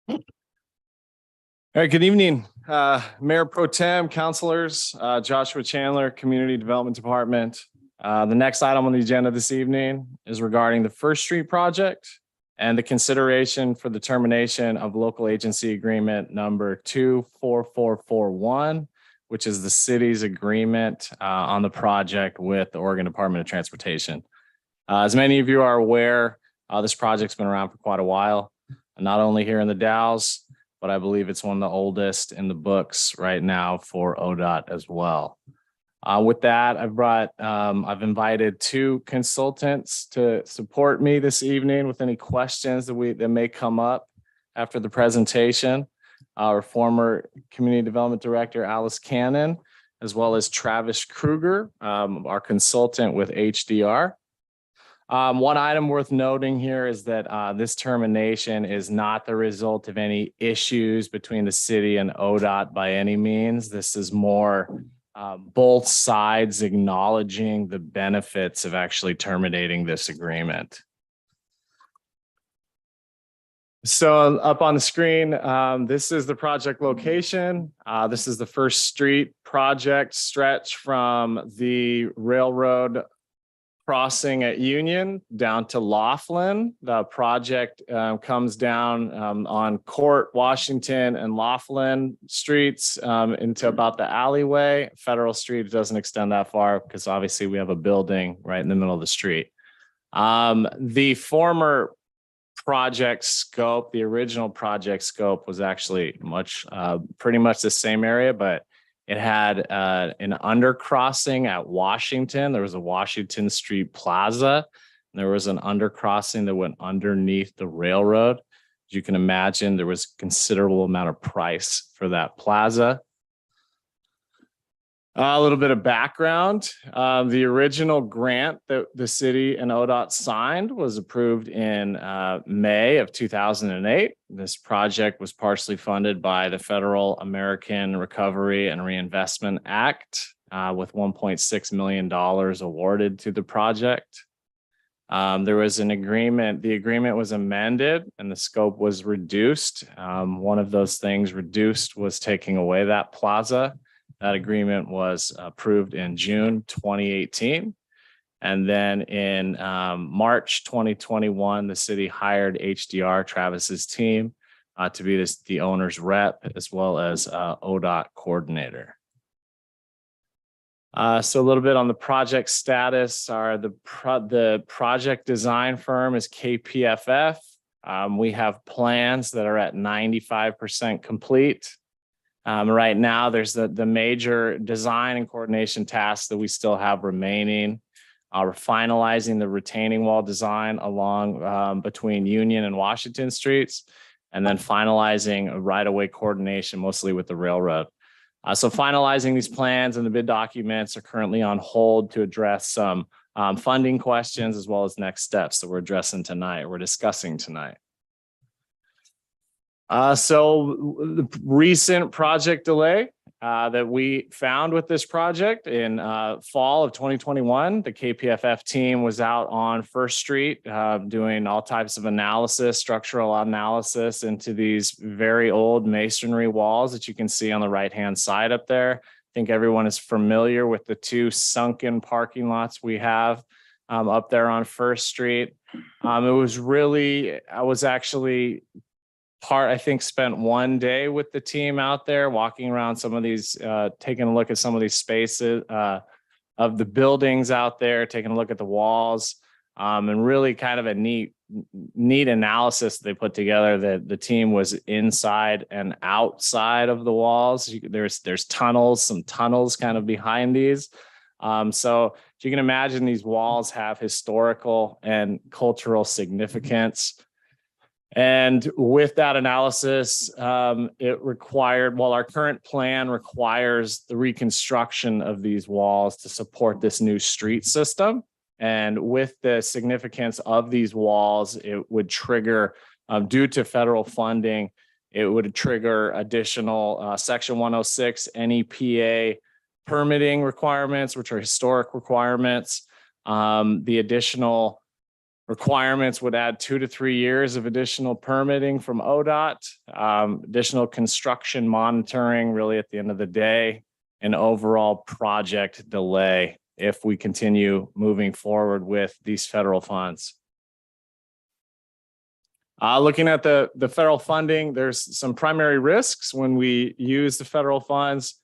All right, good evening, Mayor Pro Tem, councilors, Joshua Chandler, Community Development Department. The next item on the agenda this evening is regarding the First Street project and the consideration for the termination of local agency agreement number 24441, which is the city's agreement on the project with the Oregon Department of Transportation. As many of you are aware, this project's been around for quite a while, not only here in the Dalles, but I believe it's one of the oldest in the books right now for ODOT as well. With that, I've invited two consultants to support me this evening with any questions that may come up after the presentation. Our former Community Development Director, Alice Cannon, as well as Travis Kruger, our consultant with HDR. One item worth noting here is that this termination is not the result of any issues between the city and ODOT by any means. This is more both sides acknowledging the benefits of actually terminating this agreement. So up on the screen, this is the project location. This is the First Street project stretch from the railroad crossing at Union down to Laughlin. The project comes down on Court, Washington, and Laughlin streets into about the alleyway. Federal Street doesn't extend that far because obviously we have a building right in the middle of the street. The former project scope, the original project scope was actually pretty much the same area, but it had an undercrossing at Washington. There was a Washington Street Plaza. And there was an undercrossing that went underneath the railroad. As you can imagine, there was a considerable amount of price for that plaza. A little bit of background. The original grant that the city and ODOT signed was approved in May of 2008. This project was partially funded by the Federal American Recovery and Reinvestment Act with $1.6 million awarded to the project. There was an agreement. The agreement was amended and the scope was reduced. One of those things reduced was taking away that plaza. That agreement was approved in June 2018. And then in March 2021, the city hired HDR, Travis's team, to be the owner's rep as well as ODOT coordinator. So a little bit on the project status. The project design firm is KPFF. We have plans that are at 95% complete. Right now, there's the major design and coordination tasks that we still have remaining. We're finalizing the retaining wall design along between Union and Washington streets, and then finalizing a right-of-way coordination, mostly with the railroad. So finalizing these plans and the bid documents are currently on hold to address some funding questions as well as next steps that we're discussing tonight. So the recent project delay that we found with this project in fall of 2021, the KPFF team was out on First Street doing all types of analysis, structural analysis into these very old masonry walls that you can see on the right-hand side up there. I think everyone is familiar with the two sunken parking lots we have up there on First Street. I was actually I think, spent one day with the team out there, walking around some of these, taking a look at some of these spaces of the buildings out there, taking a look at the walls, and really kind of a neat analysis they put together that the team was inside and outside of the walls. There's tunnels, some tunnels kind of behind these. So you can imagine these walls have historical and cultural significance. And with that analysis, it required, well, our current plan requires the reconstruction of these walls to support this new street system. And with the significance of these walls, it would trigger, due to federal funding, it would trigger additional Section 106 NEPA permitting requirements, which are historic requirements. The additional requirements would add 2 to 3 years of additional permitting from ODOT, additional construction monitoring, really at the end of the day, and overall project delay if we continue moving forward with these federal funds. Looking at the federal funding, there's some primary risks when we use the federal funds.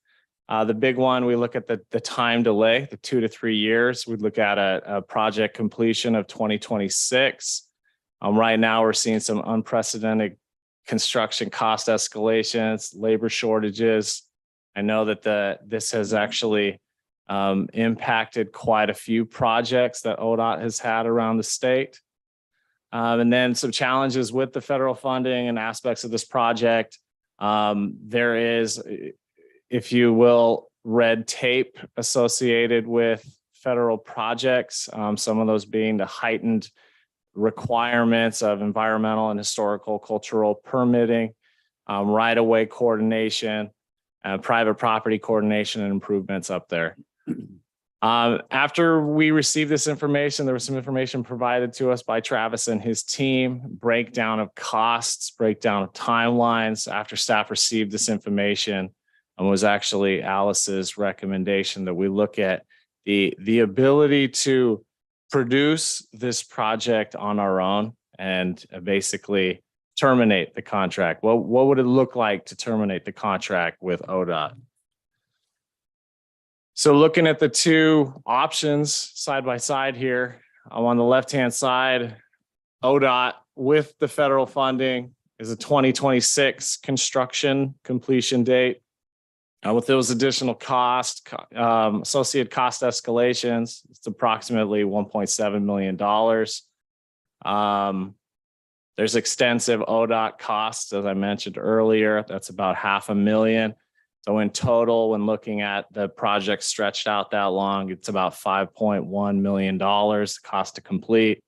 The big one, we look at the time delay, the 2 to 3 years. We'd look at a project completion of 2026. Right now, we're seeing some unprecedented construction cost escalations, labor shortages. I know that this has actually impacted quite a few projects that ODOT has had around the state. And then some challenges with the federal funding and aspects of this project. There is, if you will, red tape associated with federal projects, some of those being the heightened requirements of environmental and historical cultural permitting, right-of-way coordination, private property coordination and improvements up there. After we received this information, there was some information provided to us by Travis and his team, breakdown of costs, breakdown of timelines. After staff received this information, was actually Alice's recommendation that we look at the ability to produce this project on our own and basically terminate the contract. What would it look like to terminate the contract with ODOT? So looking at the two options side by side here, on the left-hand side, ODOT with the federal funding is a 2026 construction completion date. With those additional costs, associated cost escalations, it's approximately $1.7 million. There's extensive ODOT costs, as I mentioned earlier, that's about $500,000. So in total, when looking at the project stretched out that long, it's about $5.1 million cost to complete.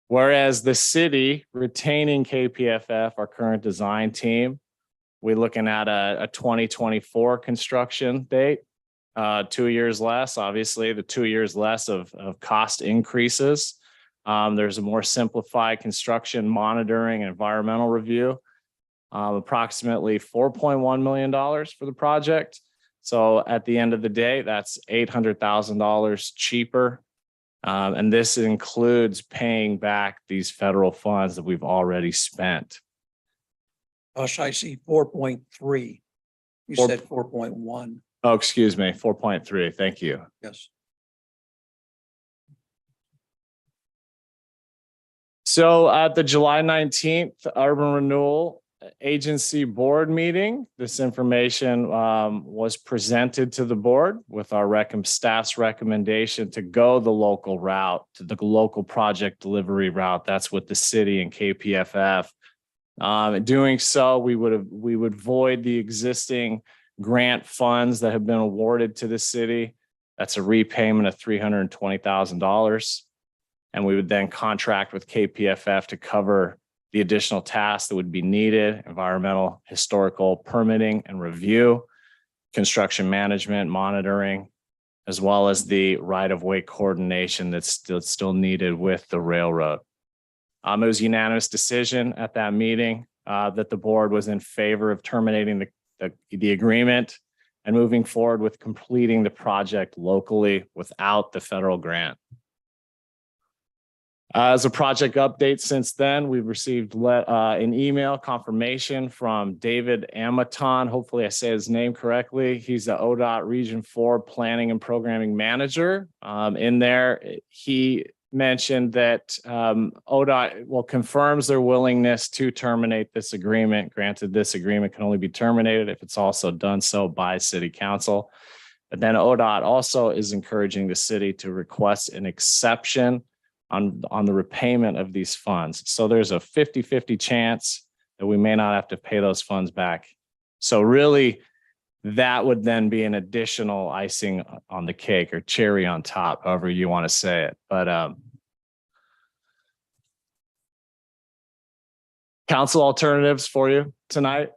Whereas the city retaining KPFF, our current design team, we're looking at a 2024 construction date, 2 years less, obviously the 2 years less of cost increases. There's a more simplified construction monitoring and environmental review, approximately $4.1 million for the project. So at the end of the day, that's $800,000 cheaper. And this includes paying back these federal funds that we've already spent. Gosh, I see 4.3. You said 4.1. Oh, excuse me, 4.3. Thank you. Yes. So at the July 19th Urban Renewal Agency Board meeting, this information was presented to the board with our staff's recommendation to go the local route, to the local project delivery route. That's with the city and KPFF. Doing so, we would void the existing grant funds that have been awarded to the city. That's a repayment of $320,000. And we would then contract with KPFF to cover the additional tasks that would be needed: environmental, historical permitting and review, construction management, monitoring, as well as the right-of-way coordination that's still needed with the railroad. It was a unanimous decision at that meeting that the board was in favor of terminating the agreement and moving forward with completing the project locally without the federal grant. As a project update since then, we've received an email confirmation from David Amaton. Hopefully I say his name correctly. He's the ODOT Region 4 Planning and Programming Manager. In there, he mentioned that ODOT confirms their willingness to terminate this agreement. Granted, this agreement can only be terminated if it's also done so by City Council. But then ODOT also is encouraging the city to request an exception on the repayment of these funds. So there's a 50-50 chance that we may not have to pay those funds back. So really, that would then be an additional icing on the cake or cherry on top, however you want to say it. But council alternatives for you tonight.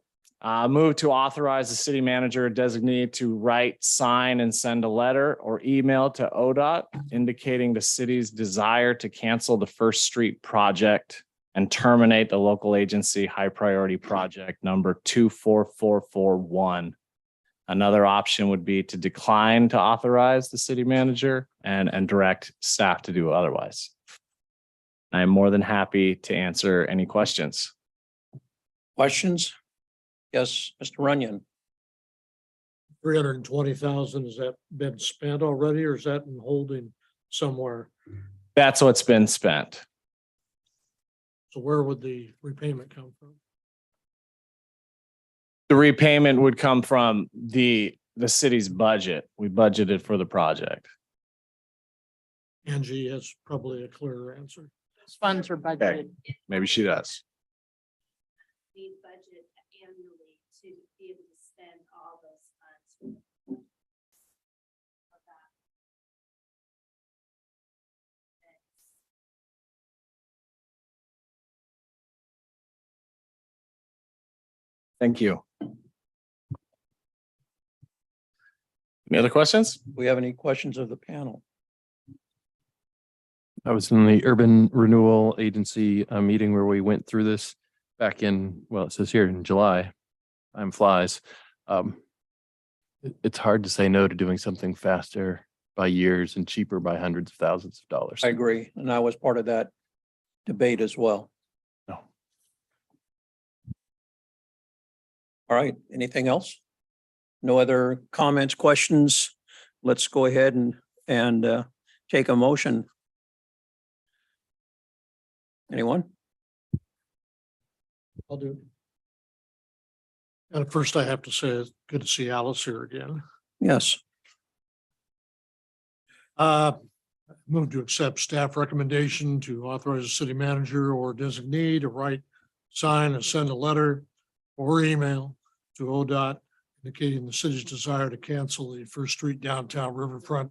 Move to authorize the city manager or designee to write, sign, and send a letter or email to ODOT indicating the city's desire to cancel the First Street project and terminate the local agency high priority project number 24441. Another option would be to decline to authorize the city manager and direct staff to do otherwise. I am more than happy to answer any questions. Questions? Yes, Mr. Runyon. 320,000, has that been spent already or is that in holding somewhere? That's what's been spent. So where would the repayment come from? The repayment would come from the city's budget. We budgeted for the project. Angie has probably a clearer answer. Those funds are budgeted. Maybe she does. We budget annually to be able to spend all those funds. Thank you. Any other questions? Do we have any questions of the panel? I was in the Urban Renewal Agency meeting where we went through this back in, well, it says here in July. Time flies. It's hard to say no to doing something faster by years and cheaper by hundreds of thousands of dollars. I agree, and I was part of that debate as well. No. All right, anything else? No other comments, questions? Let's go ahead and take a motion. Anyone? I'll do. And first I have to say, it's good to see Alice here again. Yes. Move to accept staff recommendation to authorize the city manager or designee to write, sign, and send a letter or email to ODOT indicating the city's desire to cancel the First Street Downtown Riverfront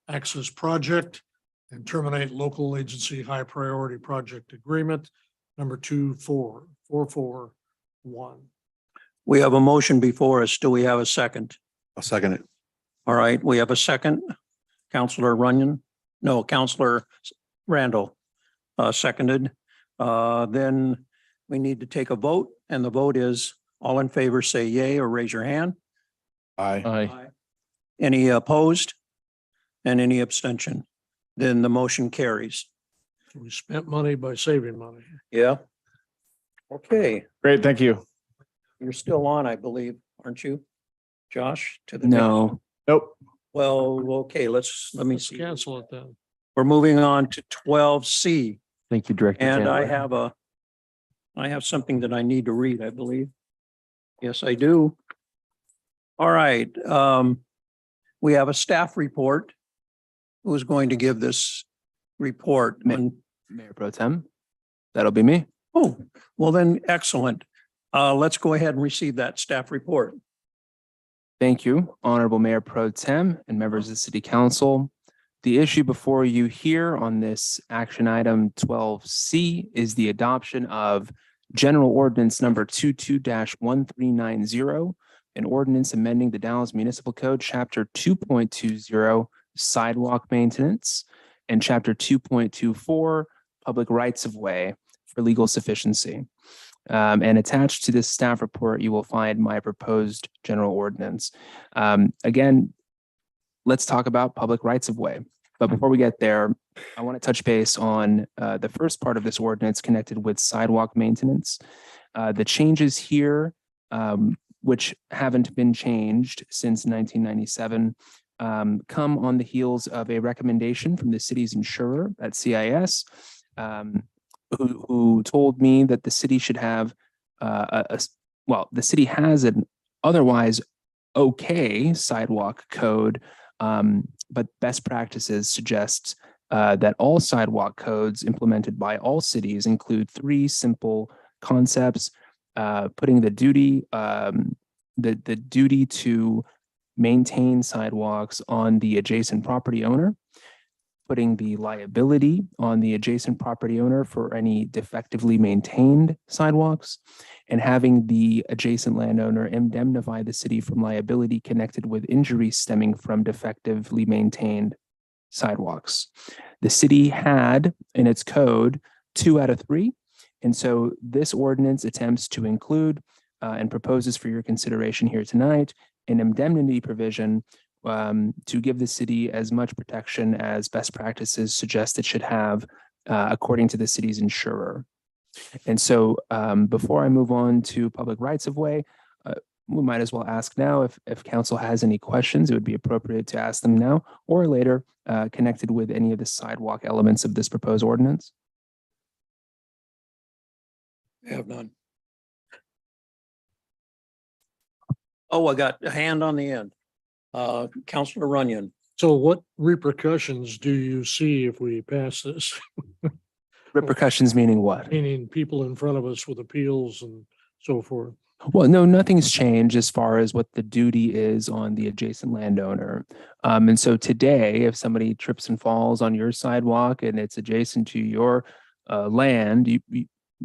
Access Project and terminate local agency high priority project agreement number 24441. We have a motion before us. Do we have a second? I'll second it. All right, we have a second. Counselor Runyon? No, Counselor Randall, seconded. Then we need to take a vote, and the vote is all in favor, say yay or raise your hand. Aye. Aye. Any opposed? And any abstention? Then the motion carries. We spent money by saving money. Yeah. Okay, Great, thank you. you're still on, I believe, aren't you? Josh, to the. No. Nope. Well, okay, let me Let's see. cancel it then. We're moving on to 12C. Thank you, Director. And I Chandler. have something that I need to read, I believe. Yes, I do. All right, we have a staff report. Who's going to give this report? Mayor Pro Tem, that'll be me. Oh, well then, excellent. Let's go ahead and receive that staff report. Thank you, Honorable Mayor Pro Tem and members of the City Council. The issue before you here on this action item 12C is the adoption of General Ordinance number 22-1390, an ordinance amending the Dallas Municipal Code, Chapter 2.20, Sidewalk Maintenance, and Chapter 2.24, Public Rights of Way for legal sufficiency. And attached to this staff report, you will find my proposed general ordinance. Again, let's talk about public rights of way. But before we get there, I want to touch base on the first part of this ordinance connected with sidewalk maintenance. The changes here, which haven't been changed since 1997, come on the heels of a recommendation from the city's insurer at CIS, who told me that the city should have the city has an otherwise okay sidewalk code, but best practices suggests that all sidewalk codes implemented by all cities include three simple concepts: putting the duty to maintain sidewalks on the adjacent property owner, putting the liability on the adjacent property owner for any defectively maintained sidewalks, and having the adjacent landowner indemnify the city from liability connected with injuries stemming from defectively maintained sidewalks. The city had in its code 2 out of 3. And so this ordinance attempts to include and proposes for your consideration here tonight an indemnity provision to give the city as much protection as best practices suggest it should have according to the city's insurer. And so before I move on to public rights of way, we might as well ask now if council has any questions. It would be appropriate to ask them now or later connected with any of the sidewalk elements of this proposed ordinance. I have none. Oh, I got a hand on the end. Counselor Runyon. So what repercussions do you see if we pass this? Repercussions meaning what? Meaning people in front of us with appeals and so forth. Well, no, nothing's changed as far as what the duty is on the adjacent landowner. And so today, if somebody trips and falls on your sidewalk and it's adjacent to your land,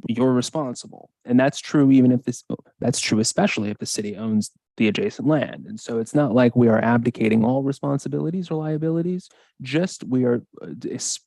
you're responsible. And that's true even if that's true especially if the city owns the adjacent land. And so it's not like we are abdicating all responsibilities or liabilities, just we are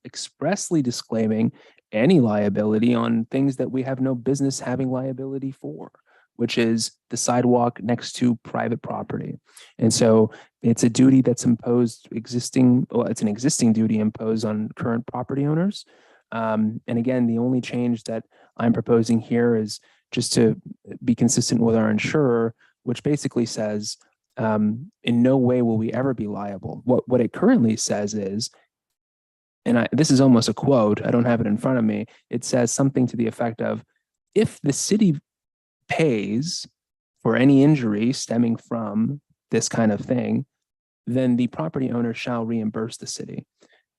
expressly disclaiming any liability on things that we have no business having liability for, which is the sidewalk next to private property. And so it's a duty that's imposed it's an existing duty imposed on current property owners. And again, the only change that I'm proposing here is just to be consistent with our insurer, which basically says, in no way will we ever be liable. What it currently says is, and this is almost a quote, I don't have it in front of me. It says something to the effect of, if the city pays for any injury stemming from this kind of thing, then the property owner shall reimburse the city.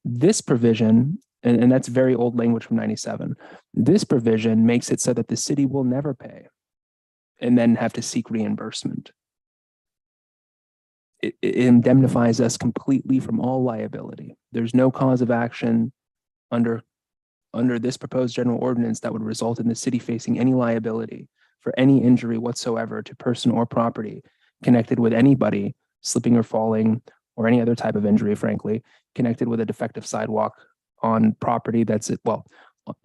This provision, and that's very old language from 97, this provision makes it so that the city will never pay and then have to seek reimbursement. It indemnifies us completely from all liability. There's no cause of action under this proposed general ordinance that would result in the city facing any liability for any injury whatsoever to person or property connected with anybody slipping or falling, or any other type of injury, frankly, connected with a defective sidewalk on property a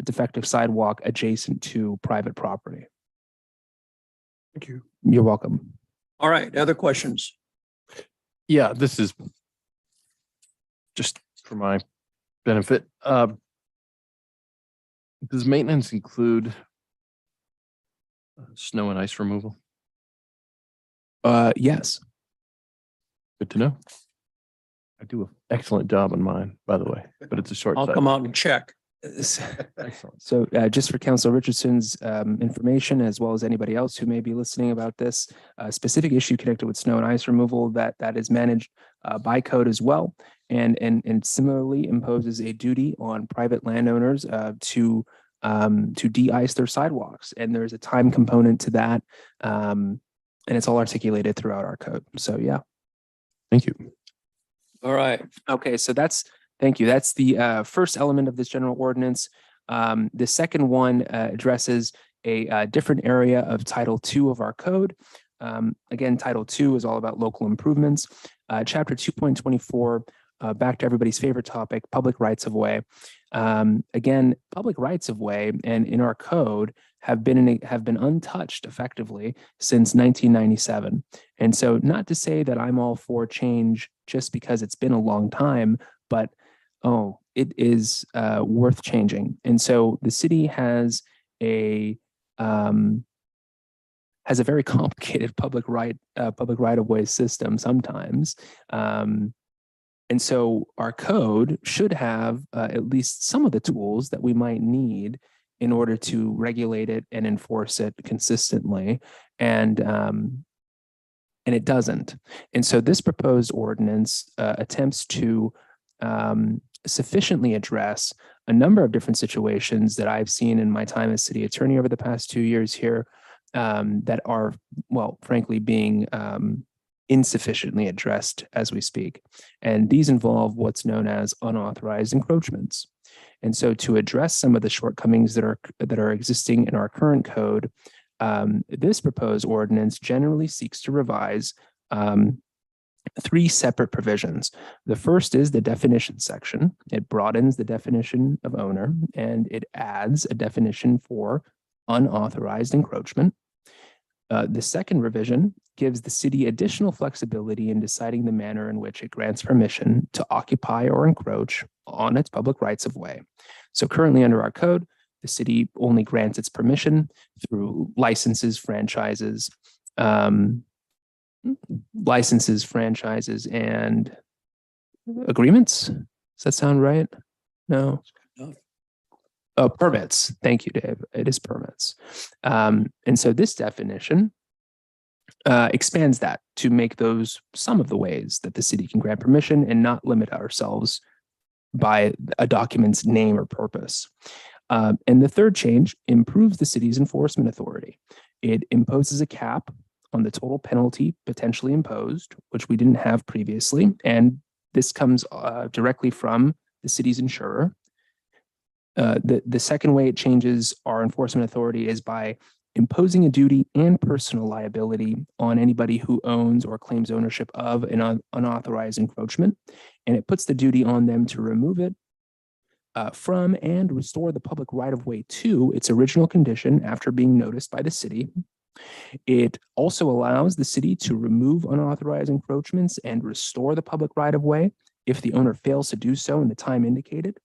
defective sidewalk adjacent to private property. Thank you. You're welcome. All right, other questions? Yeah, this is just for my benefit. Does maintenance include snow and ice removal? Yes. Good to know. I do an excellent job on mine, by the way, but it's a short. I'll come out and check. Excellent. So just for Councilor Richardson's information, as well as anybody else who may be listening about this specific issue connected with snow and ice removal, that is managed by code as well, and similarly imposes a duty on private landowners to de-ice their sidewalks, and there's a time component to that, and it's all articulated throughout our code. So yeah. Thank you. All right. Okay, so thank you. That's the first element of this general ordinance. The second one addresses a different area of Title II of our code. Again, Title II is all about local improvements. Chapter 2.24, back to everybody's favorite topic, public rights of way. Again, public rights of way and in our code have been untouched effectively since 1997. And so not to say that I'm all for change just because it's been a long time, but it is worth changing. And so the city has a very complicated public right of way system sometimes. And so our code should have at least some of the tools that we might need in order to regulate it and enforce it consistently. And it doesn't. And so this proposed ordinance attempts to sufficiently address a number of different situations that I've seen in my time as city attorney over the past 2 years here that are, well, frankly, being insufficiently addressed as we speak. And these involve what's known as unauthorized encroachments. And so to address some of the shortcomings that are existing in our current code, this proposed ordinance generally seeks to revise 3 separate provisions. The first is the definition section. It broadens the definition of owner, and it adds a definition for unauthorized encroachment. The second revision gives the city additional flexibility in deciding the manner in which it grants permission to occupy or encroach on its public rights of way. So currently under our code, the city only grants its permission through licenses, franchises, and agreements. Does that sound right? No. Oh, permits. Thank you, Dave. It is permits. And so this definition expands that to make those some of the ways that the city can grant permission and not limit ourselves by a document's name or purpose. And the third change improves the city's enforcement authority. It imposes a cap on the total penalty potentially imposed, which we didn't have previously. And this comes directly from the city's insurer. The second way it changes our enforcement authority is by imposing a duty and personal liability on anybody who owns or claims ownership of an unauthorized encroachment. And it puts the duty on them to remove it from and restore the public right-of-way to its original condition after being noticed by the city. It also allows the city to remove unauthorized encroachments and restore the public right-of-way if the owner fails to do so in the time indicated,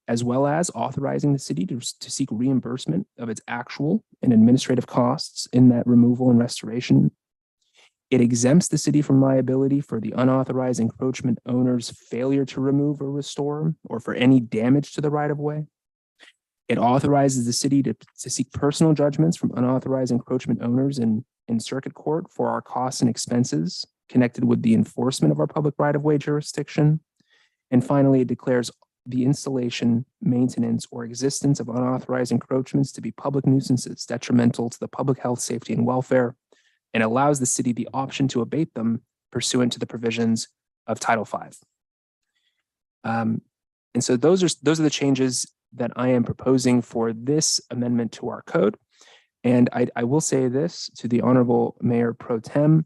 as well as authorizing the city to seek reimbursement of its actual and administrative costs in that removal and restoration. It exempts the city from liability for the unauthorized encroachment owner's failure to remove or restore, or for any damage to the right-of-way. It authorizes the city to seek personal judgments from unauthorized encroachment owners in circuit court for our costs and expenses connected with the enforcement of our public right-of-way jurisdiction. And finally, it declares the installation, maintenance, or existence of unauthorized encroachments to be public nuisances detrimental to the public health, safety, and welfare, and allows the city the option to abate them pursuant to the provisions of Title V. And so those are the changes that I am proposing for this amendment to our code. And I will say this to the Honorable Mayor Pro Tem.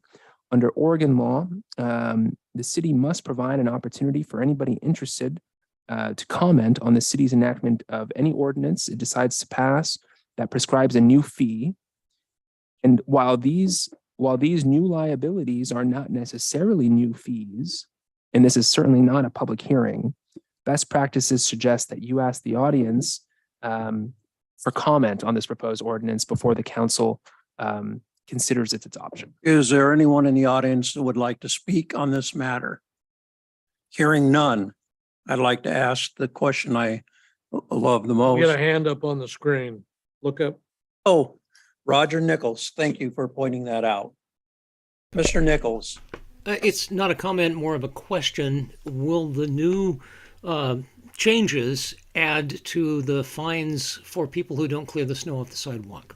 Under Oregon law, the city must provide an opportunity for anybody interested to comment on the city's enactment of any ordinance it decides to pass that prescribes a new fee. And while these new liabilities are not necessarily new fees, and this is certainly not a public hearing, best practices suggest that you ask the audience for comment on this proposed ordinance before the council considers its adoption. Is there anyone in the audience that would like to speak on this matter? Hearing none, I'd like to ask the question I love the most. We got a hand up on the screen. Look up. Oh, Roger Nichols, thank you for pointing that out. Mr. Nichols. It's not a comment, more of a question. Will the new changes add to the fines for people who don't clear the snow off the sidewalk?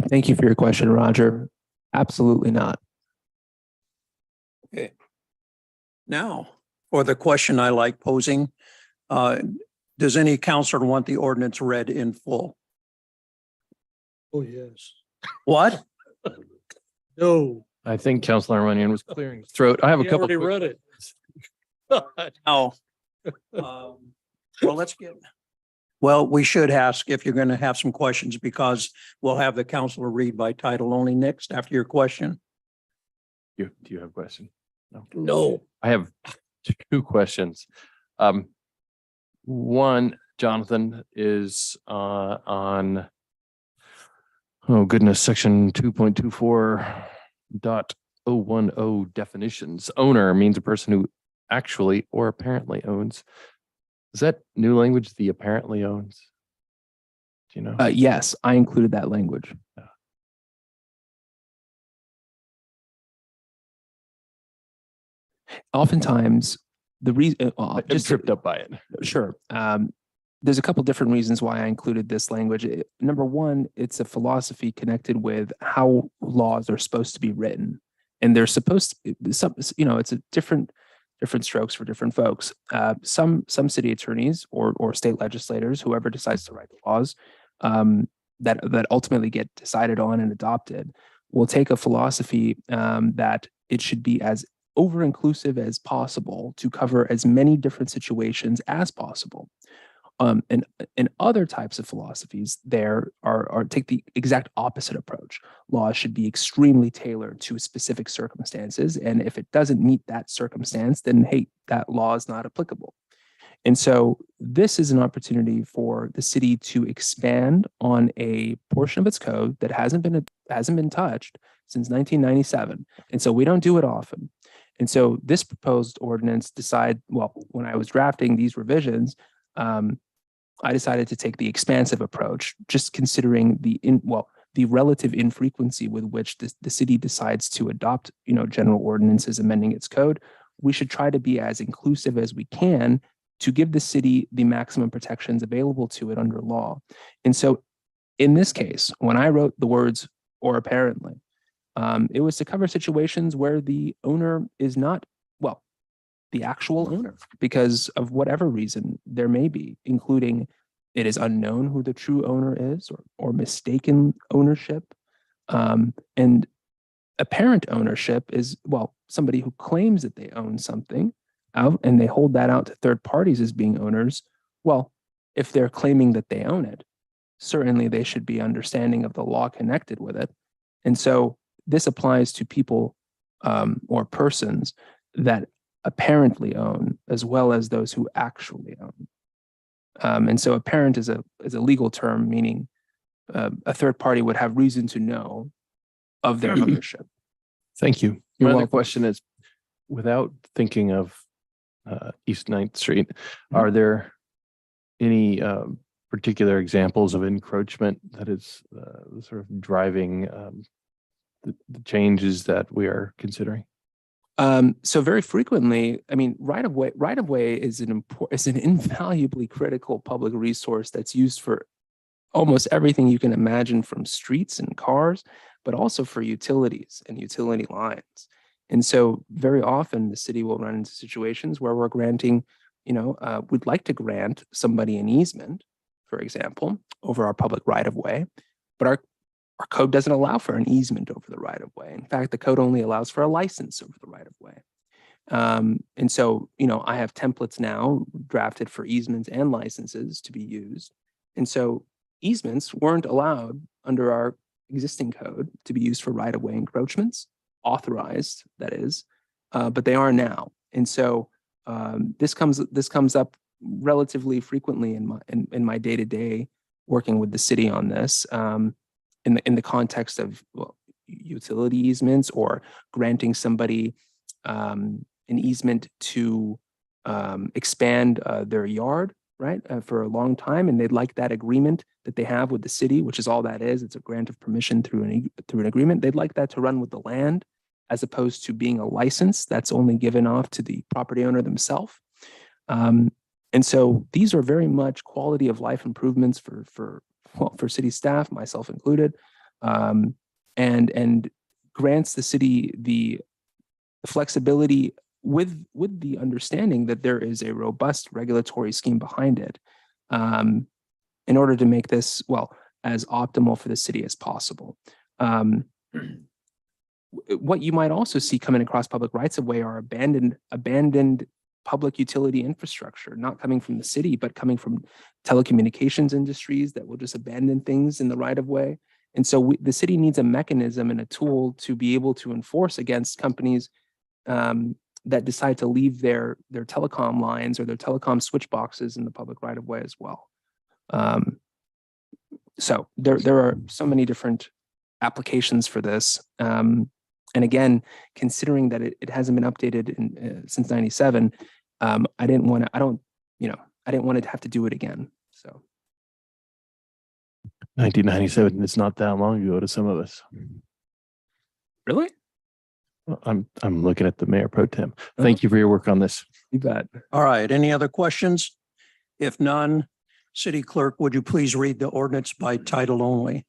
Thank you for your question, Roger. Absolutely not. Okay. Now, for the question I like posing, does any counselor want the ordinance read in full? Oh, yes. What? No. I think Councilor Runyon was clearing his throat. I have a He couple. already read it. Now, well, we should ask if you're going to have some questions, because we'll have the counselor read by title only next after your question. Do you have a question? No. I have 2 questions. One, Jonathan, is on, oh goodness, section 2.24.010 definitions. Owner means a person who actually or apparently owns. Is that new language, the apparently owns? Do you know? Yes, I included that language. Oftentimes, the reason I'm tripped up by it. Sure. There's a couple different reasons why I included this language. Number one, it's a philosophy connected with how laws are supposed to be written, and they're supposed to. It's a different strokes for different folks. Some city attorneys or state legislators, whoever decides to write the laws, that ultimately get decided on and adopted, will take a philosophy that it should be as over-inclusive as possible to cover as many different situations as possible. And other types of philosophies there are take the exact opposite approach. Laws should be extremely tailored to specific circumstances, and if it doesn't meet that circumstance, then hey, that law is not applicable. And so this is an opportunity for the city to expand on a portion of its code that hasn't been touched since 1997, and so we don't do it often. And so this proposed ordinance when I was drafting these revisions, I decided to take the expansive approach, just considering the relative infrequency with which the city decides to adopt, general ordinances amending its code. We should try to be as inclusive as we can to give the city the maximum protections available to it under law. And so in this case, when I wrote the words "or apparently," it was to cover situations where the owner is not, the actual owner, because of whatever reason there may be, including it is unknown who the true owner is, or mistaken ownership. And apparent ownership is, somebody who claims that they own something out and they hold that out to third parties as being owners. Well, if they're claiming that they own it, certainly they should be understanding of the law connected with it. And so this applies to people or persons that apparently own, as well as those who actually own. And so apparent is a legal term, meaning a third party would have reason to know of their ownership. Thank you. You're My other welcome. question is, without thinking of East 9th Street, are there any particular examples of encroachment that is sort of driving the changes that we are considering? So very frequently, right of way is an invaluably critical public resource that's used for almost everything you can imagine, from streets and cars, but also for utilities and utility lines. And so very often the city will run into situations where we're granting, we'd like to grant somebody an easement, for example, over our public right of way, but our code doesn't allow for an easement over the right of way. In fact, the code only allows for a license over the right of way. And so, I have templates now drafted for easements and licenses to be used. And so easements weren't allowed under our existing code to be used for right of way encroachments, authorized, that is, but they are now. And so this comes up relatively frequently in my day-to-day working with the city on this. In the context of utility easements, or granting somebody an easement to expand their yard, right, for a long time, and they'd like that agreement that they have with the city, which is all that is. It's a grant of permission through an agreement. They'd like that to run with the land, as opposed to being a license that's only given off to the property owner themselves. And so these are very much quality of life improvements for city staff, myself included, and grants the city the flexibility with the understanding that there is a robust regulatory scheme behind it, in order to make this, as optimal for the city as possible. What you might also see coming across public rights of way are abandoned public utility infrastructure, not coming from the city, but coming from telecommunications industries that will just abandon things in the right of way. And so the city needs a mechanism and a tool to be able to enforce against companies that decide to leave their telecom lines or their telecom switch boxes in the public right of way as well. So there are so many different applications for this. And again, considering that it hasn't been updated since 97, I didn't want to have to do it again. So 1997, it's not that long ago to some of us. really, Well, I'm looking at the mayor pro tem. Thank you for your work on this. you bet. All right, any other questions? If none, City Clerk, would you please read the ordinance by title only?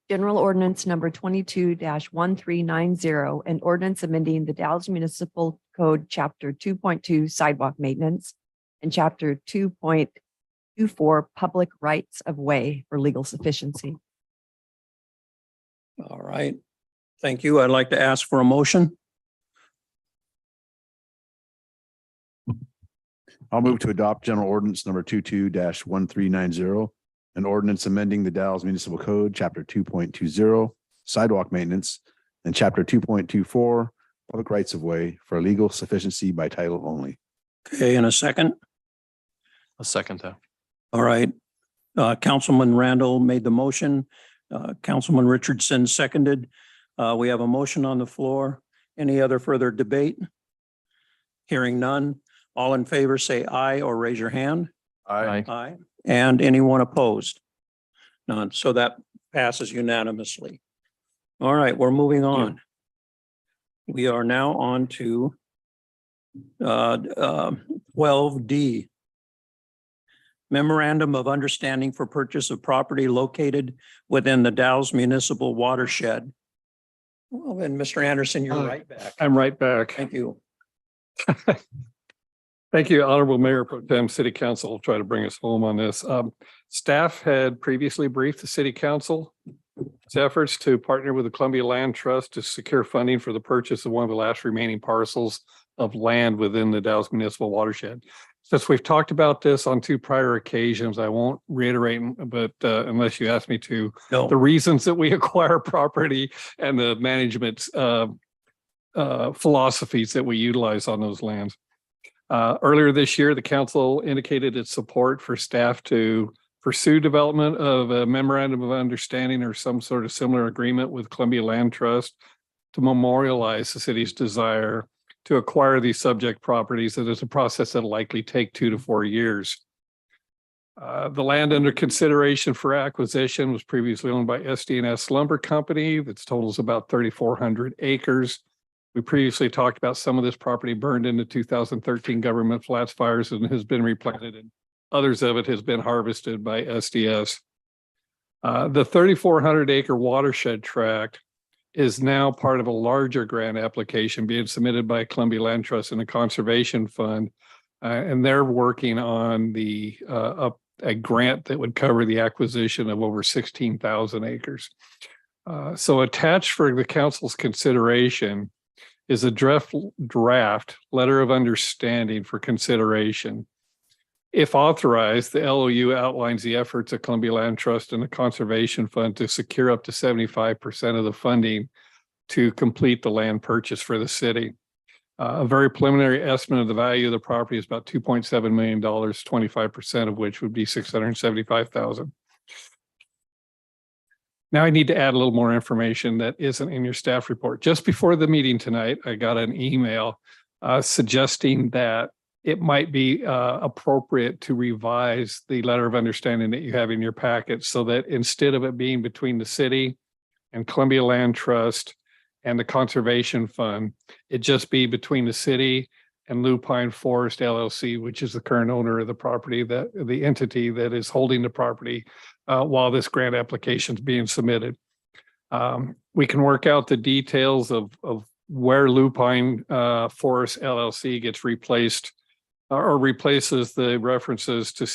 General Ordinance number 22-1390, an ordinance amending the Dallas Municipal Code, Chapter 2.2 Sidewalk Maintenance and Chapter 2.24 Public Rights of Way for legal sufficiency. All right, thank you. I'd like to ask for a motion. I'll move to adopt general ordinance number 22-1390, an ordinance amending the Dallas Municipal Code, Chapter 2.20 Sidewalk Maintenance and Chapter 2.24 Public Rights of Way for legal sufficiency by title only. Okay, in a second. A second though. All right. Councilman Randall made the motion. Councilman Richardson seconded. We have a motion on the floor. Any other further debate? Hearing none. All in favor, say aye or raise your hand. Aye. Aye. And anyone opposed? None. So that passes unanimously. All right, we're moving on. We are now on to 12D. Memorandum of Understanding for Purchase of Property Located within the Dalles Municipal Watershed. Well, then, Mr. Anderson, you're right back. I'm right back. Thank you. Thank you, Honorable Mayor Pro Tem. City Council will try to bring us home on this. Staff had previously briefed the City Council its efforts to partner with the Columbia Land Trust to secure funding for the purchase of one of the last remaining parcels of land within the Dalles Municipal Watershed. Since we've talked about this on two prior occasions, I won't reiterate, but unless you ask me to, the reasons that we acquire property and the management philosophies that we utilize on those lands. Earlier this year, the council indicated its support for staff to pursue development of a memorandum of understanding or some sort of similar agreement with Columbia Land Trust to memorialize the city's desire to acquire these subject properties. That is a process that'll likely take 2 to 4 years. The land under consideration for acquisition was previously owned by SD&S Lumber Company. That totals about 3,400 acres. We previously talked about some of this property burned in the 2013 government flats fires and has been replanted, and others of it has been harvested by SDS. The 3,400 acre watershed tract is now part of a larger grant application being submitted by Columbia Land Trust and a conservation fund. And they're working on a grant that would cover the acquisition of over 16,000 acres. So attached for the council's consideration is a draft letter of understanding for consideration. If authorized, the LOU outlines the efforts of Columbia Land Trust and the Conservation Fund to secure up to 75% of the funding to complete the land purchase for the city. A very preliminary estimate of the value of the property is about $2.7 million, 25% of which would be $675,000. Now I need to add a little more information that isn't in your staff report. Just before the meeting tonight, I got an email suggesting that it might be appropriate to revise the letter of understanding that you have in your packet so that instead of it being between the city and Columbia Land Trust and the Conservation Fund, it just be between the city and Lupine Forest LLC, which is the current owner of the property, that the entity that is holding the property while this grant application is being submitted. We can work out the details of where Lupine Forest LLC gets replaced or replaces the references to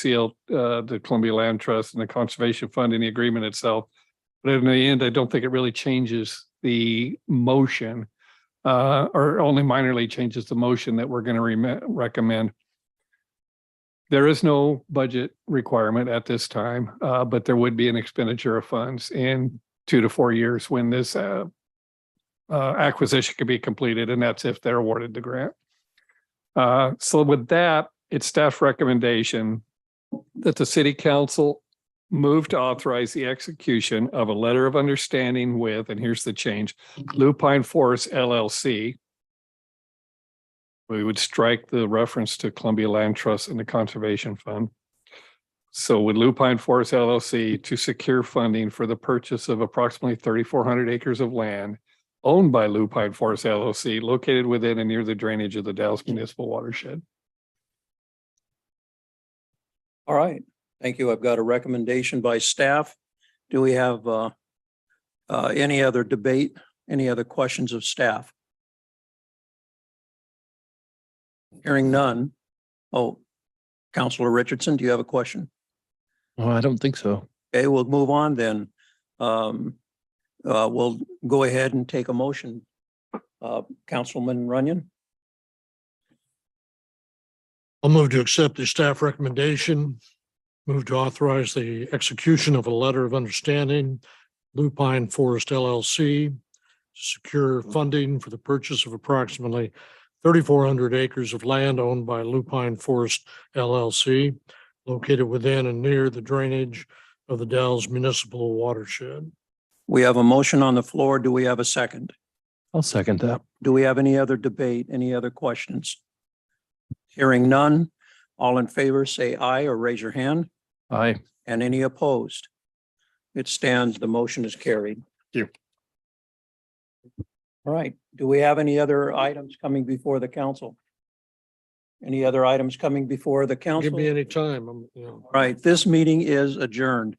the Columbia Land Trust and the Conservation Fund in the agreement itself. But in the end, I don't think it really changes the motion or only minorly changes the motion that we're going to recommend. There is no budget requirement at this time, but there would be an expenditure of funds. And 2 to 4 years when this acquisition could be completed, and that's if they're awarded the grant. So with that, it's staff recommendation that the city council move to authorize the execution of a letter of understanding with, and here's the change, Lupine Forest LLC. We would strike the reference to Columbia Land Trust and the Conservation Fund. So with Lupine Forest LLC to secure funding for the purchase of approximately 3,400 acres of land owned by Lupine Forest LLC located within and near the drainage of the Dallas Municipal Watershed. All right, thank you. I've got a recommendation by staff. Do we have any other debate, any other questions of staff? Hearing none. Oh, Counselor Richardson, do you have a question? Oh, I don't think so. Okay, we'll move on then. We'll go ahead and take a motion. Councilman Runyon, I'll move to accept the staff recommendation. Move to authorize the execution of a letter of understanding, Lupine Forest LLC, to secure funding for the purchase of approximately 3,400 acres of land owned by Lupine Forest LLC, located within and near the drainage of the Dalles Municipal Watershed. we have a motion on the floor. Do we have a second? I'll second that. Do we have any other debate, any other questions? Hearing none. All in favor, say aye or raise your hand. Aye. And any opposed? It stands. The motion is carried. Thank All right. Do we have any other items coming before the council? Any other items coming before the council? Give me any time. I'm, All right, this meeting is adjourned.